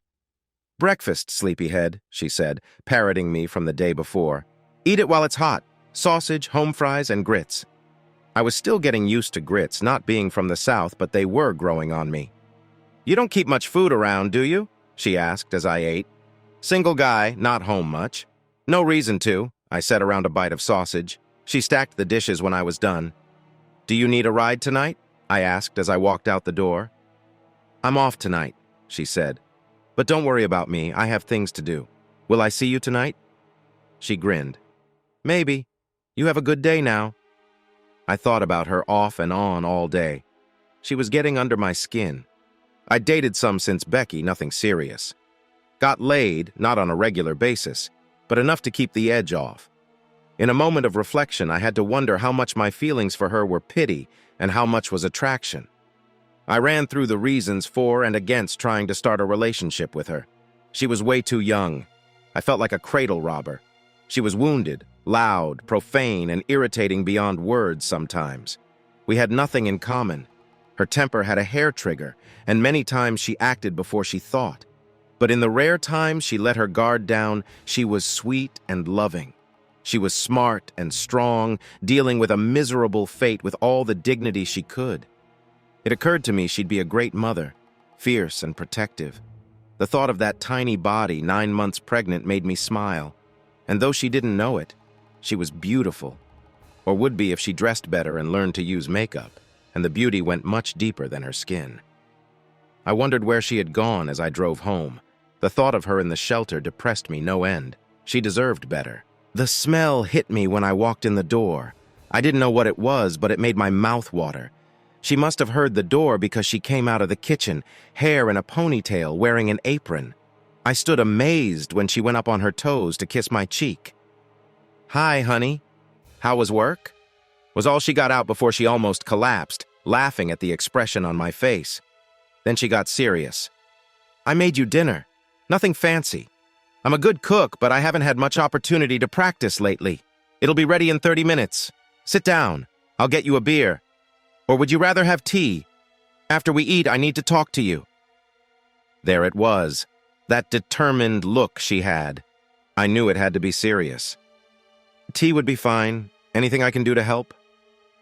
[SPEAKER 1] "Breakfast, sleepyhead," she said, parroting me from the day before. "Eat it while it's hot. Sausage, home fries, and grits." I was still getting used to grits, not being from the South, but they were growing on me. "You don't keep much food around, do you?" she asked as I ate. "Single guy, not home much." "No reason to," I said around a bite of sausage. She stacked the dishes when I was done. Do you need a ride tonight? I asked as I walked out the door. I'm off tonight, she said. But don't worry about me, I have things to do. Will I see you tonight? She grinned. Maybe. You have a good day now. I thought about her off and on all day. She was getting under my skin. I'd dated some since Becky, nothing serious. Got laid, not on a regular basis, but enough to keep the edge off. In a moment of reflection, I had to wonder how much my feelings for her were pity and how much was attraction. I ran through the reasons for and against trying to start a relationship with her. She was way too young. I felt like a cradle robber. She was wounded, loud, profane, and irritating beyond words sometimes. We had nothing in common. Her temper had a hair trigger, and many times she acted before she thought. But in the rare times she let her guard down, she was sweet and loving. She was smart and strong, dealing with a miserable fate with all the dignity she could. It occurred to me she'd be a great mother, fierce and protective. The thought of that tiny body, 9 months pregnant, made me smile. And though she didn't know it, she was beautiful. Or would be if she dressed better and learned to use makeup, and the beauty went much deeper than her skin. I wondered where she had gone as I drove home. The thought of her in the shelter depressed me no end. She deserved better. The smell hit me when I walked in the door. I didn't know what it was, but it made my mouth water. She must have heard the door because she came out of the kitchen, hair in a ponytail, wearing an apron. I stood amazed when she went up on her toes to kiss my cheek. Hi, honey. How was work? Was all she got out before she almost collapsed, laughing at the expression on my face. Then she got serious. I made you dinner. Nothing fancy. I'm a good cook, but I haven't had much opportunity to practice lately. It'll be ready in 30 minutes. Sit down. I'll get you a beer. Or would you rather have tea? After we eat, I need to talk to you. There it was, that determined look she had. I knew it had to be serious. Tea would be fine. Anything I can do to help?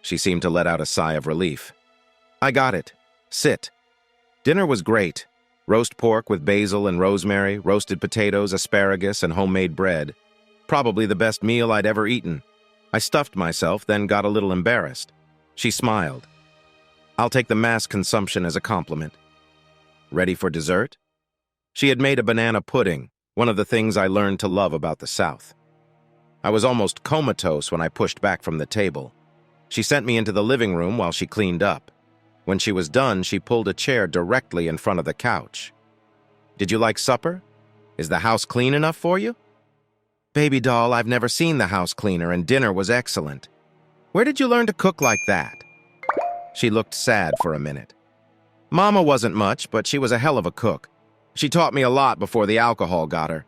[SPEAKER 1] She seemed to let out a sigh of relief. I got it. Sit. Dinner was great. Roast pork with basil and rosemary, roasted potatoes, asparagus, and homemade bread. Probably the best meal I'd ever eaten. I stuffed myself, then got a little embarrassed. She smiled. I'll take the mass consumption as a compliment. Ready for dessert? She had made a banana pudding, one of the things I learned to love about the South. I was almost comatose when I pushed back from the table. She sent me into the living room while she cleaned up. When she was done, she pulled a chair directly in front of the couch. Did you like supper? Is the house clean enough for you? Baby doll, I've never seen the house cleaner, and dinner was excellent. Where did you learn to cook like that? She looked sad for a minute. Mama wasn't much, but she was a hell of a cook. She taught me a lot before the alcohol got her.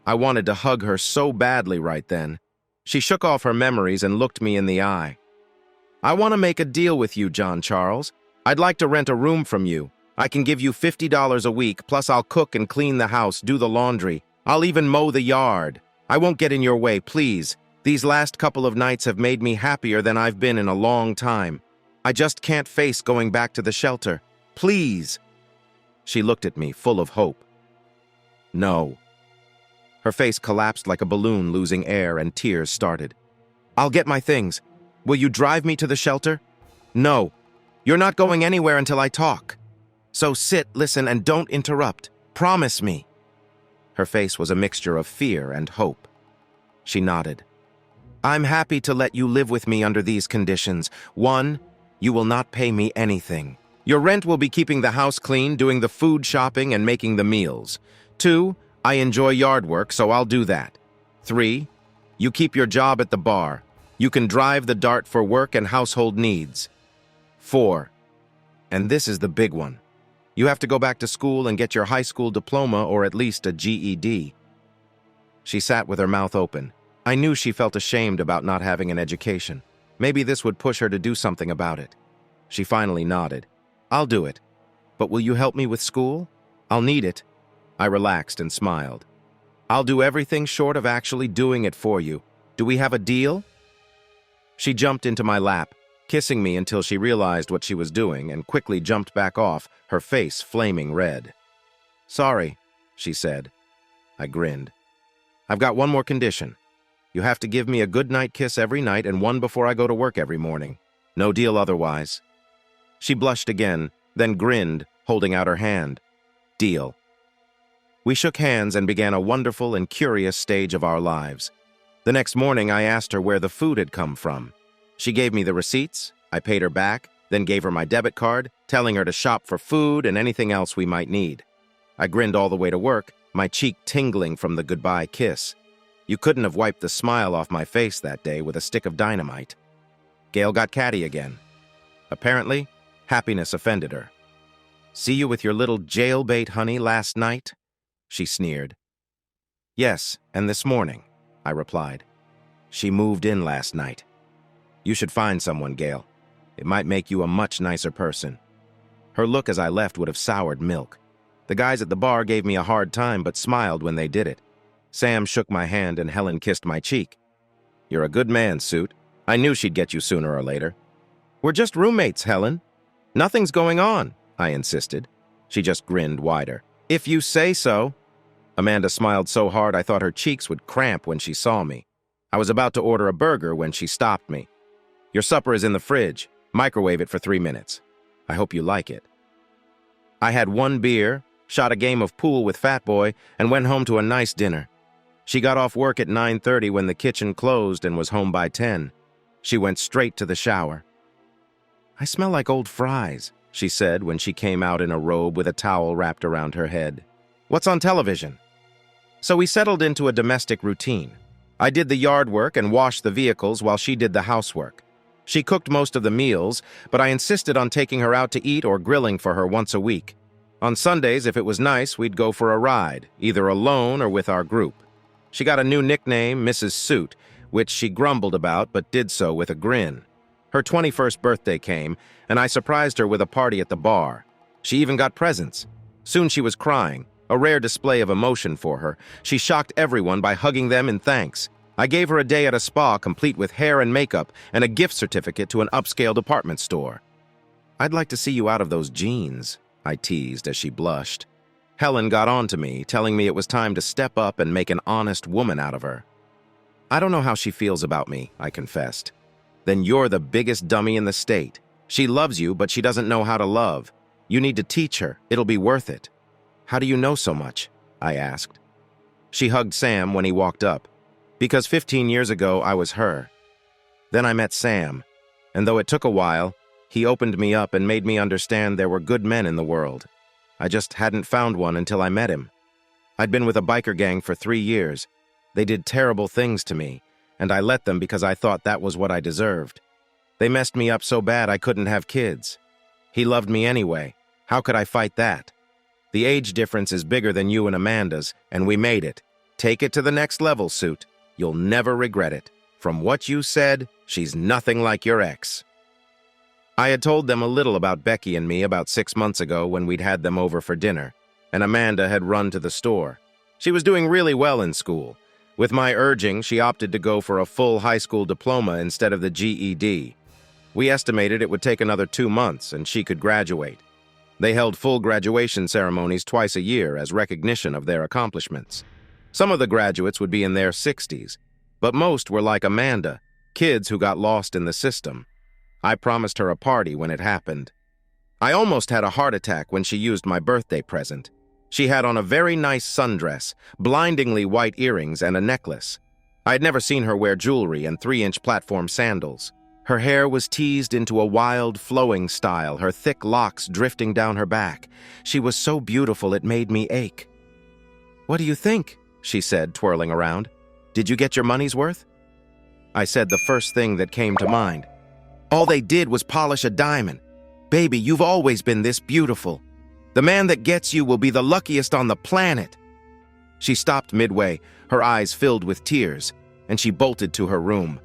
[SPEAKER 1] I wanted to hug her so badly right then. She shook off her memories and looked me in the eye. I want to make a deal with you, John Charles. I'd like to rent a room from you. I can give you $50 a week, plus I'll cook and clean the house, do the laundry. I'll even mow the yard. I won't get in your way, please. These last couple of nights have made me happier than I've been in a long time. I just can't face going back to the shelter. Please. She looked at me, full of hope. No. Her face collapsed like a balloon losing air, and tears started. I'll get my things. Will you drive me to the shelter? No. You're not going anywhere until I talk. So sit, listen, and don't interrupt. Promise me. Her face was a mixture of fear and hope. She nodded. I'm happy to let you live with me under these conditions. 1, you will not pay me anything. Your rent will be keeping the house clean, doing the food shopping, and making the meals. 2, I enjoy yard work, so I'll do that. 3, you keep your job at the bar. You can drive the Dart for work and household needs. 4, and this is the big one. You have to go back to school and get your high school diploma or at least a GED. She sat with her mouth open. I knew she felt ashamed about not having an education. Maybe this would push her to do something about it. She finally nodded. I'll do it. But will you help me with school? I'll need it. I relaxed and smiled. I'll do everything short of actually doing it for you. Do we have a deal? She jumped into my lap, kissing me until she realized what she was doing and quickly jumped back off, her face flaming red. Sorry, she said. I grinned. I've got one more condition. You have to give me a good night kiss every night and one before I go to work every morning. No deal otherwise." She blushed again, then grinned, holding out her hand. "Deal." We shook hands and began a wonderful and curious stage of our lives. The next morning, I asked her where the food had come from. She gave me the receipts, I paid her back, then gave her my debit card, telling her to shop for food and anything else we might need. I grinned all the way to work, my cheek tingling from the goodbye kiss. You couldn't have wiped the smile off my face that day with a stick of dynamite. Gail got catty again. Apparently, happiness offended her. "See you with your little jailbait honey last night?" she sneered. "Yes, and this morning," I replied. "She moved in last night. You should find someone, Gail. It might make you a much nicer person." Her look as I left would have soured milk. The guys at the bar gave me a hard time but smiled when they did it. Sam shook my hand and Helen kissed my cheek. "You're a good man, Suit. I knew she'd get you sooner or later." "We're just roommates, Helen. Nothing's going on," I insisted. She just grinned wider. "If you say so." Amanda smiled so hard I thought her cheeks would cramp when she saw me. I was about to order a burger when she stopped me. "Your supper is in the fridge. Microwave it for 3 minutes. I hope you like it." I had one beer, shot a game of pool with Fat Boy, and went home to a nice dinner. She got off work at 9:30 when the kitchen closed and was home by 10. She went straight to the shower. "I smell like old fries," she said when she came out in a robe with a towel wrapped around her head. "What's on television?" So we settled into a domestic routine. I did the yard work and washed the vehicles while she did the housework. She cooked most of the meals, but I insisted on taking her out to eat or grilling for her once a week. On Sundays, if it was nice, we'd go for a ride, either alone or with our group. She got a new nickname, Mrs. Suit, which she grumbled about but did so with a grin. Her 21st birthday came, and I surprised her with a party at the bar. She even got presents. Soon she was crying, a rare display of emotion for her. She shocked everyone by hugging them in thanks. I gave her a day at a spa complete with hair and makeup and a gift certificate to an upscale department store. "I'd like to see you out of those jeans," I teased as she blushed. Helen got on to me, telling me it was time to step up and make an honest woman out of her. "I don't know how she feels about me," I confessed. "Then you're the biggest dummy in the state. She loves you, but she doesn't know how to love. You need to teach her. It'll be worth it." "How do you know so much?" I asked. She hugged Sam when he walked up. "Because 15 years ago, I was her. Then I met Sam, and though it took a while, he opened me up and made me understand there were good men in the world. I just hadn't found one until I met him. I'd been with a biker gang for 3 years. They did terrible things to me, and I let them because I thought that was what I deserved. They messed me up so bad I couldn't have kids. He loved me anyway. How could I fight that? The age difference is bigger than you and Amanda's, and we made it. Take it to the next level, Suit. You'll never regret it. From what you said, she's nothing like your ex." I had told them a little about Becky and me about 6 months ago when we'd had them over for dinner, and Amanda had run to the store. She was doing really well in school. With my urging, she opted to go for a full high school diploma instead of the GED. We estimated it would take another 2 months and she could graduate. They held full graduation ceremonies twice a year as recognition of their accomplishments. Some of the graduates would be in their 60s, but most were like Amanda, kids who got lost in the system. I promised her a party when it happened. I almost had a heart attack when she used my birthday present. She had on a very nice sundress, blindingly white earrings, and a necklace. I had never seen her wear jewelry and 3-inch platform sandals. Her hair was teased into a wild, flowing style, her thick locks drifting down her back. She was so beautiful it made me ache. "What do you think?" she said, twirling around. "Did you get your money's worth?" I said the first thing that came to mind. "All they did was polish a diamond. Baby, you've always been this beautiful. The man that gets you will be the luckiest on the planet." She stopped midway, her eyes filled with tears, and she bolted to her room.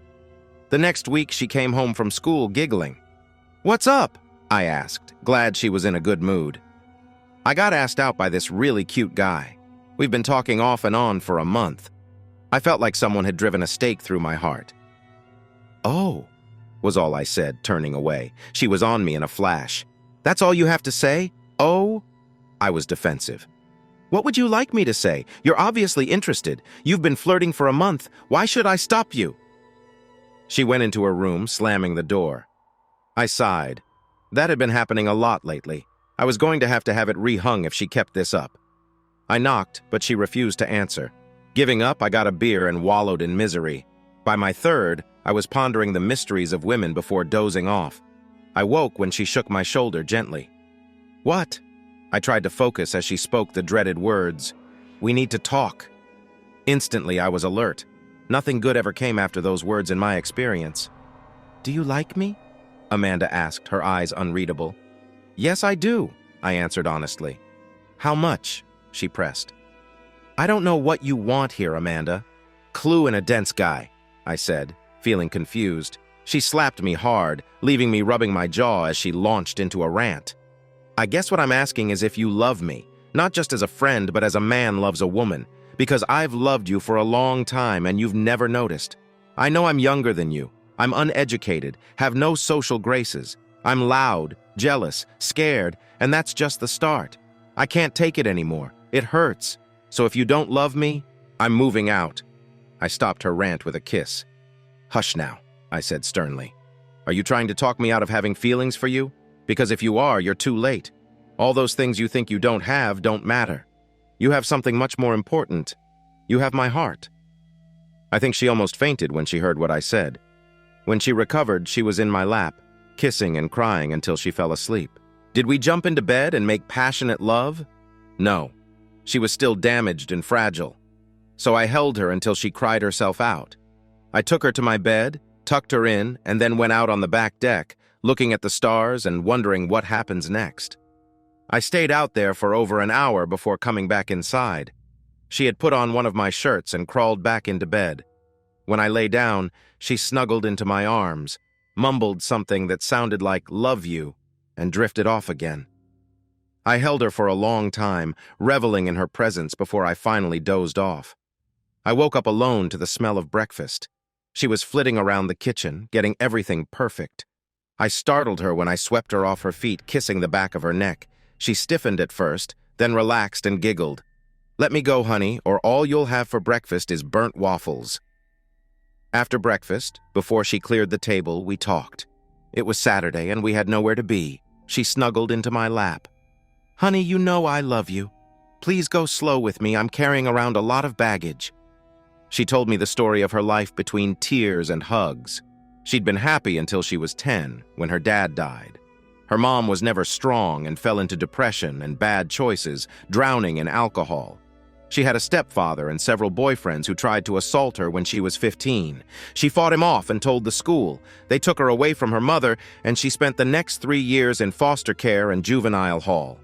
[SPEAKER 1] The next week, she came home from school giggling. "What's up?" I asked, glad she was in a good mood. "I got asked out by this really cute guy. We've been talking off and on for a month." I felt like someone had driven a stake through my heart. "Oh," was all I said, turning away. She was on me in a flash. "That's all you have to say? Oh?" I was defensive. What would you like me to say? You're obviously interested. You've been flirting for a month. Why should I stop you? She went into her room, slamming the door. I sighed. That had been happening a lot lately. I was going to have it rehung if she kept this up. I knocked, but she refused to answer. Giving up, I got a beer and wallowed in misery. By my third, I was pondering the mysteries of women before dozing off. I woke when she shook my shoulder gently. What? I tried to focus as she spoke the dreaded words. We need to talk. Instantly, I was alert. Nothing good ever came after those words in my experience. Do you like me? Amanda asked, her eyes unreadable. Yes, I do, I answered honestly. How much? She pressed. I don't know what you want here, Amanda. Clue in a dense guy, I said, feeling confused. She slapped me hard, leaving me rubbing my jaw as she launched into a rant. I guess what I'm asking is if you love me, not just as a friend, but as a man loves a woman, because I've loved you for a long time and you've never noticed. I know I'm younger than you. I'm uneducated, have no social graces. I'm loud, jealous, scared, and that's just the start. I can't take it anymore. It hurts. So if you don't love me, I'm moving out. I stopped her rant with a kiss. Hush now, I said sternly. Are you trying to talk me out of having feelings for you? Because if you are, you're too late. All those things you think you don't have don't matter. You have something much more important. You have my heart. I think she almost fainted when she heard what I said. When she recovered, she was in my lap, kissing and crying until she fell asleep. Did we jump into bed and make passionate love? No. She was still damaged and fragile. So I held her until she cried herself out. I took her to my bed, tucked her in, and then went out on the back deck, looking at the stars and wondering what happens next. I stayed out there for over an hour before coming back inside. She had put on one of my shirts and crawled back into bed. When I lay down, she snuggled into my arms, mumbled something that sounded like "love you," and drifted off again. I held her for a long time, reveling in her presence before I finally dozed off. I woke up alone to the smell of breakfast. She was flitting around the kitchen, getting everything perfect. I startled her when I swept her off her feet, kissing the back of her neck. She stiffened at first, then relaxed and giggled. Let me go, honey, or all you'll have for breakfast is burnt waffles. After breakfast, before she cleared the table, we talked. It was Saturday and we had nowhere to be. She snuggled into my lap. Honey, you know I love you. Please go slow with me. I'm carrying around a lot of baggage. She told me the story of her life between tears and hugs. She'd been happy until she was 10, when her dad died. Her mom was never strong and fell into depression and bad choices, drowning in alcohol. She had a stepfather and several boyfriends who tried to assault her when she was 15. She fought him off and told the school. They took her away from her mother, and she spent the next 3 years in foster care and juvenile hall.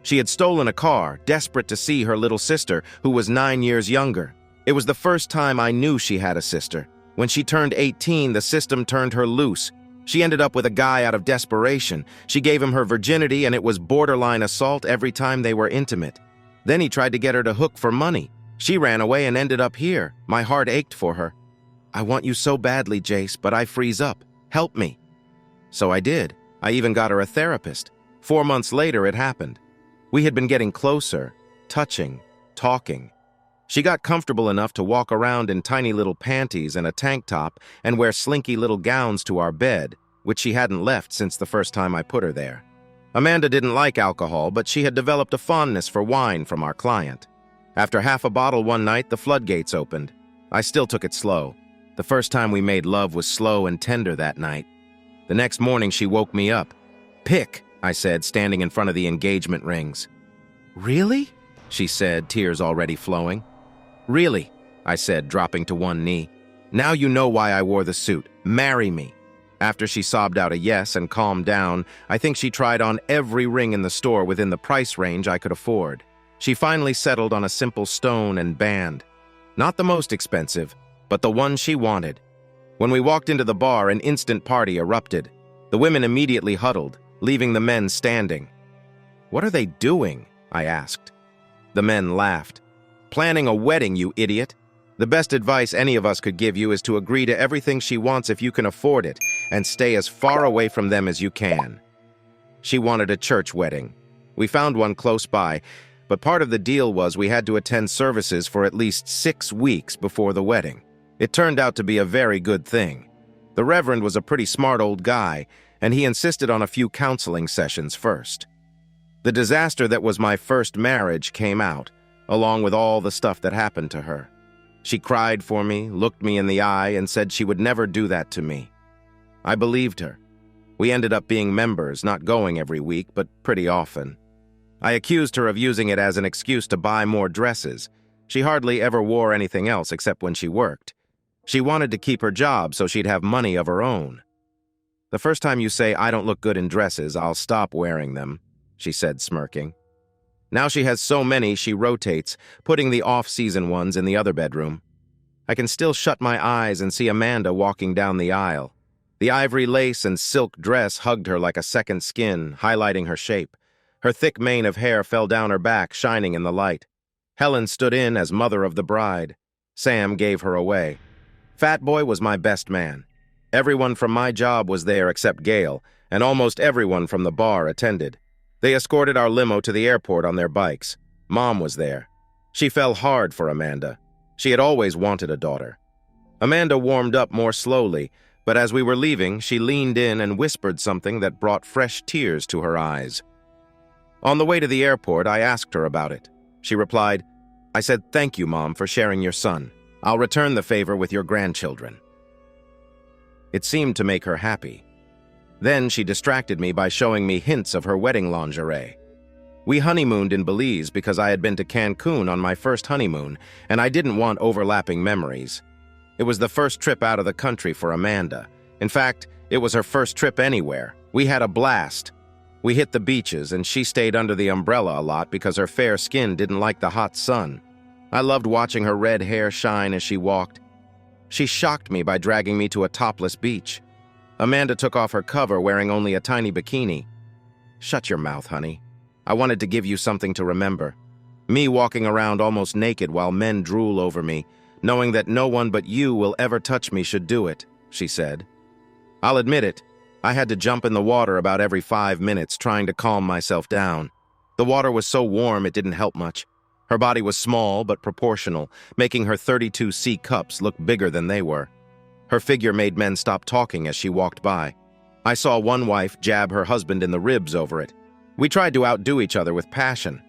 [SPEAKER 1] She had stolen a car, desperate to see her little sister, who was 9 years younger. It was the first time I knew she had a sister. When she turned 18, the system turned her loose. She ended up with a guy out of desperation. She gave him her virginity, and it was borderline assault every time they were intimate. Then he tried to get her to hook for money. She ran away and ended up here. My heart ached for her. I want you so badly, Jace, but I freeze up. Help me. So I did. I even got her a therapist. 4 months later, it happened. We had been getting closer, touching, talking. She got comfortable enough to walk around in tiny little panties and a tank top and wear slinky little gowns to our bed, which she hadn't left since the first time I put her there. Amanda didn't like alcohol, but she had developed a fondness for wine from our client. After half a bottle one night, the floodgates opened. I still took it slow. The first time we made love was slow and tender that night. The next morning, she woke me up. Pick, I said, standing in front of the engagement rings. Really? She said, tears already flowing. Really, I said, dropping to one knee. Now you know why I wore the suit. Marry me. After she sobbed out a yes and calmed down, I think she tried on every ring in the store within the price range I could afford. She finally settled on a simple stone and band. Not the most expensive, but the one she wanted. When we walked into the bar, an instant party erupted. The women immediately huddled, leaving the men standing. What are they doing? I asked. The men laughed. Planning a wedding, you idiot. The best advice any of us could give you is to agree to everything she wants if you can afford it, and stay as far away from them as you can. She wanted a church wedding. We found one close by, but part of the deal was we had to attend services for at least 6 weeks before the wedding. It turned out to be a very good thing. The Reverend was a pretty smart old guy, and he insisted on a few counseling sessions first. The disaster that was my first marriage came out, along with all the stuff that happened to her. She cried for me, looked me in the eye, and said she would never do that to me. I believed her. We ended up being members, not going every week, but pretty often. I accused her of using it as an excuse to buy more dresses. She hardly ever wore anything else except when she worked. She wanted to keep her job so she'd have money of her own. "The first time you say I don't look good in dresses, I'll stop wearing them," she said, smirking. Now she has so many she rotates, putting the off-season ones in the other bedroom. I can still shut my eyes and see Amanda walking down the aisle. The ivory lace and silk dress hugged her like a second skin, highlighting her shape. Her thick mane of hair fell down her back, shining in the light. Helen stood in as mother of the bride. Sam gave her away. Fat Boy was my best man. Everyone from my job was there except Gail, and almost everyone from the bar attended. They escorted our limo to the airport on their bikes. Mom was there. She fell hard for Amanda. She had always wanted a daughter. Amanda warmed up more slowly, but as we were leaving, she leaned in and whispered something that brought fresh tears to her eyes. On the way to the airport, I asked her about it. She replied, "I said, 'Thank you, Mom, for sharing your son. I'll return the favor with your grandchildren.'" It seemed to make her happy. Then she distracted me by showing me hints of her wedding lingerie. We honeymooned in Belize because I had been to Cancun on my first honeymoon, and I didn't want overlapping memories. It was the first trip out of the country for Amanda. In fact, it was her first trip anywhere. We had a blast. We hit the beaches, and she stayed under the umbrella a lot because her fair skin didn't like the hot sun. I loved watching her red hair shine as she walked. She shocked me by dragging me to a topless beach. Amanda took off her cover wearing only a tiny bikini. "Shut your mouth, honey. I wanted to give you something to remember. Me walking around almost naked while men drool over me, knowing that no one but you will ever touch me should do it," she said. I'll admit it, I had to jump in the water about every 5 minutes trying to calm myself down. The water was so warm it didn't help much. Her body was small but proportional, making her 32C cups look bigger than they were. Her figure made men stop talking as she walked by. I saw one wife jab her husband in the ribs over it. We tried to outdo each other with passion.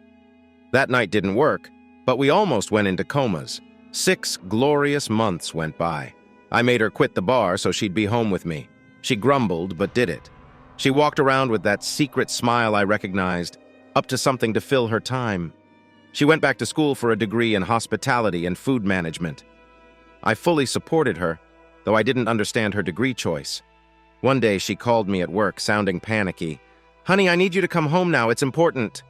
[SPEAKER 1] That night didn't work, but we almost went into comas. 6 glorious months went by. I made her quit the bar so she'd be home with me. She grumbled, but did it. She walked around with that secret smile I recognized, up to something to fill her time. She went back to school for a degree in hospitality and food management. I fully supported her, though I didn't understand her degree choice. One day she called me at work, sounding panicky. "Honey, I need you to come home now, it's important."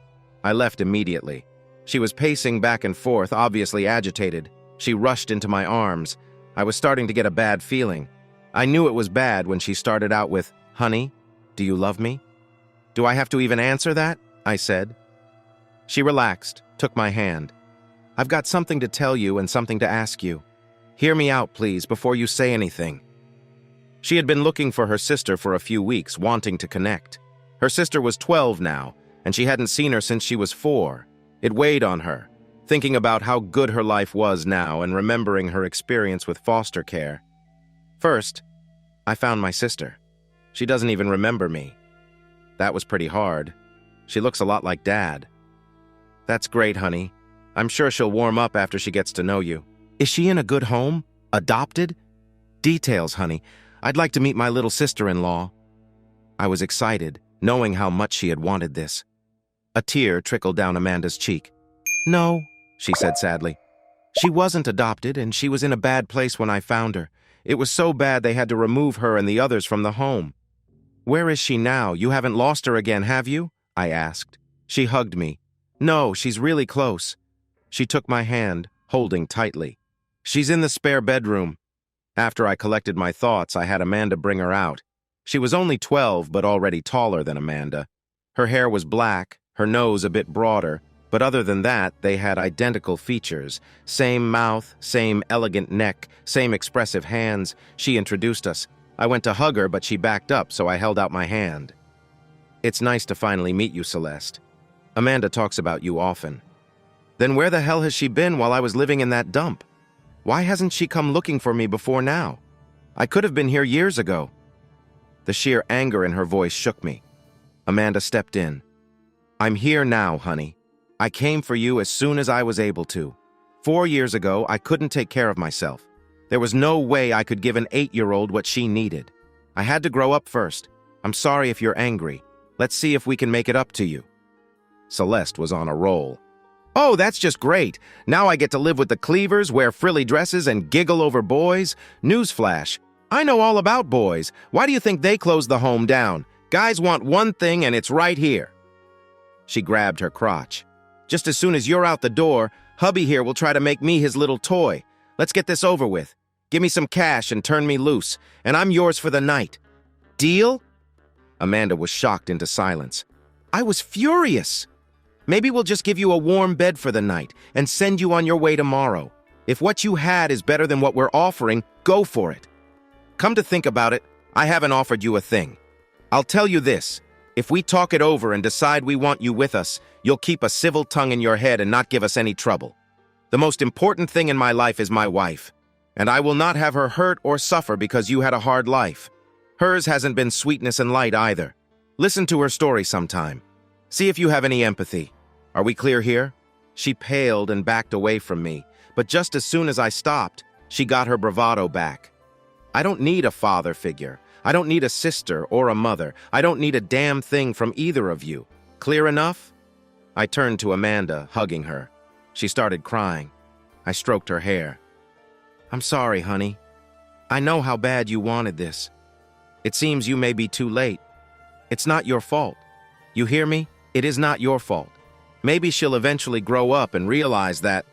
[SPEAKER 1] I left immediately. She was pacing back and forth, obviously agitated. She rushed into my arms. I was starting to get a bad feeling. I knew it was bad when she started out with, "Honey, do you love me?" "Do I have to even answer that?" I said. She relaxed, took my hand. "I've got something to tell you and something to ask you. Hear me out, please, before you say anything." She had been looking for her sister for a few weeks, wanting to connect. Her sister was 12 now, and she hadn't seen her since she was 4. It weighed on her, thinking about how good her life was now and remembering her experience with foster care. First, I found my sister. She doesn't even remember me. That was pretty hard. She looks a lot like Dad. "That's great, honey. I'm sure she'll warm up after she gets to know you. Is she in a good home? Adopted? Details, honey. I'd like to meet my little sister-in-law." I was excited, knowing how much she had wanted this. A tear trickled down Amanda's cheek. "No," she said sadly. "She wasn't adopted, and she was in a bad place when I found her. It was so bad they had to remove her and the others from the home." "Where is she now? You haven't lost her again, have you?" I asked. She hugged me. "No, she's really close." She took my hand, holding tightly. "She's in the spare bedroom." After I collected my thoughts, I had Amanda bring her out. She was only 12, but already taller than Amanda. Her hair was black, her nose a bit broader, but other than that, they had identical features. Same mouth, same elegant neck, same expressive hands. She introduced us. I went to hug her, but she backed up, so I held out my hand. "It's nice to finally meet you, Celeste. Amanda talks about you often. Then where the hell has she been while I was living in that dump? Why hasn't she come looking for me before now? I could have been here years ago. The sheer anger in her voice shook me. Amanda stepped in. I'm here now, honey. I came for you as soon as I was able to. 4 years ago, I couldn't take care of myself. There was no way I could give an 8-year-old what she needed. I had to grow up first. I'm sorry if you're angry. Let's see if we can make it up to you. Celeste was on a roll. Oh, that's just great. Now I get to live with the Cleavers, wear frilly dresses, and giggle over boys. Newsflash. I know all about boys. Why do you think they closed the home down? Guys want one thing, and it's right here. She grabbed her crotch. Just as soon as you're out the door, hubby here will try to make me his little toy. Let's get this over with. Give me some cash and turn me loose, and I'm yours for the night. Deal? Amanda was shocked into silence. I was furious. Maybe we'll just give you a warm bed for the night and send you on your way tomorrow. If what you had is better than what we're offering, go for it. Come to think about it, I haven't offered you a thing. I'll tell you this. If we talk it over and decide we want you with us, you'll keep a civil tongue in your head and not give us any trouble. The most important thing in my life is my wife, and I will not have her hurt or suffer because you had a hard life. Hers hasn't been sweetness and light either. Listen to her story sometime. See if you have any empathy. Are we clear here? She paled and backed away from me, but just as soon as I stopped, she got her bravado back. I don't need a father figure. I don't need a sister or a mother. I don't need a damn thing from either of you. Clear enough? I turned to Amanda, hugging her. She started crying. I stroked her hair. I'm sorry, honey. I know how bad you wanted this. It seems you may be too late. It's not your fault. You hear me? It is not your fault. Maybe she'll eventually grow up and realize that...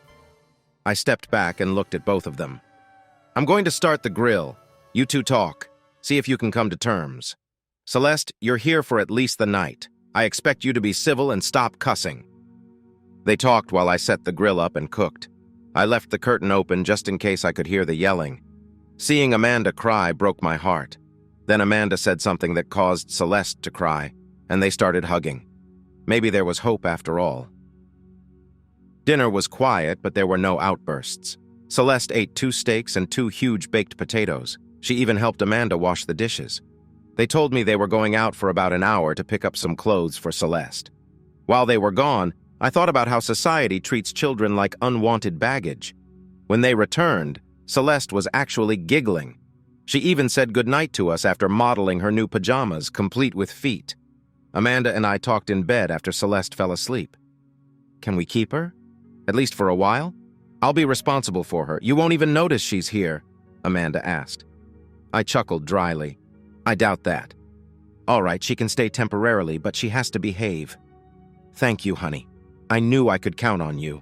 [SPEAKER 1] I stepped back and looked at both of them. I'm going to start the grill. You two talk. See if you can come to terms. Celeste, you're here for at least the night. I expect you to be civil and stop cussing. They talked while I set the grill up and cooked. I left the curtain open just in case I could hear the yelling. Seeing Amanda cry broke my heart. Then Amanda said something that caused Celeste to cry, and they started hugging. Maybe there was hope after all. Dinner was quiet, but there were no outbursts. Celeste ate 2 steaks and 2 huge baked potatoes. She even helped Amanda wash the dishes. They told me they were going out for about an hour to pick up some clothes for Celeste. While they were gone, I thought about how society treats children like unwanted baggage. When they returned, Celeste was actually giggling. She even said goodnight to us after modeling her new pajamas, complete with feet. Amanda and I talked in bed after Celeste fell asleep. Can we keep her? At least for a while? I'll be responsible for her. You won't even notice she's here, Amanda asked. I chuckled dryly. I doubt that. All right, she can stay temporarily, but she has to behave. Thank you, honey. I knew I could count on you.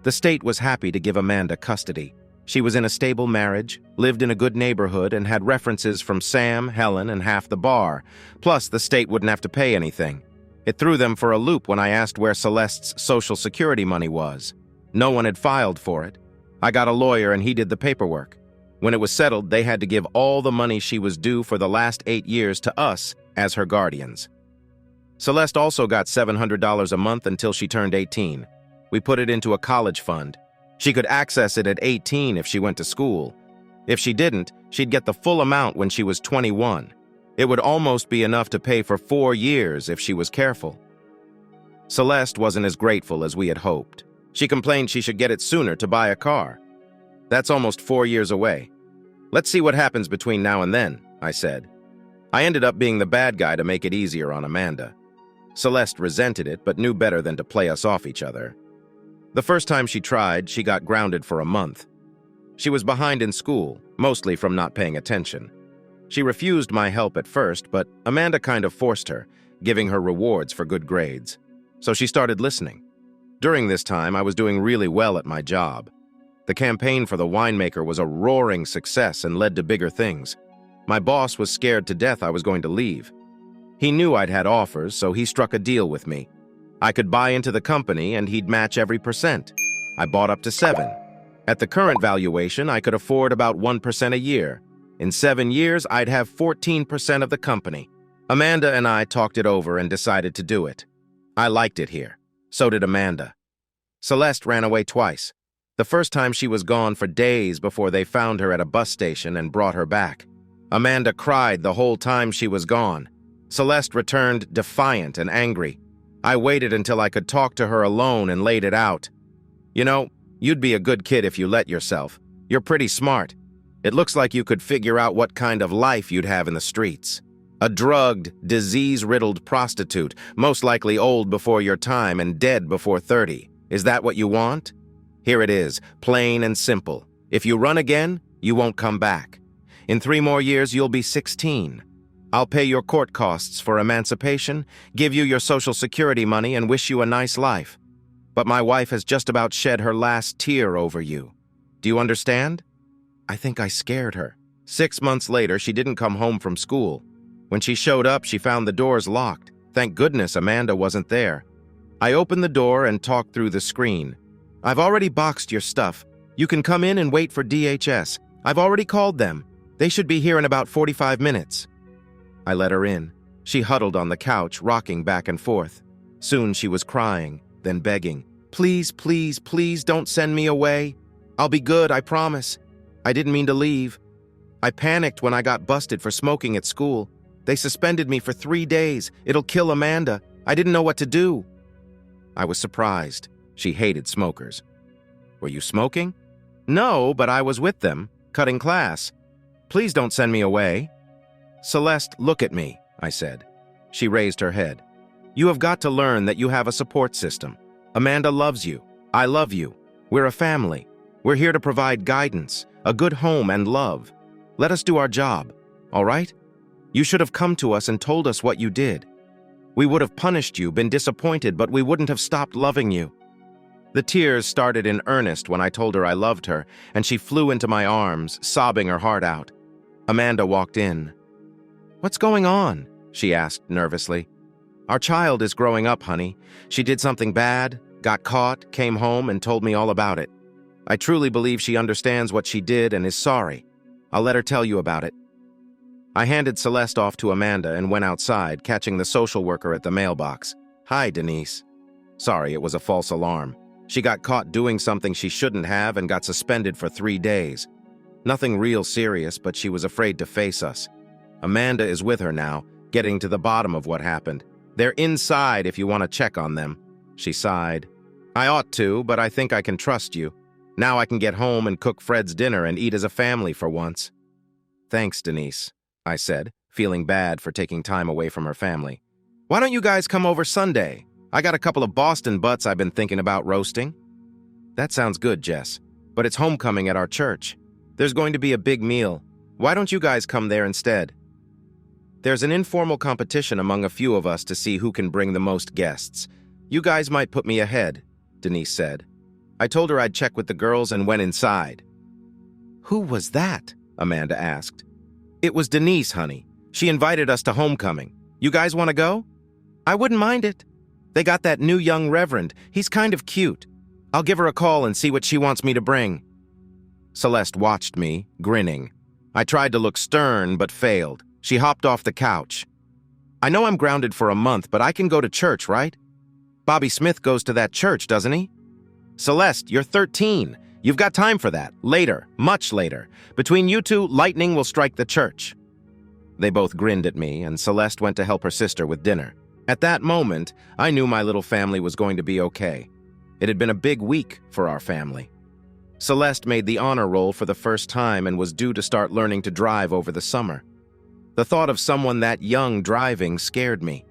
[SPEAKER 1] The state was happy to give Amanda custody. She was in a stable marriage, lived in a good neighborhood, and had references from Sam, Helen, and half the bar. Plus, the state wouldn't have to pay anything. It threw them for a loop when I asked where Celeste's Social Security money was. No one had filed for it. I got a lawyer and he did the paperwork. When it was settled, they had to give all the money she was due for the last 8 years to us as her guardians. Celeste also got $700 a month until she turned 18. We put it into a college fund. She could access it at 18 if she went to school. If she didn't, she'd get the full amount when she was 21. It would almost be enough to pay for 4 years if she was careful. Celeste wasn't as grateful as we had hoped. She complained she should get it sooner to buy a car. That's almost 4 years away. Let's see what happens between now and then, I said. I ended up being the bad guy to make it easier on Amanda. Celeste resented it, but knew better than to play us off each other. The first time she tried, she got grounded for a month. She was behind in school, mostly from not paying attention. She refused my help at first, but Amanda kind of forced her, giving her rewards for good grades. So she started listening. During this time, I was doing really well at my job. The campaign for the winemaker was a roaring success and led to bigger things. My boss was scared to death I was going to leave. He knew I'd had offers, so he struck a deal with me. I could buy into the company and he'd match every percent. I bought up to 7. At the current valuation, I could afford about 1% a year. In 7 years, I'd have 14% of the company. Amanda and I talked it over and decided to do it. I liked it here. So did Amanda. Celeste ran away twice. The first time she was gone for days before they found her at a bus station and brought her back. Amanda cried the whole time she was gone. Celeste returned defiant and angry. I waited until I could talk to her alone and laid it out. You know, you'd be a good kid if you let yourself. You're pretty smart. It looks like you could figure out what kind of life you'd have in the streets. A drugged, disease-riddled prostitute, most likely old before your time and dead before 30. Is that what you want? Here it is, plain and simple. If you run again, you won't come back. In 3 more years, you'll be 16. I'll pay your court costs for emancipation, give you your Social Security money, and wish you a nice life. But my wife has just about shed her last tear over you. Do you understand? I think I scared her. 6 months later, she didn't come home from school. When she showed up, she found the doors locked. Thank goodness Amanda wasn't there. I opened the door and talked through the screen. I've already boxed your stuff. You can come in and wait for DHS. I've already called them. They should be here in about 45 minutes. I let her in. She huddled on the couch, rocking back and forth. Soon she was crying, then begging. Please, please, please don't send me away. I'll be good, I promise. I didn't mean to leave. I panicked when I got busted for smoking at school. They suspended me for 3 days. It'll kill Amanda. I didn't know what to do. I was surprised. She hated smokers. Were you smoking? No, but I was with them, cutting class. Please don't send me away. Celeste, look at me, I said. She raised her head. You have got to learn that you have a support system. Amanda loves you. I love you. We're a family. We're here to provide guidance, a good home, and love. Let us do our job, all right? You should have come to us and told us what you did. We would have punished you, been disappointed, but we wouldn't have stopped loving you. The tears started in earnest when I told her I loved her, and she flew into my arms, sobbing her heart out. Amanda walked in. What's going on? She asked nervously. Our child is growing up, honey. She did something bad, got caught, came home, and told me all about it. I truly believe she understands what she did and is sorry. I'll let her tell you about it. I handed Celeste off to Amanda and went outside, catching the social worker at the mailbox. Hi, Denise. Sorry, it was a false alarm. She got caught doing something she shouldn't have and got suspended for 3 days. Nothing real serious, but she was afraid to face us. Amanda is with her now, getting to the bottom of what happened. They're inside if you want to check on them. She sighed. I ought to, but I think I can trust you. Now I can get home and cook Fred's dinner and eat as a family for once. Thanks, Denise, I said, feeling bad for taking time away from her family. Why don't you guys come over Sunday? I got a couple of Boston butts I've been thinking about roasting. That sounds good, Jess, but it's homecoming at our church. There's going to be a big meal. Why don't you guys come there instead? There's an informal competition among a few of us to see who can bring the most guests. You guys might put me ahead, Denise said. I told her I'd check with the girls and went inside. Who was that? Amanda asked. It was Denise, honey. She invited us to homecoming. You guys want to go? I wouldn't mind it. They got that new young reverend. He's kind of cute. I'll give her a call and see what she wants me to bring. Celeste watched me, grinning. I tried to look stern, but failed. She hopped off the couch. I know I'm grounded for a month, but I can go to church, right? Bobby Smith goes to that church, doesn't he? Celeste, you're 13. You've got time for that. Later, much later. Between you two, lightning will strike the church. They both grinned at me, and Celeste went to help her sister with dinner. At that moment, I knew my little family was going to be okay. It had been a big week for our family. Celeste made the honor roll for the first time and was due to start learning to drive over the summer. The thought of someone that young driving scared me.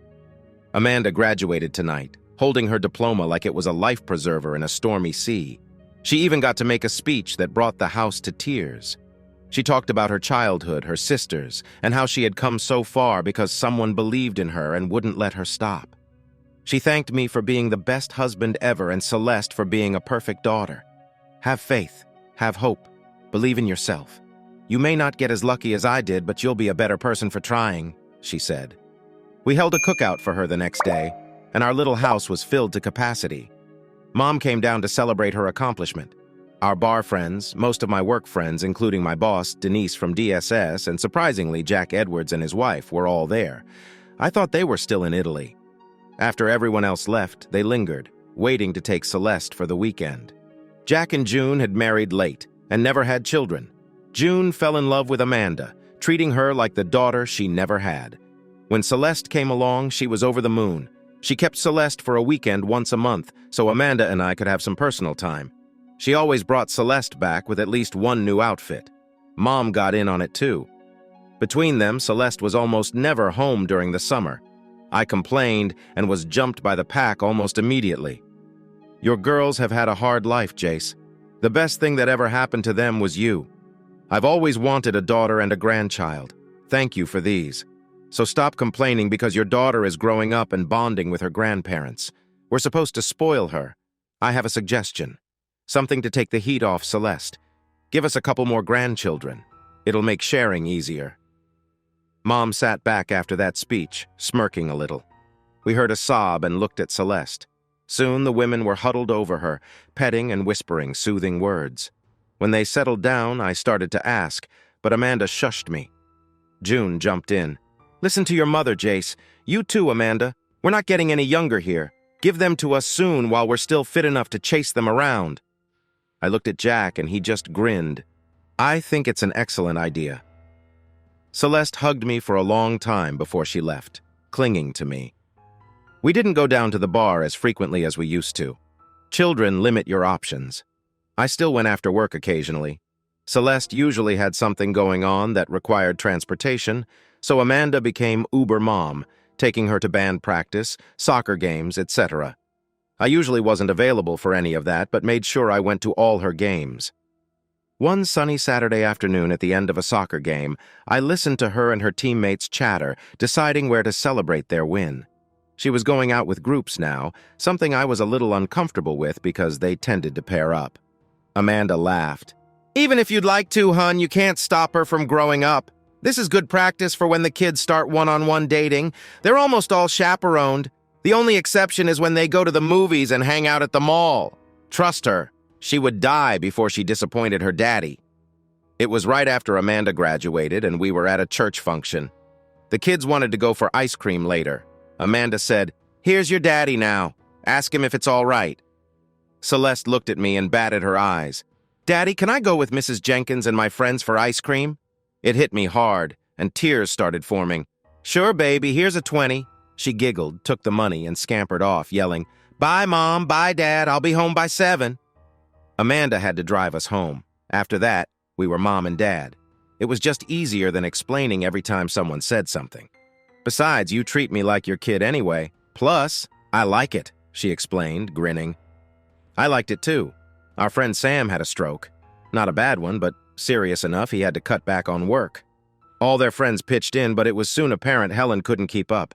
[SPEAKER 1] Amanda graduated tonight, holding her diploma like it was a life preserver in a stormy sea. She even got to make a speech that brought the house to tears. She talked about her childhood, her sisters, and how she had come so far because someone believed in her and wouldn't let her stop. She thanked me for being the best husband ever and Celeste for being a perfect daughter. Have faith, have hope, believe in yourself. You may not get as lucky as I did, but you'll be a better person for trying, she said. We held a cookout for her the next day, and our little house was filled to capacity. Mom came down to celebrate her accomplishment. Our bar friends, most of my work friends, including my boss, Denise from DSS, and surprisingly, Jack Edwards and his wife, were all there. I thought they were still in Italy. After everyone else left, they lingered. waiting to take Celeste for the weekend. Jack and June had married late and never had children. June fell in love with Amanda, treating her like the daughter she never had. When Celeste came along, she was over the moon. She kept Celeste for a weekend once a month, so Amanda and I could have some personal time. She always brought Celeste back with at least one new outfit. Mom got in on it too. Between them, Celeste was almost never home during the summer. I complained and was jumped by the pack almost immediately. Your girls have had a hard life, Jace. The best thing that ever happened to them was you. I've always wanted a daughter and a grandchild. Thank you for these. So stop complaining because your daughter is growing up and bonding with her grandparents. We're supposed to spoil her. I have a suggestion. Something to take the heat off Celeste. Give us a couple more grandchildren. It'll make sharing easier. Mom sat back after that speech, smirking a little. We heard a sob and looked at Celeste. Soon the women were huddled over her, petting and whispering soothing words. When they settled down, I started to ask, but Amanda shushed me. June jumped in. Listen to your mother, Jace. You too, Amanda. We're not getting any younger here. Give them to us soon while we're still fit enough to chase them around. I looked at Jack and he just grinned. I think it's an excellent idea. Celeste hugged me for a long time before she left, clinging to me. We didn't go down to the bar as frequently as we used to. Children limit your options. I still went after work occasionally. Celeste usually had something going on that required transportation, so Amanda became Uber mom, taking her to band practice, soccer games, etc. I usually wasn't available for any of that, but made sure I went to all her games. One sunny Saturday afternoon at the end of a soccer game, I listened to her and her teammates chatter, deciding where to celebrate their win. She was going out with groups now, something I was a little uncomfortable with because they tended to pair up. Amanda laughed. Even if you'd like to, hun, you can't stop her from growing up. This is good practice for when the kids start one-on-one dating. They're almost all chaperoned. The only exception is when they go to the movies and hang out at the mall. Trust her. She would die before she disappointed her daddy. It was right after Amanda graduated and we were at a church function. The kids wanted to go for ice cream later. Amanda said, "Here's your daddy now. Ask him if it's all right." Celeste looked at me and batted her eyes. "Daddy, can I go with Mrs. Jenkins and my friends for ice cream?" It hit me hard, and tears started forming. "Sure, baby, here's a 20. She giggled, took the money, and scampered off, yelling, "Bye, Mom, bye, Dad, I'll be home by 7. Amanda had to drive us home. After that, we were Mom and Dad. It was just easier than explaining every time someone said something. Besides, you treat me like your kid anyway. Plus, I like it, she explained, grinning. I liked it too. Our friend Sam had a stroke. Not a bad one, but serious enough he had to cut back on work. All their friends pitched in, but it was soon apparent Helen couldn't keep up.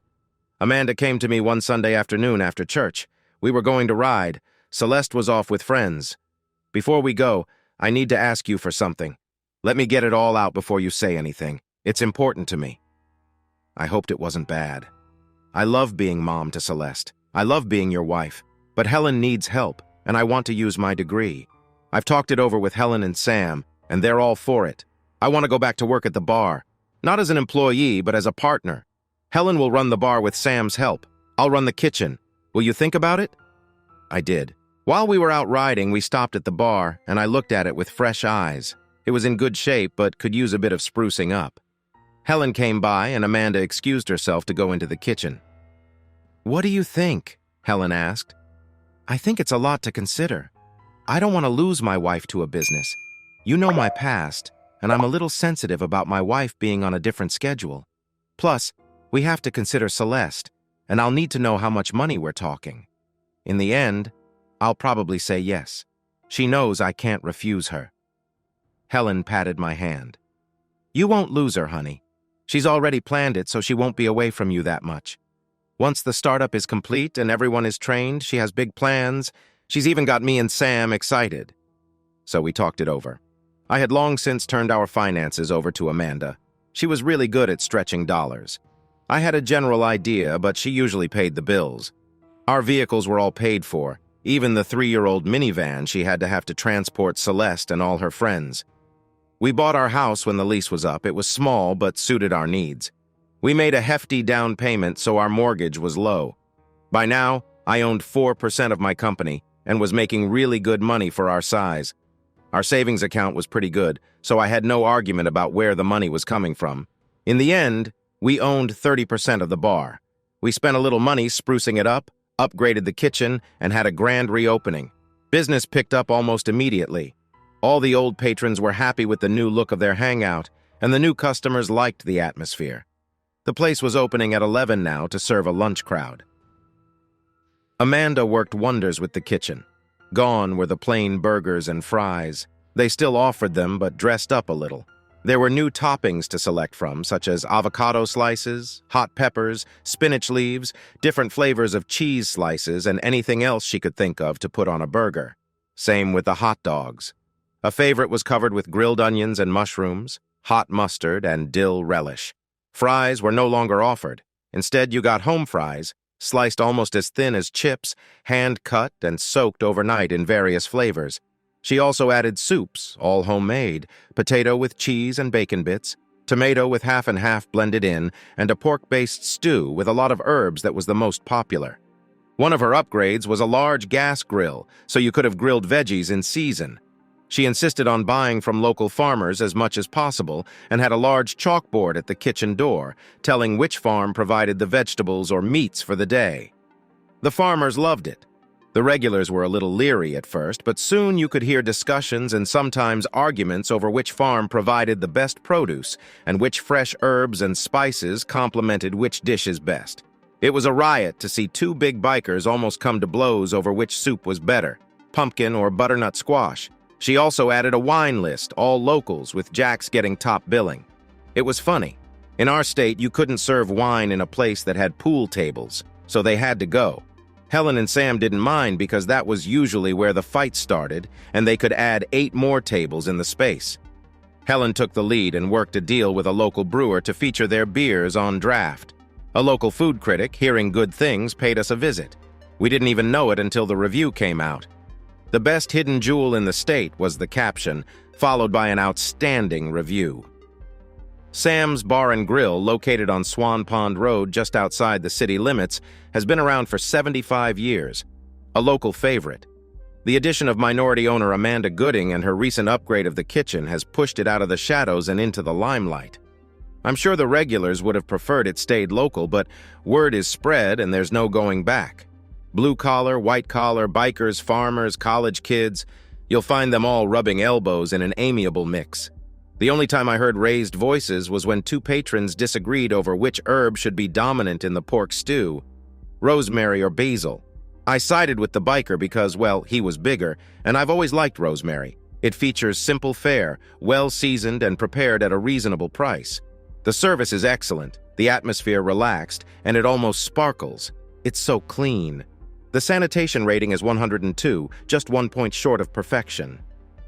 [SPEAKER 1] Amanda came to me one Sunday afternoon after church. We were going to ride. Celeste was off with friends. Before we go, I need to ask you for something. Let me get it all out before you say anything. It's important to me. I hoped it wasn't bad. I love being mom to Celeste. I love being your wife. But Helen needs help, and I want to use my degree. I've talked it over with Helen and Sam, and they're all for it. I want to go back to work at the bar. Not as an employee, but as a partner. Helen will run the bar with Sam's help. I'll run the kitchen. Will you think about it? I did. While we were out riding, we stopped at the bar, and I looked at it with fresh eyes. It was in good shape, but could use a bit of sprucing up. Helen came by, and Amanda excused herself to go into the kitchen. "What do you think?" Helen asked. "I think it's a lot to consider. I don't want to lose my wife to a business. You know my past, and I'm a little sensitive about my wife being on a different schedule. Plus, we have to consider Celeste, and I'll need to know how much money we're talking. In the end, I'll probably say yes. She knows I can't refuse her." Helen patted my hand. "You won't lose her, honey. She's already planned it, so she won't be away from you that much. Once the startup is complete and everyone is trained, she has big plans. She's even got me and Sam excited." So we talked it over. I had long since turned our finances over to Amanda. She was really good at stretching dollars. I had a general idea, but she usually paid the bills. Our vehicles were all paid for, even the 3-year-old minivan she had to have to transport Celeste and all her friends. We bought our house when the lease was up. It was small, but suited our needs. We made a hefty down payment, so our mortgage was low. By now, I owned 4% of my company and was making really good money for our size. Our savings account was pretty good, so I had no argument about where the money was coming from. In the end, we owned 30% of the bar. We spent a little money sprucing it up, upgraded the kitchen, and had a grand reopening. Business picked up almost immediately. All the old patrons were happy with the new look of their hangout, and the new customers liked the atmosphere. The place was opening at 11 now to serve a lunch crowd. Amanda worked wonders with the kitchen. Gone were the plain burgers and fries. They still offered them, but dressed up a little. There were new toppings to select from, such as avocado slices, hot peppers, spinach leaves, different flavors of cheese slices, and anything else she could think of to put on a burger. Same with the hot dogs. A favorite was covered with grilled onions and mushrooms, hot mustard, and dill relish. Fries were no longer offered. Instead, you got home fries, sliced almost as thin as chips, hand-cut and soaked overnight in various flavors. She also added soups, all homemade, potato with cheese and bacon bits, tomato with half and half blended in, and a pork-based stew with a lot of herbs that was the most popular. One of her upgrades was a large gas grill, so you could have grilled veggies in season. She insisted on buying from local farmers as much as possible and had a large chalkboard at the kitchen door, telling which farm provided the vegetables or meats for the day. The farmers loved it. The regulars were a little leery at first, but soon you could hear discussions and sometimes arguments over which farm provided the best produce and which fresh herbs and spices complemented which dishes best. It was a riot to see two big bikers almost come to blows over which soup was better, pumpkin or butternut squash. She also added a wine list, all locals, with Jack's getting top billing. It was funny. In our state, you couldn't serve wine in a place that had pool tables, so they had to go. Helen and Sam didn't mind because that was usually where the fight started, and they could add 8 more tables in the space. Helen took the lead and worked a deal with a local brewer to feature their beers on draft. A local food critic, hearing good things, paid us a visit. We didn't even know it until the review came out. The best hidden jewel in the state was the caption, followed by an outstanding review. Sam's Bar and Grill, located on Swan Pond Road just outside the city limits, has been around for 75 years. A local favorite. The addition of minority owner Amanda Gooding and her recent upgrade of the kitchen has pushed it out of the shadows and into the limelight. I'm sure the regulars would have preferred it stayed local, but word is spread and there's no going back. Blue-collar, white-collar, bikers, farmers, college kids, you'll find them all rubbing elbows in an amiable mix. The only time I heard raised voices was when 2 patrons disagreed over which herb should be dominant in the pork stew, rosemary or basil. I sided with the biker because, well, he was bigger, and I've always liked rosemary. It features simple fare, well-seasoned and prepared at a reasonable price. The service is excellent, the atmosphere relaxed, and it almost sparkles. It's so clean. The sanitation rating is 102, just 1 point short of perfection.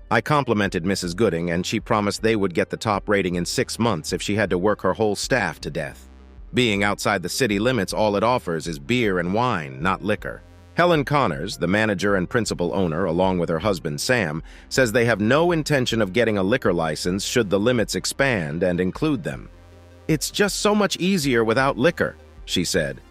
[SPEAKER 1] I complimented Mrs. Gooding, and she promised they would get the top rating in 6 months if she had to work her whole staff to death. Being outside the city limits, all it offers is beer and wine, not liquor. Helen Connors, the manager and principal owner, along with her husband Sam, says they have no intention of getting a liquor license should the limits expand and include them. "It's just so much easier without liquor," she said.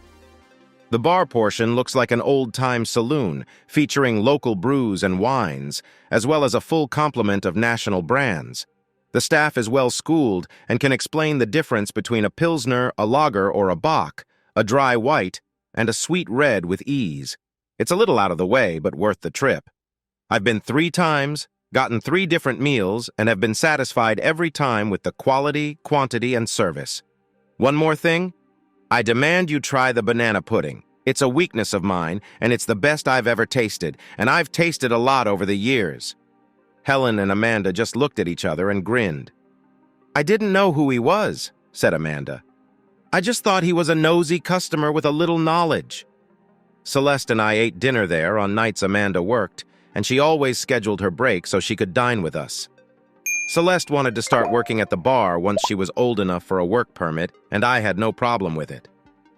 [SPEAKER 1] The bar portion looks like an old-time saloon, featuring local brews and wines, as well as a full complement of national brands. The staff is well-schooled and can explain the difference between a Pilsner, a lager, or a Bock, a dry white, and a sweet red with ease. It's a little out of the way, but worth the trip. I've been 3 times, gotten 3 different meals, and have been satisfied every time with the quality, quantity, and service. One more thing? I demand you try the banana pudding. It's a weakness of mine, and it's the best I've ever tasted, and I've tasted a lot over the years. Helen and Amanda just looked at each other and grinned. "I didn't know who he was," said Amanda. "I just thought he was a nosy customer with a little knowledge." Celeste and I ate dinner there on nights Amanda worked, and she always scheduled her break so she could dine with us. Celeste wanted to start working at the bar once she was old enough for a work permit, and I had no problem with it.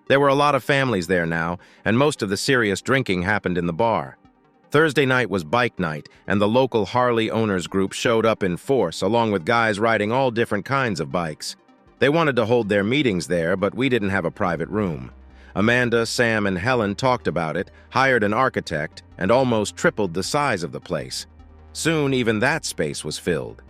[SPEAKER 1] There were a lot of families there now, and most of the serious drinking happened in the bar. Thursday night was bike night, and the local Harley owners group showed up in force, along with guys riding all different kinds of bikes. They wanted to hold their meetings there, but we didn't have a private room. Amanda, Sam, and Helen talked about it, hired an architect, and almost tripled the size of the place. Soon, even that space was filled.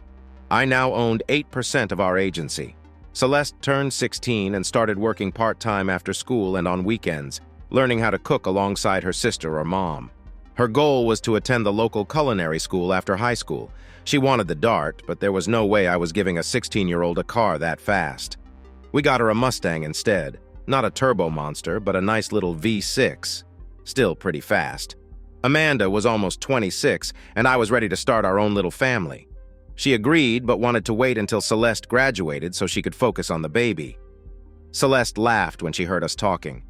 [SPEAKER 1] I now owned 8% of our agency. Celeste turned 16 and started working part-time after school and on weekends, learning how to cook alongside her sister or mom. Her goal was to attend the local culinary school after high school. She wanted the Dart, but there was no way I was giving a 16-year-old a car that fast. We got her a Mustang instead. Not a turbo monster, but a nice little V6. Still pretty fast. Amanda was almost 26, and I was ready to start our own little family. She agreed, but wanted to wait until Celeste graduated so she could focus on the baby. Celeste laughed when she heard us talking.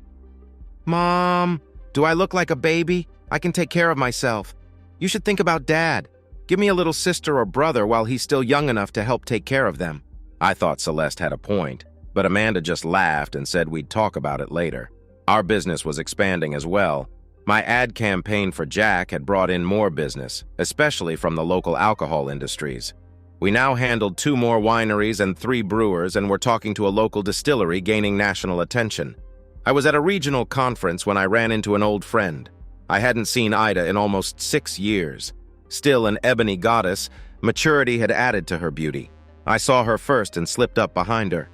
[SPEAKER 1] "Mom, do I look like a baby? I can take care of myself. You should think about Dad. Give me a little sister or brother while he's still young enough to help take care of them." I thought Celeste had a point, but Amanda just laughed and said we'd talk about it later. Our business was expanding as well. My ad campaign for Jack had brought in more business, especially from the local alcohol industries. We now handled 2 more wineries and 3 brewers and were talking to a local distillery, gaining national attention. I was at a regional conference when I ran into an old friend. I hadn't seen Ida in almost 6 years. Still an ebony goddess, maturity had added to her beauty. I saw her first and slipped up behind her.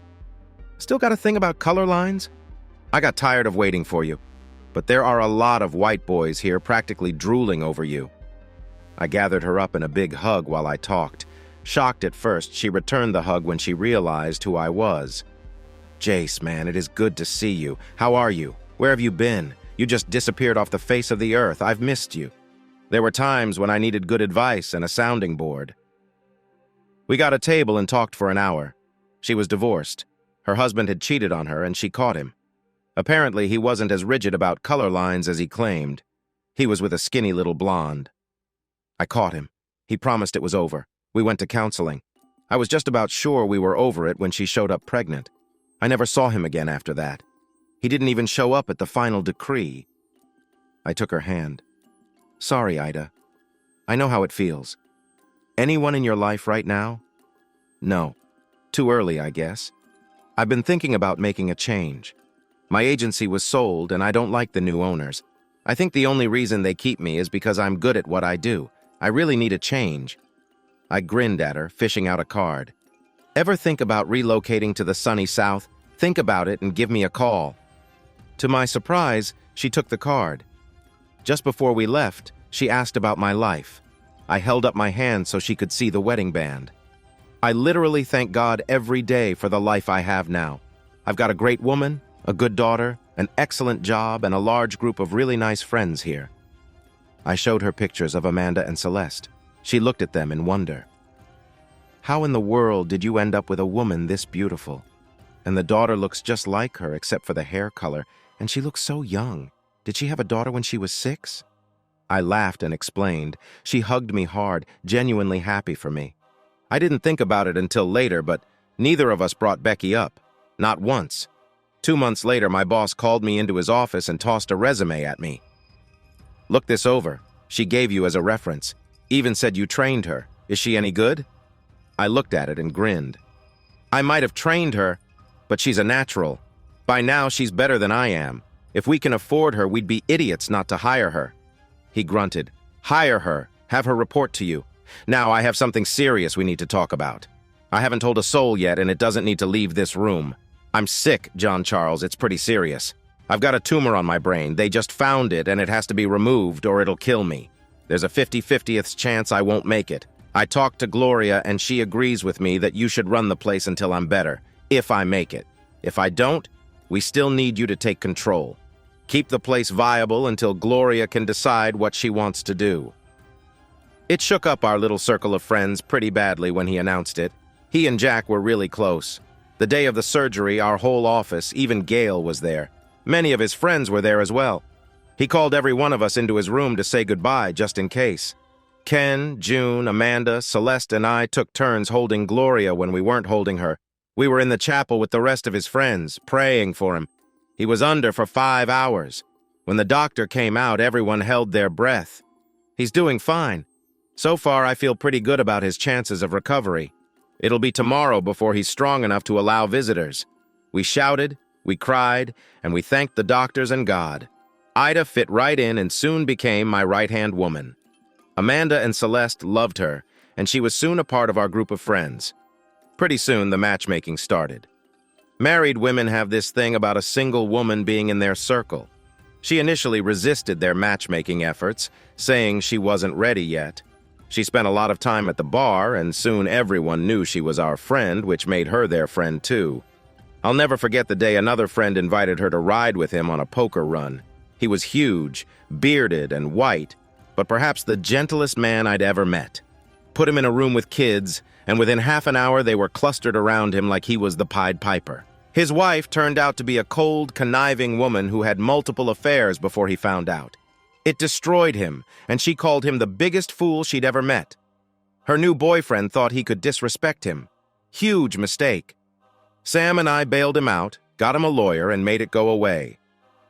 [SPEAKER 1] "Still got a thing about color lines? I got tired of waiting for you, but there are a lot of white boys here practically drooling over you." I gathered her up in a big hug while I talked. Shocked at first, she returned the hug when she realized who I was. "Jace, man, it is good to see you. How are you? Where have you been? You just disappeared off the face of the earth. I've missed you." There were times when I needed good advice and a sounding board. We got a table and talked for an hour. She was divorced. Her husband had cheated on her and she caught him. Apparently, he wasn't as rigid about color lines as he claimed. He was with a skinny little blonde. I caught him. He promised it was over. We went to counseling. I was just about sure we were over it when she showed up pregnant. I never saw him again after that. He didn't even show up at the final decree. I took her hand. "Sorry, Ida. I know how it feels. Anyone in your life right now?" "No. Too early, I guess. I've been thinking about making a change. My agency was sold, and I don't like the new owners. I think the only reason they keep me is because I'm good at what I do. I really need a change." I grinned at her, fishing out a card. "Ever think about relocating to the sunny South? Think about it and give me a call." To my surprise, she took the card. Just before we left, she asked about my life. I held up my hand so she could see the wedding band. I literally thank God every day for the life I have now. I've got a great woman, a good daughter, an excellent job, and a large group of really nice friends here. I showed her pictures of Amanda and Celeste. She looked at them in wonder. "How in the world did you end up with a woman this beautiful? And the daughter looks just like her except for the hair color, and she looks so young. Did she have a daughter when she was 6? I laughed and explained. She hugged me hard, genuinely happy for me. I didn't think about it until later, but neither of us brought Becky up. Not once. 2 months later, my boss called me into his office and tossed a resume at me. "Look this over. She gave you as a reference. Even said you trained her. Is she any good?" I looked at it and grinned. "I might have trained her, but she's a natural. By now, she's better than I am. If we can afford her, we'd be idiots not to hire her." He grunted. "Hire her. Have her report to you. Now, I have something serious we need to talk about. I haven't told a soul yet, and it doesn't need to leave this room. I'm sick, John Charles. It's pretty serious. I've got a tumor on my brain. They just found it, and it has to be removed, or it'll kill me. There's a 50/50th chance I won't make it. I talked to Gloria, and she agrees with me that you should run the place until I'm better, if I make it. If I don't, we still need you to take control. Keep the place viable until Gloria can decide what she wants to do." It shook up our little circle of friends pretty badly when he announced it. He and Jack were really close. The day of the surgery, our whole office, even Gail, was there. Many of his friends were there as well. He called every one of us into his room to say goodbye, just in case. Ken, June, Amanda, Celeste, and I took turns holding Gloria when we weren't holding her. We were in the chapel with the rest of his friends, praying for him. He was under for 5 hours. When the doctor came out, everyone held their breath. He's doing fine. So far, I feel pretty good about his chances of recovery. It'll be tomorrow before he's strong enough to allow visitors. We shouted, We cried, and we thanked the doctors and God. Ida fit right in and soon became my right-hand woman. Amanda and Celeste loved her, and she was soon a part of our group of friends. Pretty soon, the matchmaking started. Married women have this thing about a single woman being in their circle. She initially resisted their matchmaking efforts, saying she wasn't ready yet. She spent a lot of time at the bar, and soon everyone knew she was our friend, which made her their friend too. I'll never forget the day another friend invited her to ride with him on a poker run. He was huge, bearded, and white, but perhaps the gentlest man I'd ever met. Put him in a room with kids, and within half an hour they were clustered around him like he was the Pied Piper. His wife turned out to be a cold, conniving woman who had multiple affairs before he found out. It destroyed him, and she called him the biggest fool she'd ever met. Her new boyfriend thought he could disrespect him. Huge mistake. Sam and I bailed him out, got him a lawyer, and made it go away.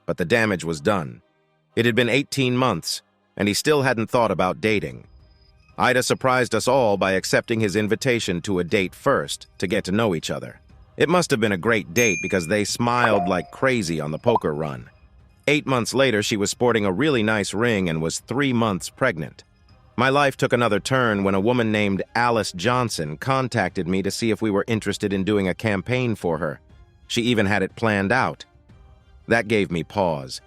[SPEAKER 1] But the damage was done. It had been 18 months, and he still hadn't thought about dating. Ida surprised us all by accepting his invitation to a date first, to get to know each other. It must have been a great date because they smiled like crazy on the poker run. 8 months later, she was sporting a really nice ring and was 3 months pregnant. My life took another turn when a woman named Alice Johnson contacted me to see if we were interested in doing a campaign for her. She even had it planned out. That gave me pause.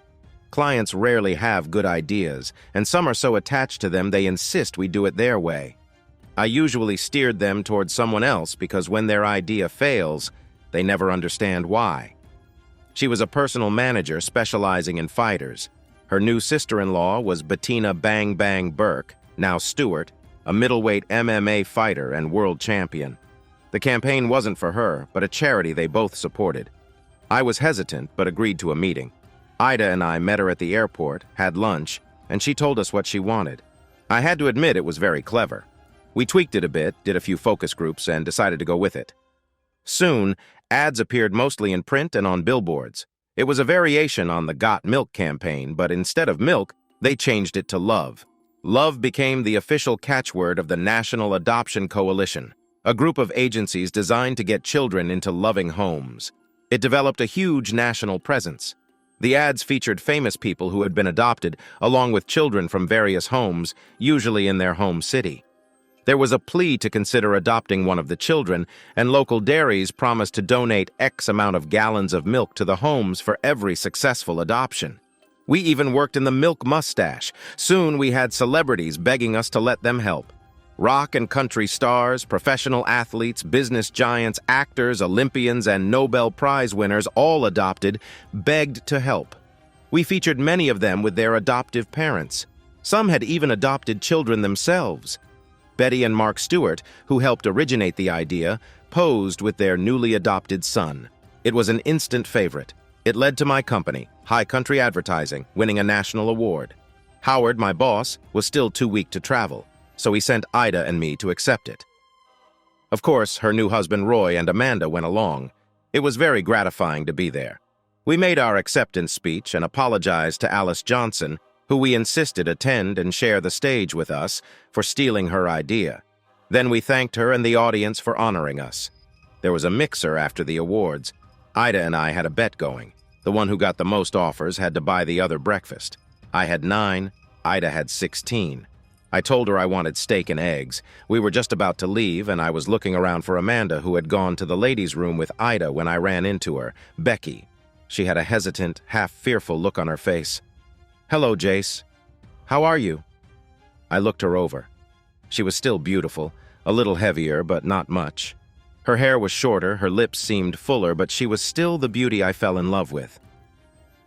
[SPEAKER 1] Clients rarely have good ideas, and some are so attached to them they insist we do it their way. I usually steered them towards someone else because when their idea fails, they never understand why. She was a personal manager specializing in fighters. Her new sister-in-law was Bettina Bang Bang Burke, now Stewart, a middleweight MMA fighter and world champion. The campaign wasn't for her, but a charity they both supported. I was hesitant, but agreed to a meeting. Ida and I met her at the airport, had lunch, and she told us what she wanted. I had to admit it was very clever. We tweaked it a bit, did a few focus groups, and decided to go with it. Soon, ads appeared mostly in print and on billboards. It was a variation on the Got Milk campaign, but instead of milk, they changed it to love. Love became the official catchword of the National Adoption Coalition, a group of agencies designed to get children into loving homes. It developed a huge national presence. The ads featured famous people who had been adopted, along with children from various homes, usually in their home city. There was a plea to consider adopting one of the children, and local dairies promised to donate X amount of gallons of milk to the homes for every successful adoption. We even worked in the milk mustache. Soon we had celebrities begging us to let them help. Rock and country stars, professional athletes, business giants, actors, Olympians, and Nobel Prize winners, all adopted, begged to help. We featured many of them with their adoptive parents. Some had even adopted children themselves. Betty and Mark Stewart, who helped originate the idea, posed with their newly adopted son. It was an instant favorite. It led to my company, High Country Advertising, winning a national award. Howard, my boss, was still too weak to travel, so he sent Ida and me to accept it. Of course, her new husband Roy and Amanda went along. It was very gratifying to be there. We made our acceptance speech and apologized to Alice Johnson, who we insisted attend and share the stage with us, for stealing her idea. Then we thanked her and the audience for honoring us. There was a mixer after the awards. Ida and I had a bet going. The one who got the most offers had to buy the other breakfast. I had 9, Ida had 16. I told her I wanted steak and eggs. We were just about to leave, and I was looking around for Amanda, who had gone to the ladies' room with Ida when I ran into her, Becky. She had a hesitant, half-fearful look on her face. "Hello, Jace. How are you?" I looked her over. She was still beautiful, a little heavier, but not much. Her hair was shorter, her lips seemed fuller, but she was still the beauty I fell in love with.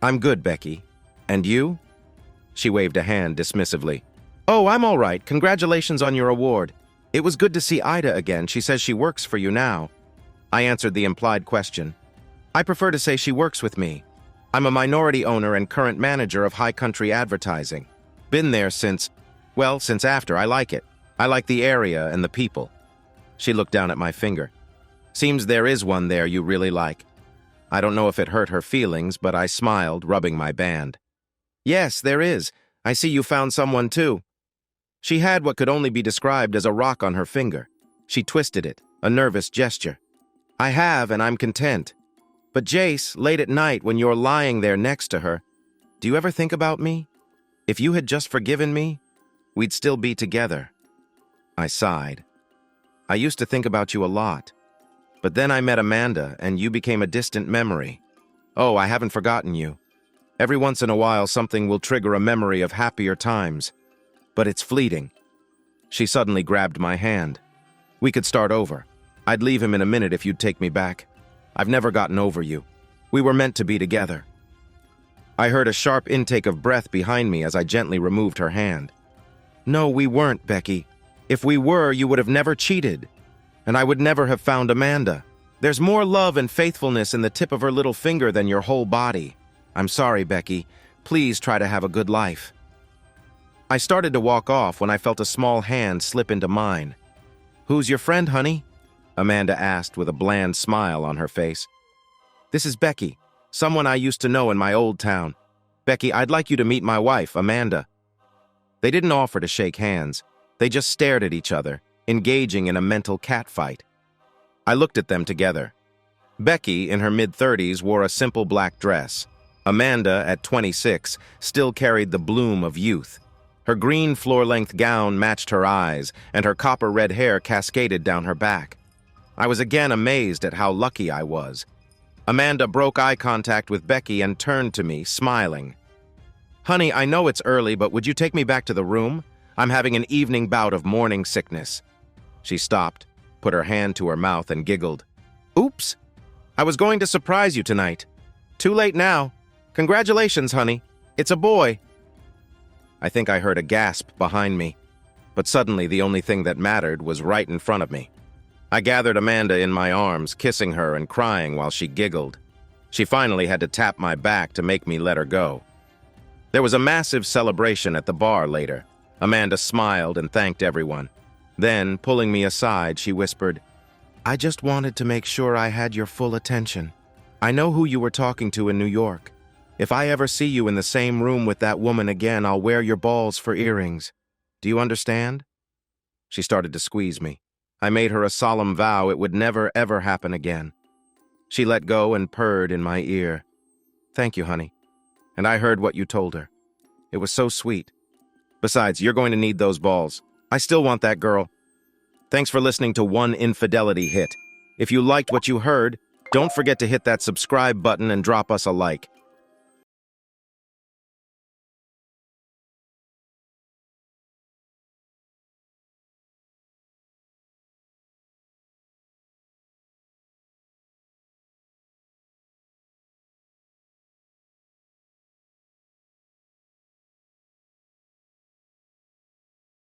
[SPEAKER 1] "I'm good, Becky. And you?" She waved a hand dismissively. "Oh, I'm all right. Congratulations on your award. It was good to see Ida again. She says she works for you now." I answered the implied question. "I prefer to say she works with me. I'm a minority owner and current manager of High Country Advertising. Been there since after. I like it. I like the area and the people." She looked down at my finger. "Seems there is one there you really like." I don't know if it hurt her feelings, but I smiled, rubbing my band. "Yes, there is. I see you found someone too." She had what could only be described as a rock on her finger. She twisted it, a nervous gesture. "I have, and I'm content." But Jace, late at night when you're lying there next to her, do you ever think about me? If you had just forgiven me, we'd still be together. I sighed. I used to think about you a lot. But then I met Amanda, and you became a distant memory. Oh, I haven't forgotten you. Every once in a while, something will trigger a memory of happier times. But it's fleeting. She suddenly grabbed my hand. We could start over. I'd leave him in a minute if you'd take me back. I've never gotten over you. We were meant to be together. I heard a sharp intake of breath behind me as I gently removed her hand. No, we weren't, Becky. If we were, you would have never cheated. And I would never have found Amanda. There's more love and faithfulness in the tip of her little finger than your whole body. I'm sorry, Becky. Please try to have a good life. I started to walk off when I felt a small hand slip into mine. Who's your friend, honey? Amanda asked with a bland smile on her face. This is Becky, someone I used to know in my old town. Becky, I'd like you to meet my wife, Amanda. They didn't offer to shake hands. They just stared at each other, engaging in a mental catfight. I looked at them together. Becky, in her mid-30s, wore a simple black dress. Amanda, at 26, still carried the bloom of youth. Her green floor-length gown matched her eyes, and her copper-red hair cascaded down her back. I was again amazed at how lucky I was. Amanda broke eye contact with Becky and turned to me, smiling. Honey, I know it's early, but would you take me back to the room? I'm having an evening bout of morning sickness. She stopped, put her hand to her mouth, and giggled. Oops! I was going to surprise you tonight. Too late now. Congratulations, honey. It's a boy. I think I heard a gasp behind me, but suddenly the only thing that mattered was right in front of me. I gathered Amanda in my arms, kissing her and crying while she giggled. She finally had to tap my back to make me let her go. There was a massive celebration at the bar later. Amanda smiled and thanked everyone. Then, pulling me aside, she whispered, I just wanted to make sure I had your full attention. I know who you were talking to in New York. If I ever see you in the same room with that woman again, I'll wear your balls for earrings. Do you understand? She started to squeeze me. I made her a solemn vow it would never, ever happen again. She let go and purred in my ear. Thank you, honey. And I heard what you told her. It was so sweet. Besides, you're going to need those balls. I still want that girl. Thanks for listening to One Infidelity Hit. If you liked what you heard, don't forget to hit that subscribe button and drop us a like.